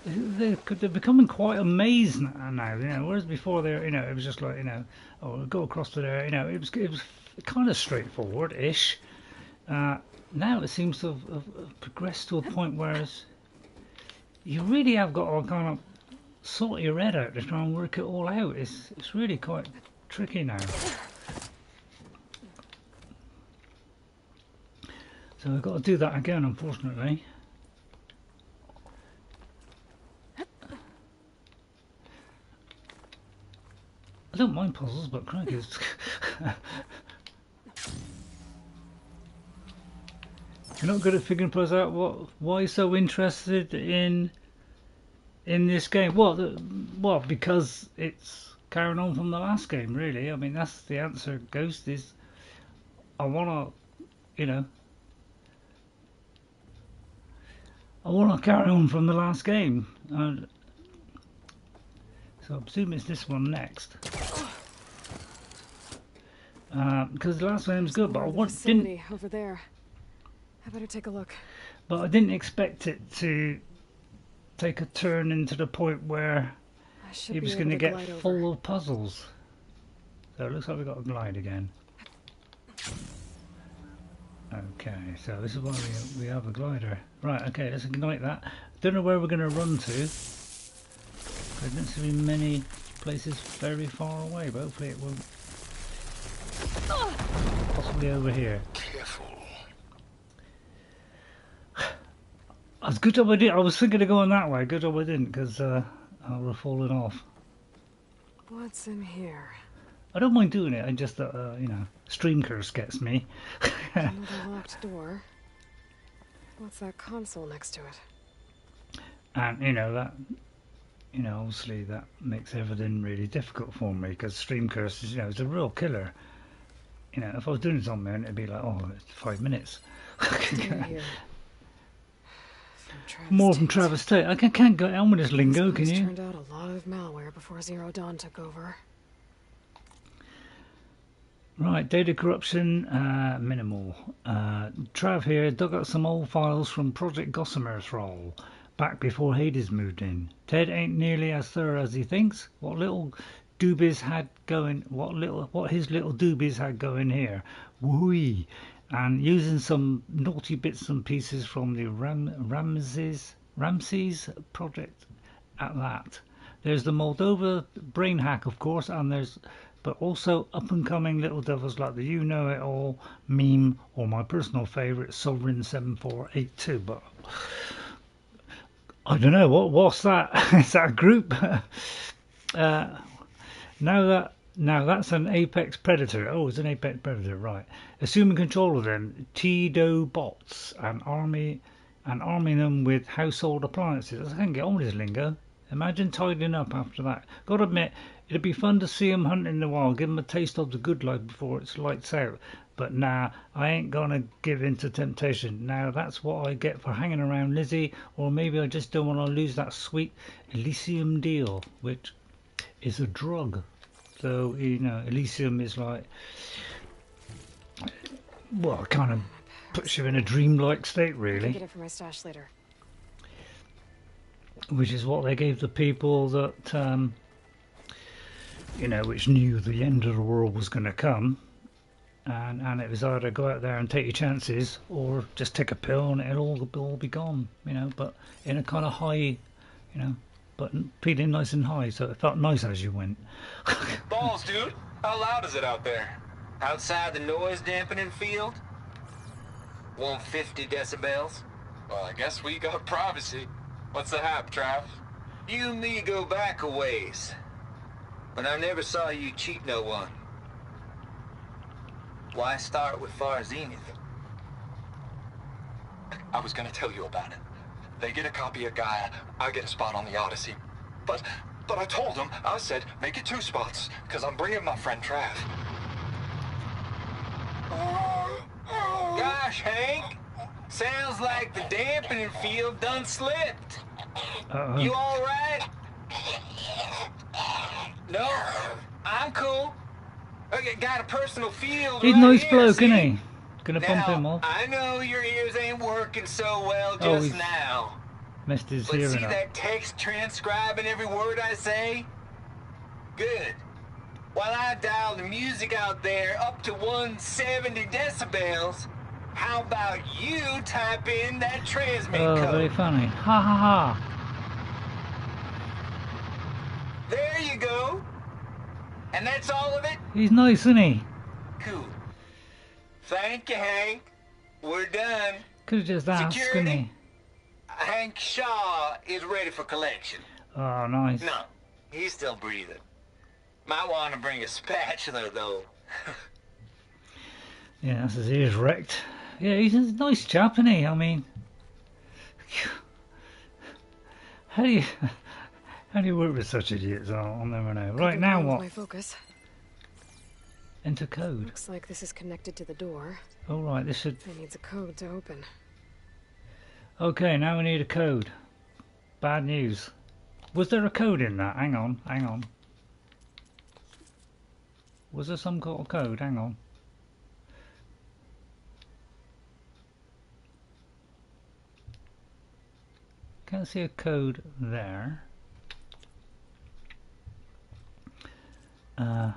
They're becoming quite a maze now, you know. Whereas before, you know, it was just like, you know, oh, we'll go across to there, you know. It was kind of straightforward-ish. Now it seems to have progressed to a point where you really have got to kind of sort your head out to try and work it all out. It's really quite tricky now. So I've got to do that again, unfortunately. I don't mind puzzles, but crikey. You're not good at figuring puzzles out. Why are you so interested in this game? Well, because it's carrying on from the last game, really. I mean, that's the answer. Ghost is, I want to, you know, I want to carry on from the last game. So I presume it's this one next. Because the last one's good, but I didn't.
Over there. I better take a look.
But I didn't expect it to take a turn into the point where it was going to get full of puzzles. So it looks like we've got a glide again. Okay, so this is why we have a glider. Right, okay, let's ignite that. Don't know where we're going to run to. There don't seem to be many places very far away, but hopefully it won't. Possibly over here.
Careful.
It's good job I did. I was thinking of going that way. Good job I didn't, because I would have fallen off.
What's in here?
I don't mind doing it. I just, you know, stream curse gets me.
Another locked door. What's that console next to it?
And you know that, you know, obviously that makes everything really difficult for me because stream curse is, you know, it's a real killer. You know, if I was doing something, it'd be like, oh, it's 5 minutes. More from Travis Tate. I can't go on with this lingo, can you?
Turned out a lot of malware before Zero Dawn took over.
Right, data corruption, minimal. Trav here dug out some old files from Project Gossamer Thrall, back before Hades moved in. Ted ain't nearly as thorough as he thinks. What his little doobies had going here. Wooey. And using some naughty bits and pieces from the Ramses project at that. There's the Moldova brain hack, of course, and but also up-and-coming little devils like the You Know It All meme, or my personal favourite, Sovereign 7482. But I don't know what's that. Is that a group? Now that's an apex predator. Oh, it's an apex predator, right? Assuming control of them, Tido bots and arming them with household appliances. I can't get on with this lingo. Imagine tidying up after that. Gotta admit, it'd be fun to see them hunting in the wild, give them a taste of the good life before it's lights out. But nah, I ain't gonna give in to temptation. Now that's what I get for hanging around Lizzie, or maybe I just don't want to lose that sweet Elysium deal, which is a drug. So, you know, Elysium is like, well, it kind of puts you in a dreamlike state, really.
I'll get it for my stash later.
Which is what they gave the people that, you know, which knew the end of the world was going to come. And it was either go out there and take your chances, or just take a pill and it'll all be gone, you know, but in a kind of high, you know, but feeling nice and high, so it felt nice as you went.
Balls, dude. How loud is it out there? Outside the noise dampening field? 150 decibels?
Well, I guess we got privacy. What's the hap, Trav?
You and me go back a ways. But I never saw you cheat no one. Why start with Far Zenith?
I was gonna tell you about it. They get a copy of Gaia, I get a spot on the Odyssey. But I told them, I said, make it 2 spots, because I'm bringing my friend Trav.
Gosh, Hank. Sounds like the dampening field done slipped. You all right? No, I'm cool. Okay, got a personal field.
He's a
right
nice
here,
bloke,
see?
isn't he? Gonna
Now,
pump him off.
I know your ears ain't working so well
Oh,
just
he's
now.
messed his
But
hearing
see
up.
that text transcribing every word I say? Good. While I dial the music out there up to 170 decibels, how about you type in that transmit
Oh,
code?
very funny. Ha ha ha.
There you go. And that's all of it?
He's nice, isn't he?
Cool. Thank you, Hank. We're done.
Could have just asked, couldn't he?
Hank Shaw is ready for collection.
Oh, nice.
No, he's still breathing. Might want to bring a spatula, though.
Yeah, that's his ears wrecked. Yeah, he's a nice chap, isn't he? I mean, how do you work with such idiots? I'll never know. Right, now what?
My focus.
Enter code.
Looks like this is connected to the door.
All right, this should.
It needs a code to open.
Okay, now we need a code. Bad news. Was there a code in that? Hang on, hang on. Was there some kind of code? Hang on. Can't see a code there. I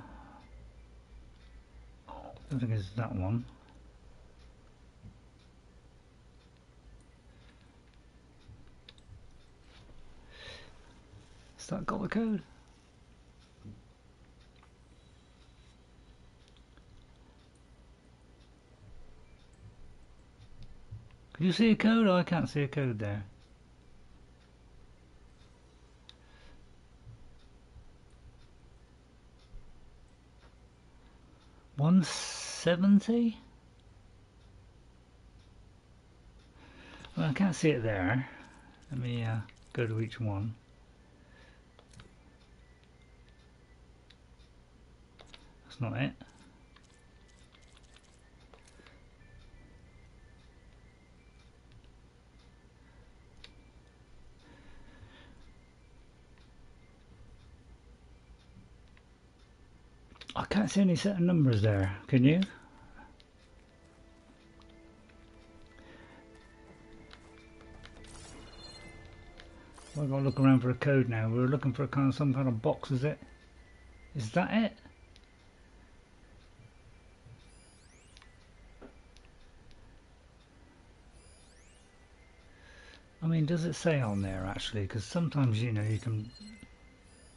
don't think it's that one. Has that got the code? Can you see a code? Oh, I can't see a code there. $170? Well, I can't see it there. Let me go to each one. That's not it. I can't see any set of numbers there, can you? Well, I've got to look around for a code now. We're looking for some kind of box, is it? Is that it? I mean, does it say on there actually? Because sometimes, you know, you can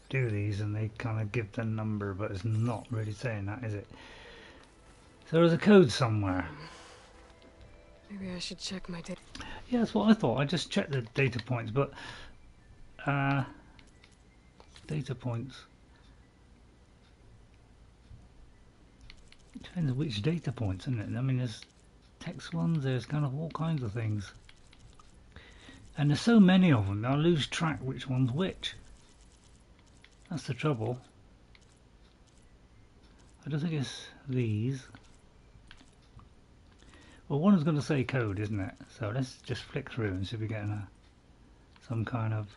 do these and they kind of give the number, but it's not really saying that, is it? So there's a code somewhere.
Maybe I should check my data.
Yeah, that's what I thought. I just checked the data points, but data points. Depends which data points, isn't it? I mean, there's text ones, there's kind of all kinds of things. And there's so many of them, I lose track which one's which. That's the trouble. I don't think it's these. Well, one is going to say code, isn't it? So let's just flick through and see if we get some kind of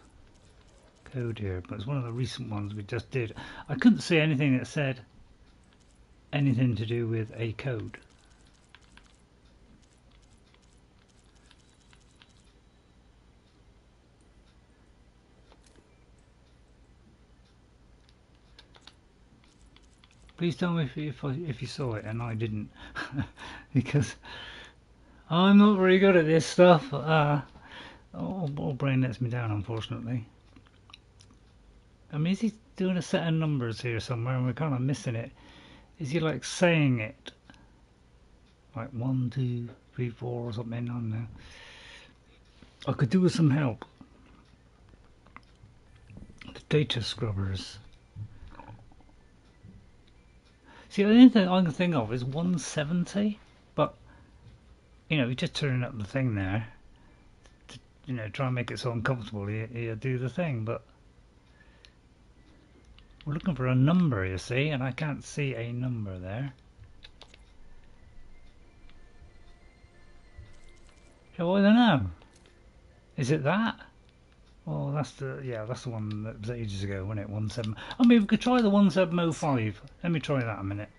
code here. But it's one of the recent ones we just did. I couldn't see anything that said anything to do with a code. Please tell me if you saw it and I didn't, because I'm not very good at this stuff. All brain lets me down, unfortunately. I mean, is he doing a set of numbers here somewhere and we're kind of missing it? Is he like saying it? Like 1, 2, 3, 4 or something? I don't know. I could do with some help. The data scrubbers. See, the only thing I can think of is 170, but you know, you just turn up the thing there to, you know, try and make it so uncomfortable. You do the thing, but we're looking for a number, you see, and I can't see a number there. So I don't know. Is it that? Well, that's the one that was ages ago, wasn't it? 17. I mean, we could try the 1705. Let me try that a minute.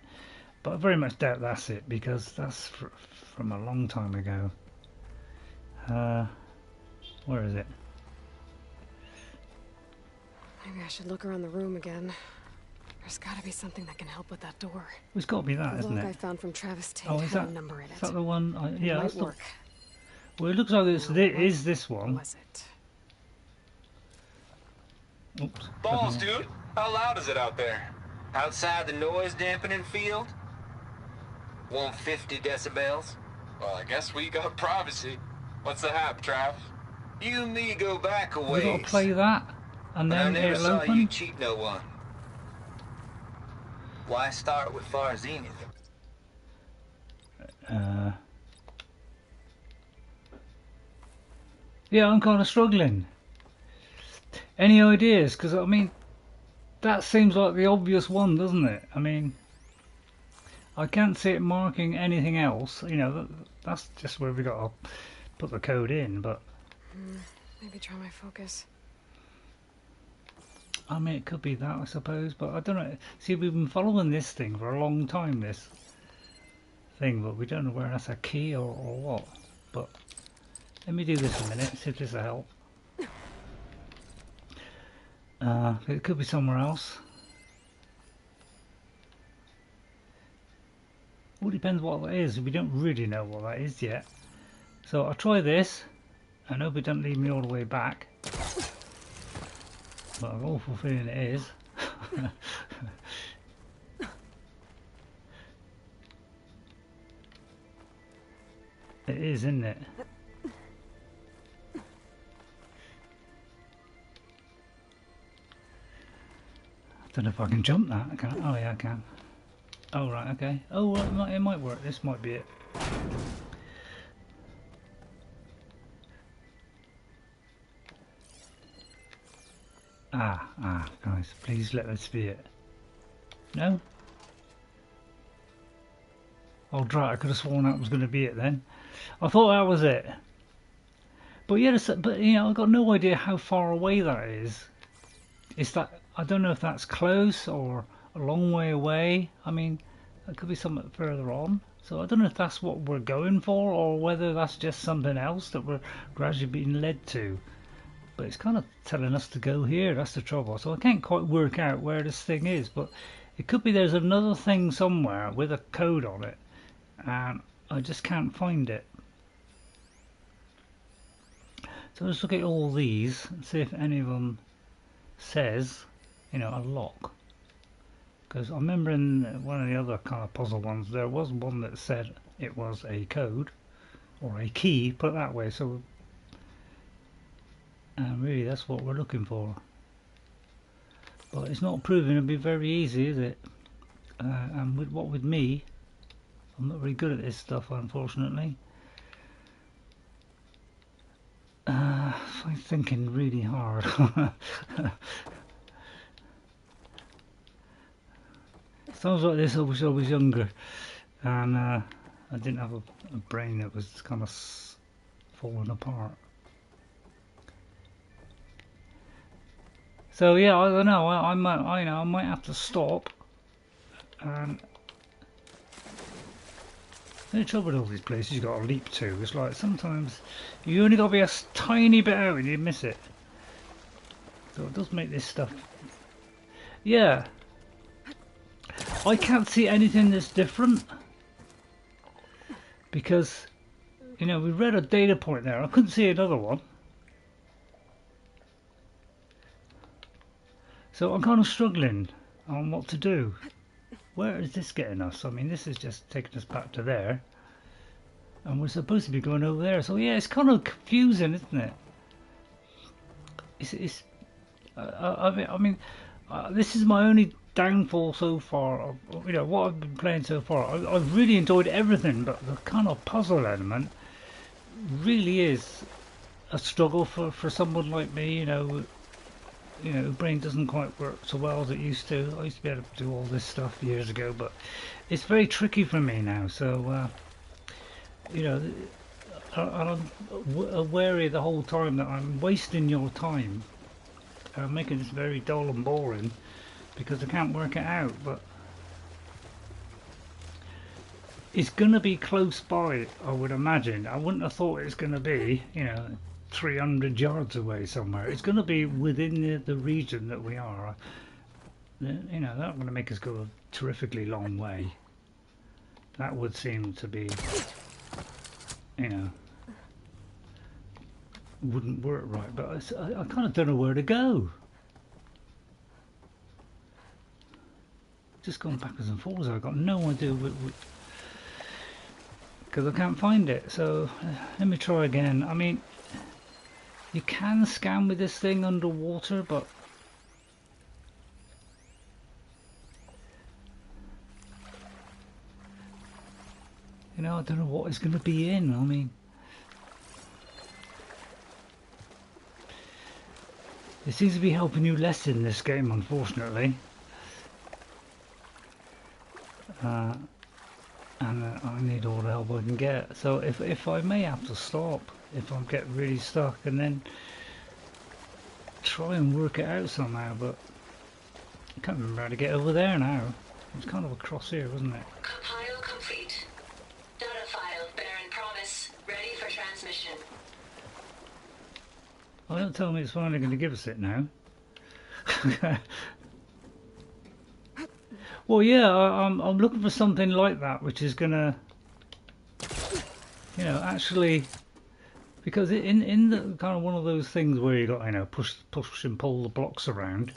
But I very much doubt that's it because that's from a long time ago. Where is it?
Maybe I should look around the room again. There's got to be something that can help with that door.
It's got to be that, isn't it?
The log I found from Travis Tate
oh, is
had
that,
a number in it.
Is that the one? Yeah, that's
work.
Well, it looks like is this one.
Was it?
Oops.
Balls, dude. How loud is it out there? Outside the noise dampening field? 150 decibels?
Well, I guess we got privacy. What's the hap, Trav?
You and me go back a
We
ways.
got to play that, and
But I
then
never
it'll
saw
open.
you cheat no one. Why start with Far Zenith?
Yeah, I'm kind of struggling. Any ideas? Because I mean, that seems like the obvious one, doesn't it? I mean, I can't see it marking anything else. You know, that's just where we got to put the code in. But
Maybe try my focus.
I mean, it could be that, I suppose. But I don't know. See, we've been following this thing for a long time. This thing, but we don't know where that's a key or what. But let me do this a minute. See if this will help. It could be somewhere else. All depends what that is. We don't really know what that is yet. So I'll try this. I hope it doesn't lead me all the way back. But I've an awful feeling it is. It is, isn't it? I don't know if I can jump that. Can I? Oh yeah, I can. Oh right, okay. Oh, well, it might work. This might be it. Guys, please let this be it. No? Oh, drat! I could have sworn that was going to be it then. I thought that was it. But yeah, but you know, I've got no idea how far away that is. Is that? I don't know if that's close or a long way away. I mean, it could be something further on. So I don't know if that's what we're going for or whether that's just something else that we're gradually being led to. But it's kind of telling us to go here. That's the trouble. So I can't quite work out where this thing is. But it could be there's another thing somewhere with a code on it. And I just can't find it. So let's look at all these and see if any of them says, you know, a lock. Because I remember in one of the other kind of puzzle ones there was one that said it was a code. or a key, put it that way. So, and really, that's what we're looking for. But it's not proving to be very easy, is it? And with me, I'm not very good at this stuff, unfortunately. I'm thinking really hard. Sounds like this. I wish I was younger, and I didn't have a brain that was kind of falling apart. So yeah, I don't know. I might have to stop. And the trouble with all these places you got to leap to. It's like sometimes you only got to be a tiny bit out and you miss it. So it does make this stuff. Yeah. I can't see anything that's different because, you know, we read a data point there. I couldn't see another one. So I'm kind of struggling on what to do. Where is this getting us? I mean, this is just taking us back to there. And we're supposed to be going over there. So yeah, it's kind of confusing, isn't it? I mean, this is my only downfall so far. You know, what I've been playing so far. I've really enjoyed everything, but the kind of puzzle element really is a struggle for someone like me, you know, brain doesn't quite work so well as it used to. I used to be able to do all this stuff years ago, but it's very tricky for me now. So, you know, I'm wary the whole time that I'm wasting your time. I'm making this very dull and boring because I can't work it out. But it's going to be close by, I would imagine. I wouldn't have thought it's going to be, you know, 300 yards away somewhere. It's going to be within the region that we are. You know, that's going to make us go a terrifically long way. That would seem to be, you know, wouldn't work right, but I kind of don't know where to go. Just going backwards and forwards. I've got no idea because I can't find it. So let me try again. I mean, you can scan with this thing underwater, but you know, I don't know what it's going to be in. I mean, it seems to be helping you less in this game, unfortunately. And I need all the help I can get. So if I may have to stop if I get really stuck, and then try and work it out somehow, but I can't remember how to get over there now. It's kind of across here, wasn't it?
Compile complete. Data file, Baron Promise, ready for transmission.
Well, don't tell me it's finally going to give us it now. Well, yeah, I'm looking for something like that, which is going to, you know, actually, because in the kind of one of those things where you got, you know, push and pull the blocks around,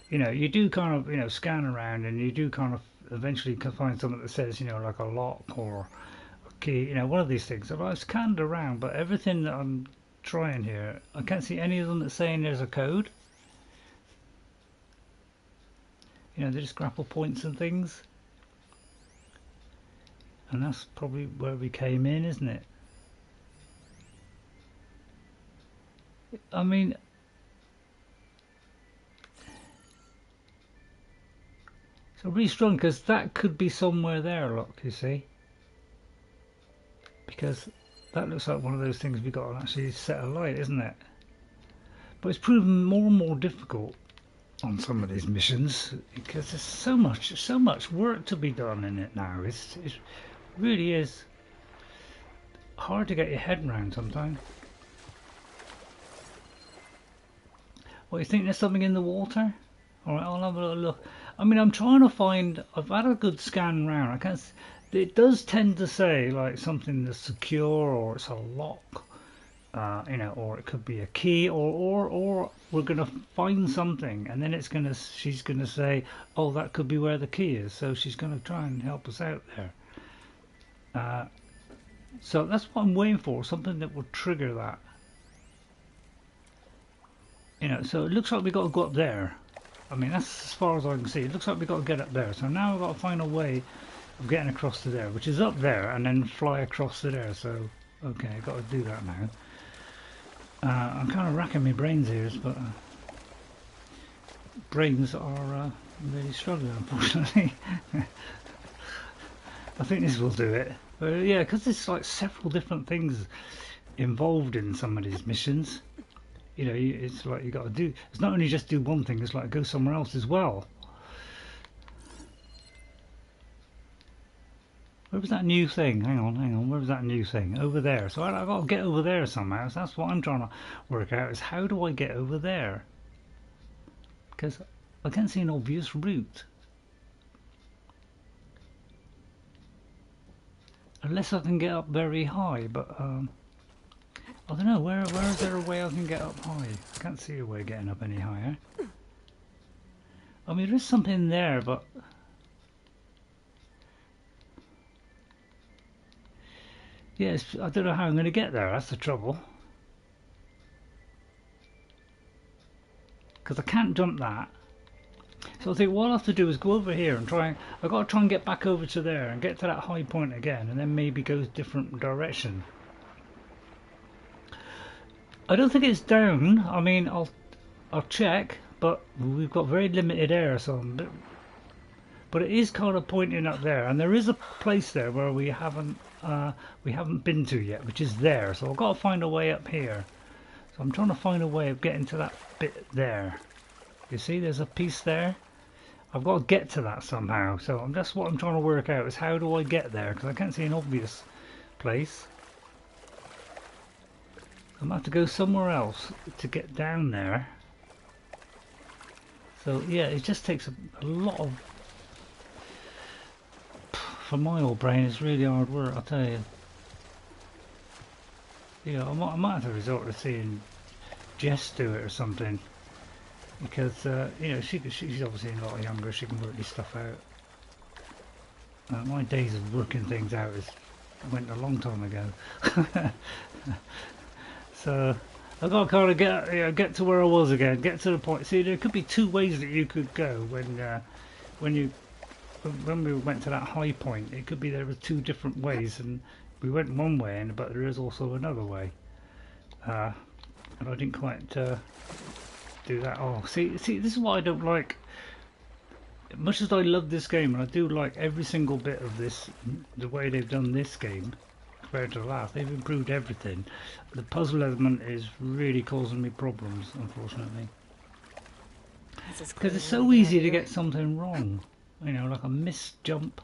you know, you do kind of, you know, scan around, and you do kind of eventually find something that says, you know, like a lock or a key, you know, one of these things. So I've scanned around, but everything that I'm trying here, I can't see any of them that's saying there's a code. You know, they're just grapple points and things. And that's probably where we came in, isn't it? I mean, so really strong, because that could be somewhere there, look, you see. Because that looks like one of those things we've got to actually set alight, isn't it? But it's proven more and more difficult on some of these missions because there's so much work to be done in it now. It really is hard to get your head around sometimes. What, you think there's something in the water? Alright, I'll have a little look. I mean, I'm trying to find, I've had a good scan round. I can't, it does tend to say like something that's secure, or it's a lock, you know, or it could be a key, or we're going to find something, and then she's gonna say, oh, that could be where the key is, so she's going to try and help us out there. So that's what I'm waiting for, something that will trigger that. You know, so it looks like we've got to go up there. I mean, that's as far as I can see. It looks like we've got to get up there. So now I've got to find a way of getting across to there, which is up there, and then fly across to there. So, okay, I've got to do that now. I'm kind of racking my brains here, but brains are really struggling, unfortunately. I think this will do it. But yeah, because there's like several different things involved in some of these missions. You know, it's like you got to do. It's not only just do one thing. It's like go somewhere else as well. Where was that new thing? Hang on. Where was that new thing? Over there. So I've got to get over there somehow. So that's what I'm trying to work out. Is how do I get over there? Because I can't see an obvious route. Unless I can get up very high, but I don't know, where is there a way I can get up high? I can't see a way getting up any higher. I mean, there is something there, but yes, I don't know how I'm going to get there. That's the trouble. Because I can't jump that. So I think what I'll have to do is go over here and try. I've got to try and get back over to there and get to that high point again, and then maybe go a different direction. I don't think it's down. I mean, I'll check, but we've got very limited air, so but it is kind of pointing up there, and there is a place there where we haven't been to yet, which is there. So I've got to find a way up here. So I'm trying to find a way of getting to that bit there. You see, there's a piece there. I've got to get to that somehow. So that's what I'm trying to work out, is how do I get there? Because I can't see an obvious place. I'm going to have to go somewhere else to get down there. So yeah, it just takes a lot of... For my old brain, it's really hard work, I'll tell you. Yeah, I might have to resort to seeing Jess do it or something. Because, you know, she's obviously a lot younger, she can work this stuff out. My days of working things out went a long time ago. So I've got to kind of get to where I was again, get to the point. See, there could be two ways that you could go when we went to that high point. It could be there were two different ways, and we went one way, but there is also another way. And I didn't quite do that. Oh, see, this is what I don't like. Much as I love this game, and I do like every single bit of this, the way they've done this game compared to the last, they've improved everything. The puzzle element is really causing me problems, unfortunately, because it's so easy to get something wrong. You know, like a missed jump.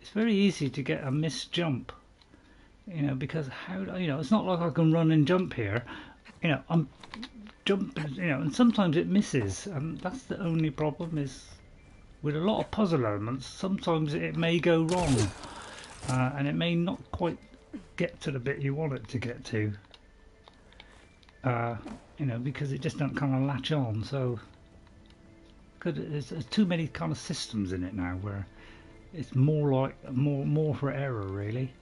It's very easy to get a missed jump. You know, because it's not like I can run and jump here. You know, I'm jumping. You know, and sometimes it misses, and that's the only problem. Is with a lot of puzzle elements, sometimes it may go wrong, and it may not quite get to the bit you want it to get to. You know, because it just don't kind of latch on. So, because there's too many kind of systems in it now where it's more like more for error, really.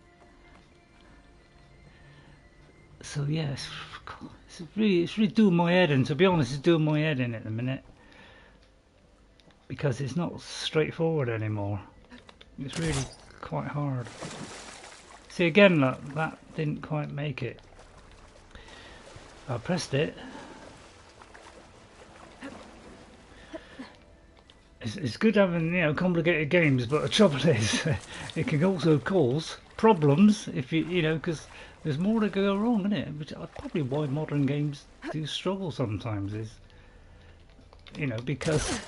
So yes, it's really doing my head in. To be honest, it's doing my head in at the minute, because it's not straightforward anymore. It's really quite hard. See, again, look, that didn't quite make it. I pressed it. It's good having, you know, complicated games, but the trouble is, it can also cause problems if you know, because there's more to go wrong, isn't it? Which probably why modern games do struggle sometimes, is, you know, because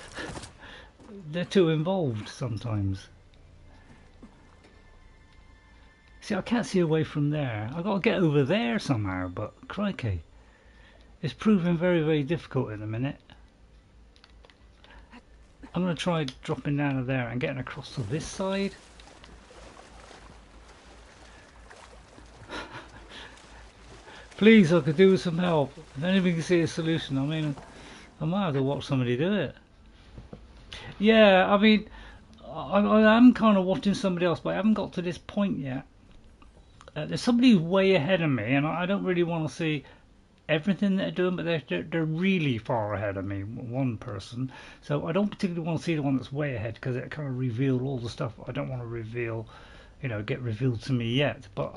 they're too involved sometimes. See, I can't see a way from there. I've got to get over there somehow, but crikey, it's proving very, very difficult at the minute. I'm going to try dropping down to there and getting across to this side. Please, I could do with some help. If anybody can see a solution, I mean, I might have to watch somebody do it. Yeah, I mean, I am kind of watching somebody else, but I haven't got to this point yet. there's somebody way ahead of me, and I don't really want to see everything they're doing, but they're really far ahead of me, one person. So I don't particularly want to see the one that's way ahead, because it kind of revealed all the stuff I don't want to reveal, you know, get revealed to me yet. But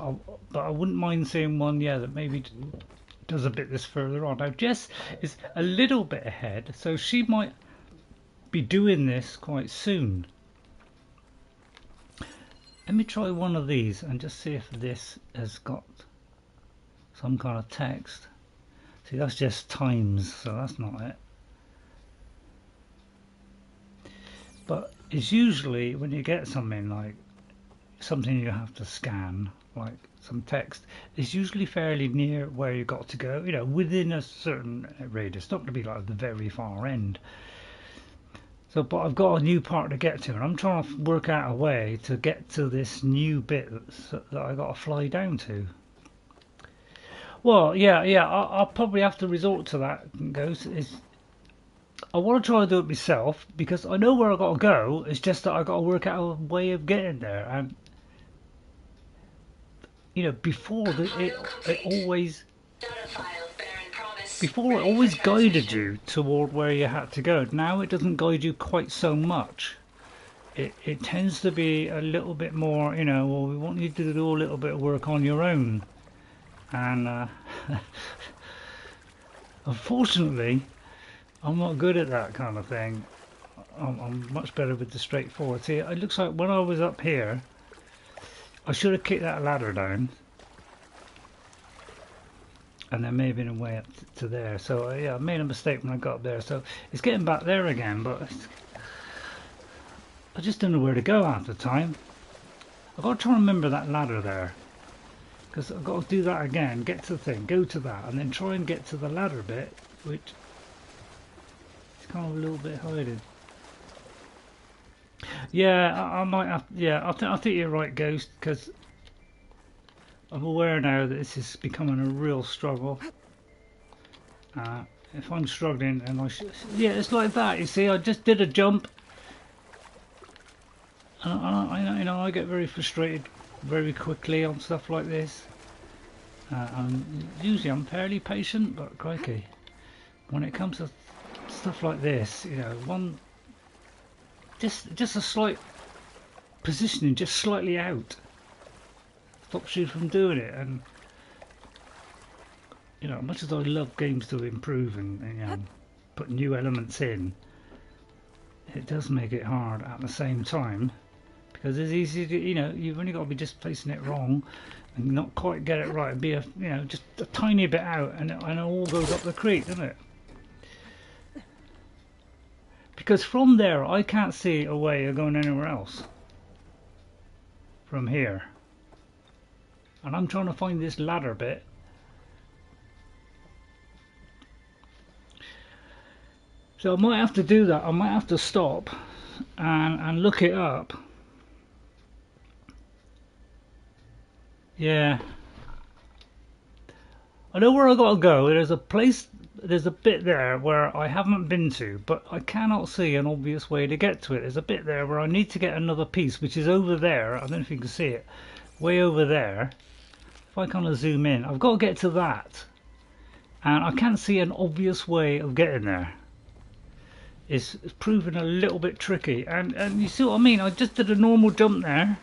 I wouldn't mind seeing one, yeah, that maybe does a bit this further on. Now Jess is a little bit ahead, so she might be doing this quite soon. Let me try one of these and just see if this has got some kind of text. See, that's just times, so that's not it. But it's usually when you get something like something you have to scan, like some text, it's usually fairly near where you got to go, you know, within a certain radius. It's not going to be like the very far end. So, but I've got a new part to get to, and I'm trying to work out a way to get to this new bit that I got to fly down to. Well, yeah, I'll probably have to resort to that, Ghost. I want to try and do it myself, because I know where I got to go. It's just that I got to work out a way of getting there, and you know, before it always. Before it always guided you toward where you had to go. Now it doesn't guide you quite so much. It tends to be a little bit more, you know, well, we want you to do a little bit of work on your own. And unfortunately, I'm not good at that kind of thing. I'm much better with the straightforward. See, it looks like when I was up here, I should have kicked that ladder down. And there may have been a way up to there. So yeah, I made a mistake when I got up there. So it's getting back there again, but I just don't know where to go half the time. I've got to try and remember that ladder there, because I've got to do that again, get to the thing, go to that, and then try and get to the ladder bit, which is kind of a little bit hiding. Yeah, I might have. Yeah, I think you're right, Ghost, because I'm aware now that this is becoming a real struggle. If I'm struggling, and yeah, it's like that. You see, I just did a jump, and I get very frustrated very quickly on stuff like this. Usually I'm fairly patient, but crikey, when it comes to stuff like this, you know, just a slight positioning, just slightly out, stops you from doing it. And you know, much as I love games to improve and you know, put new elements in, it does make it hard at the same time, because it's easy to, you know, you've only got to be just placing it wrong and not quite get it right, and be a, you know, just a tiny bit out, and it all goes up the creek, doesn't it? Because from there I can't see a way of going anywhere else from here. And I'm trying to find this ladder bit. So I might have to do that. I might have to stop and look it up. Yeah. I know where I gotta go. There's a place, there's a bit there where I haven't been to, but I cannot see an obvious way to get to it. There's a bit there where I need to get another piece, which is over there. I don't know if you can see it. Way over there. If I kind of zoom in, I've got to get to that, and I can't see an obvious way of getting there. It's proving a little bit tricky, and you see what I mean. I just did a normal jump there.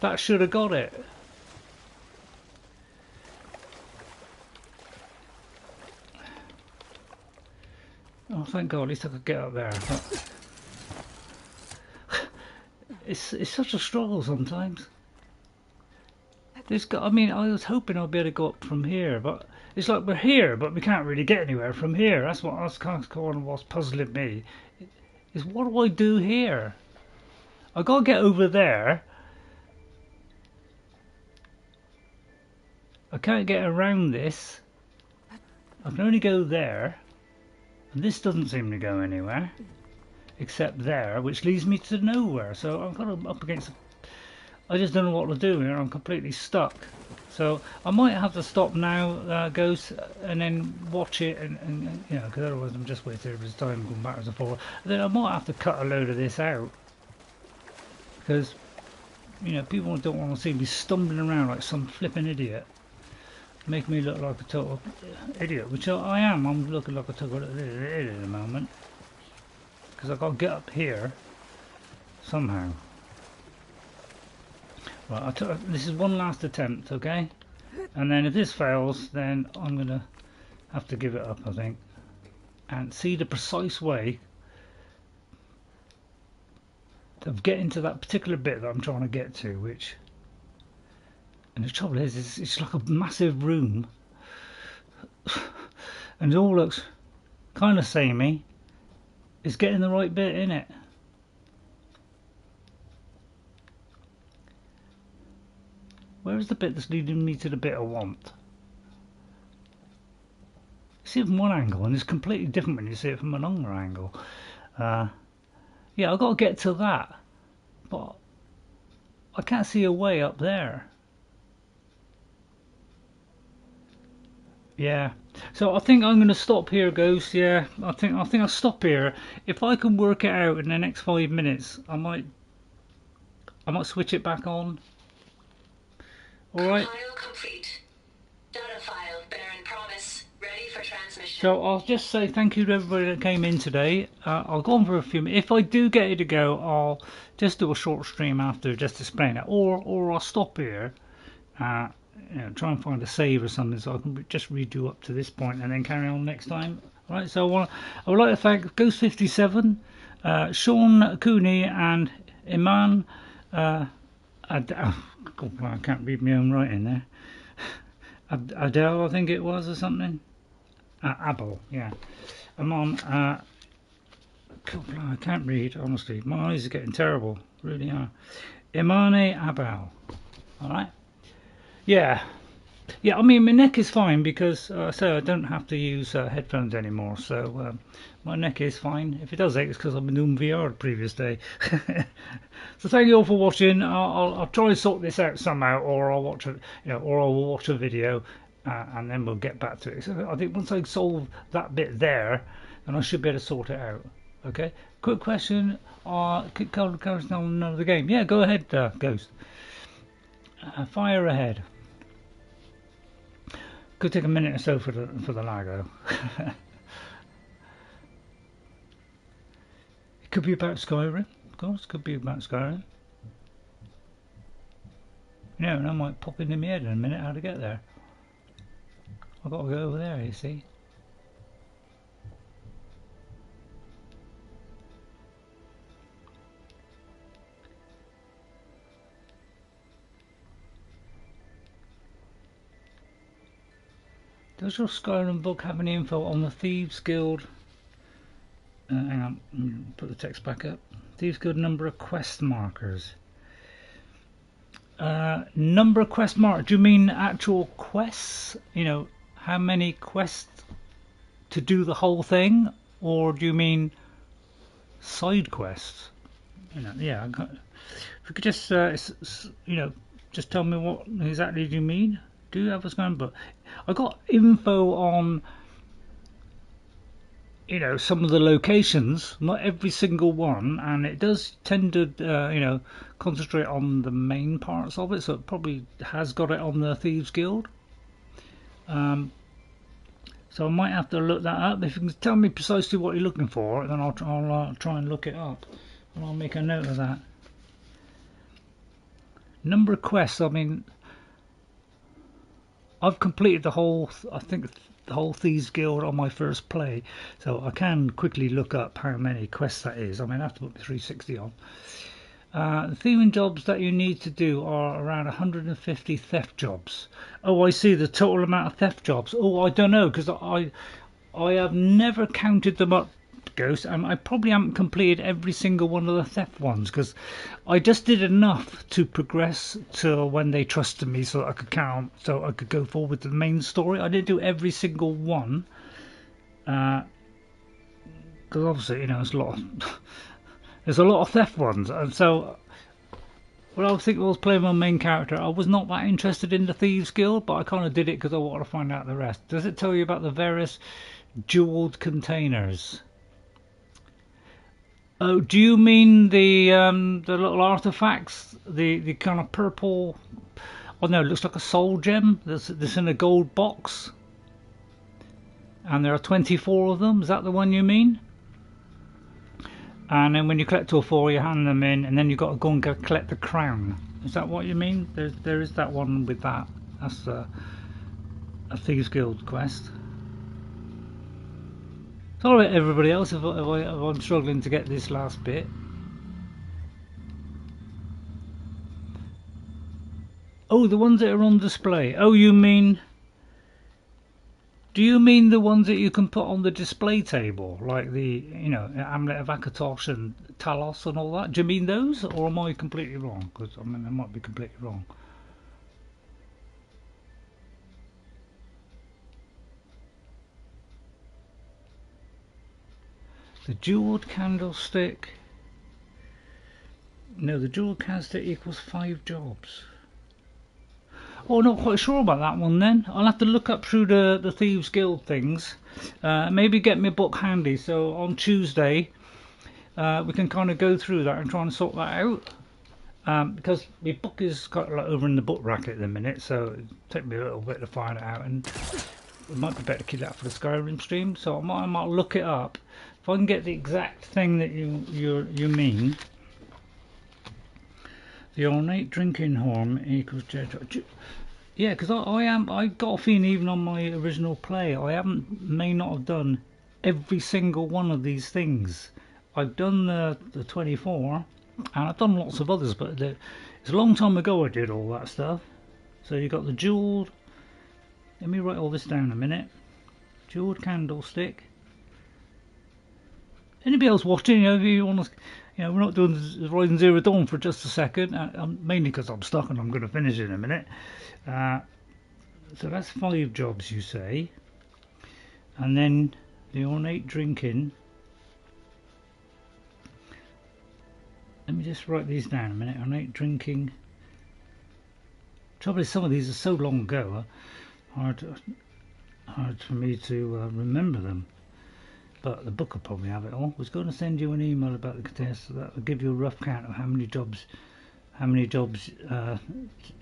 That should have got it. Oh, thank God! At least I could get up there. But it's such a struggle sometimes. I mean, I was hoping I'd be able to go up from here, but it's like we're here, but we can't really get anywhere from here. That's kind of what's puzzling me. Is what do I do here? I gotta get over there. I can't get around this. I can only go there, and this doesn't seem to go anywhere except there, which leads me to nowhere. So I'm kind of up against. I just don't know what to do here. I'm completely stuck. So I might have to stop now, Ghost, and then watch it, and you know, because otherwise I'm just wasting everybody's time going backwards and forwards. Then I might have to cut a load of this out, because you know, people don't want to see me stumbling around like some flipping idiot, make me look like a total idiot, which I am. I'm looking like a total idiot at the moment because I've got to get up here somehow. Right, this is one last attempt, okay? And then if this fails, then I'm gonna have to give it up, I think, and see the precise way of getting to that particular bit that I'm trying to get to, which, and the trouble is it's like a massive room and it all looks kind of samey. It's getting the right bit in it. Where's the bit that's leading me to the bit I want? See it from one angle and it's completely different when you see it from another angle. Yeah, I've got to get to that, but I can't see a way up there. Yeah, so I think I'm going to stop here, Ghost. Yeah, I think I'll stop here. If I can work it out in the next 5 minutes, I might switch it back on. All right.
Compile complete. Data file bearing promise ready for transmission.
So I'll just say thank you to everybody that came in today. I'll go on for a few minutes. If I do get it to go, I'll just do a short stream after, just to explain it, or I'll stop here, you know, try and find a save or something so I can just redo up to this point and then carry on next time. All right. So I would like to thank Ghost57, Sean Cooney, and Iman. God, I can't read my own writing there. Adele, I think it was, or something. Abel, yeah. Amon, God, I can't read, honestly. My eyes are getting terrible, really are. Imane Abel, alright? Yeah. Yeah, I mean, my neck is fine because, so I don't have to use headphones anymore, so my neck is fine. If it does ache, it's because I've been doing VR the previous day. So thank you all for watching. I'll try and sort this out somehow, or I'll watch or I'll watch a video, and then we'll get back to it. So I think once I solve that bit there, then I should be able to sort it out. Okay. Quick question: could Cold on another game? Yeah, go ahead, Ghost. Fire ahead. Could take a minute or so for the lag though. It could be about Skyrim, of course. Could be about Skyrim. You know, and I might pop into my head in a minute how to get there. I've got to go over there, you see. Does your Skyrim book have any info on the Thieves Guild? Hang on, put the text back up. Thieves Guild number of quest markers. Number of quest markers. Do you mean actual quests? You know, how many quests to do the whole thing, or do you mean side quests? You know, yeah. If you could just, you know, just tell me what exactly do you mean. Do you have a Skyrim book? I got info on, you know, some of the locations, not every single one, and it does tend to, you know, concentrate on the main parts of it, so it probably has got it on the Thieves Guild. So I might have to look that up. If you can tell me precisely what you're looking for, then I'll try and look it up, and I'll make a note of that. Number of quests, I mean, I've completed the whole, I think, the whole Thieves Guild on my first play, so I can quickly look up how many quests that is. I mean, I have to put the 360 on. The thieving jobs that you need to do are around 150 theft jobs. Oh, I see, the total amount of theft jobs. Oh, I don't know, because I have never counted them up, Ghost, and I probably haven't completed every single one of the theft ones, because I just did enough to progress to when they trusted me so that I could count, so I could go forward with the main story. I didn't do every single one, because obviously, you know, there's a lot of theft ones, and so when I was thinking I was playing my main character, I was not that interested in the Thieves Guild, but I kind of did it because I wanted to find out the rest. Does it tell you about the various jeweled containers? Oh, do you mean the little artifacts, the kind of purple? Oh no, it looks like a soul gem that's in a gold box, and there are 24 of them. Is that the one you mean? And then when you collect all 4, you hand them in, and then you've got to go and collect the crown. Is that what you mean? There is that one with that. That's a Thieves Guild quest. Sorry, everybody else, if I'm struggling to get this last bit. Oh, the ones that are on display. Oh, you mean... Do you mean the ones that you can put on the display table? Like the, you know, Amulet of Akatosh and Talos and all that? Do you mean those? Or am I completely wrong? Because, I mean, I might be completely wrong. The jeweled candlestick. No, the jeweled candlestick equals 5 jobs. Oh, not quite sure about that one then. I'll have to look up through the Thieves Guild things. Maybe get me a book handy, so on Tuesday we can kind of go through that and try and sort that out. Because my book is got like over in the book rack at the minute, so it'll take me a little bit to find it out, and it might be better to keep that for the Skyrim stream. So I might look it up if I can get the exact thing that you mean. The ornate drinking horn equals yeah, because I got a feeling even on my original play I may not have done every single one of these things. I've done the 24, and I've done lots of others, but it's a long time ago I did all that stuff. So you got the jeweled. Let me write all this down a minute. Jeweled candlestick. Anybody else watching? You know, if you want to. You know, we're not doing the Horizon Zero Dawn for just a second, mainly because I'm stuck and I'm going to finish in a minute. So that's 5 jobs, you say. And then the ornate drinking. Let me just write these down a minute. Ornate drinking. Trouble is, some of these are so long ago, hard for me to remember them. But the book will probably have it all. I was going to send you an email about the contest, so that will give you a rough count of how many jobs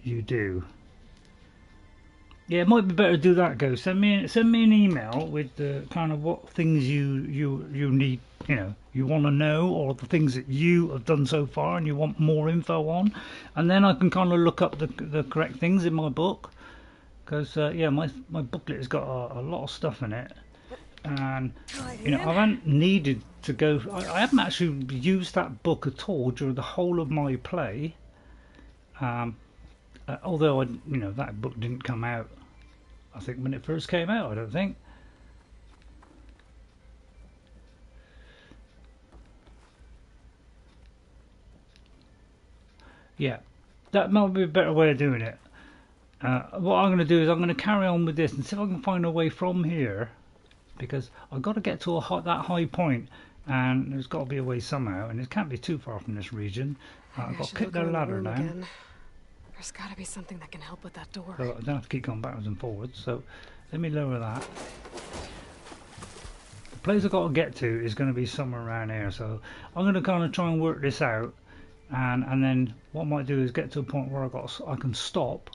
you do. Yeah, it might be better to do that. Go send me an email with the kind of what things you need, you know, you want to know, or the things that you have done so far and you want more info on, and then I can kind of look up the correct things in my book. Because yeah, my booklet has got a lot of stuff in it. And you know, I haven't needed to go. I haven't actually used that book at all during the whole of my play. Although you know, that book didn't come out, I think, when it first came out. I don't think. Yeah, that might be a better way of doing it. What I'm going to do is I'm going to carry on with this and see if I can find a way from here. Because I've got to get to that high point, and there's got to be a way somehow, and it can't be too far from this region. I've got to kick the ladder down.
Again. There's got to be something that can help with that door.
So I don't have to keep going backwards and forwards. So let me lower that. The place I've got to get to is going to be somewhere around here. So I'm going to kind of try and work this out, and then what I might do is get to a point where I can stop.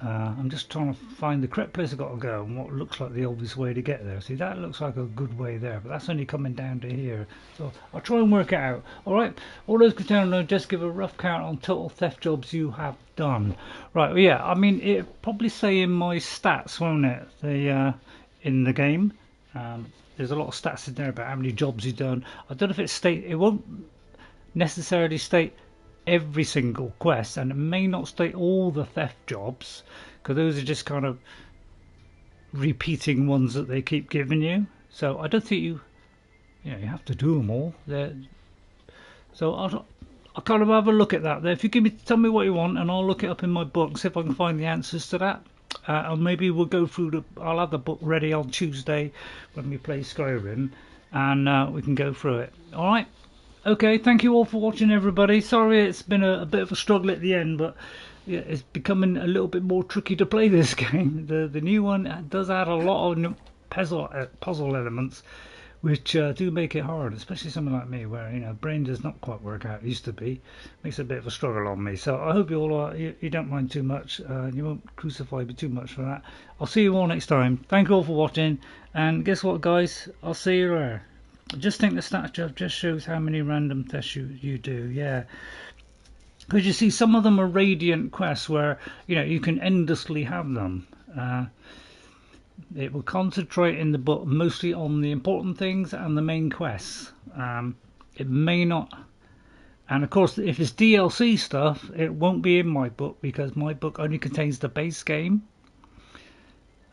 I'm just trying to find the correct place I've got to go and what looks like the obvious way to get there. See, that looks like a good way there, but that's only coming down to here. So I'll try and work it out. Alright, all those containers, just give a rough count on total theft jobs you have done. Right, well, yeah, I mean, it'll probably say in my stats, won't it, in the game. There's a lot of stats in there about how many jobs you've done. I don't know if it won't necessarily state every single quest, and it may not state all the theft jobs, because those are just kind of repeating ones that they keep giving you. So I don't think you have to do them all. So I'll kind of have a look at that there. If you tell me what you want, and I'll look it up in my book, see if I can find the answers to that. And maybe we'll go through I'll have the book ready on Tuesday when we play Skyrim, and we can go through it. All right. Okay, thank you all for watching, everybody. Sorry it's been a bit of a struggle at the end, but yeah, it's becoming a little bit more tricky to play this game. The new one does add a lot of puzzle elements, which do make it hard, especially someone like me, where brain does not quite work out. It used to be, makes a bit of a struggle on me. So I hope you all you don't mind too much. You won't crucify me too much for that. I'll see you all next time. Thank you all for watching, and guess what, guys? I'll see you there. I just think the statue just shows how many random tests you do. Yeah. Because you see, some of them are radiant quests where you can endlessly have them. It will concentrate in the book mostly on the important things and the main quests. It may not, and of course, if it's DLC stuff, it won't be in my book because my book only contains the base game.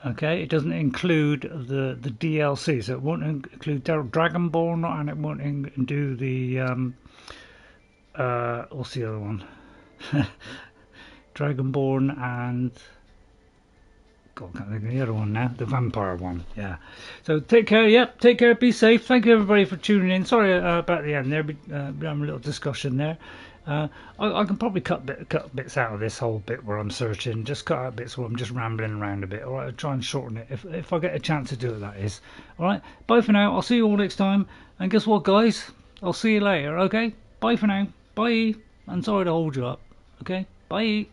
Okay, it doesn't include the DLC, so it won't include Dragonborn, and it won't do the what's the other one? Dragonborn and God, I can't think of the other one now. The vampire one, yeah. So take care. Yep, take care. Be safe. Thank you everybody for tuning in. Sorry about the end there. We're having a little discussion there. I can probably cut bits out of this whole bit where I'm searching. Just cut out bits where I'm just rambling around a bit. All right, I'll try and shorten it if I get a chance to do it. That is. All right. Bye for now. I'll see you all next time. And guess what, guys? I'll see you later. Okay. Bye for now. Bye. I'm sorry to hold you up. Okay. Bye.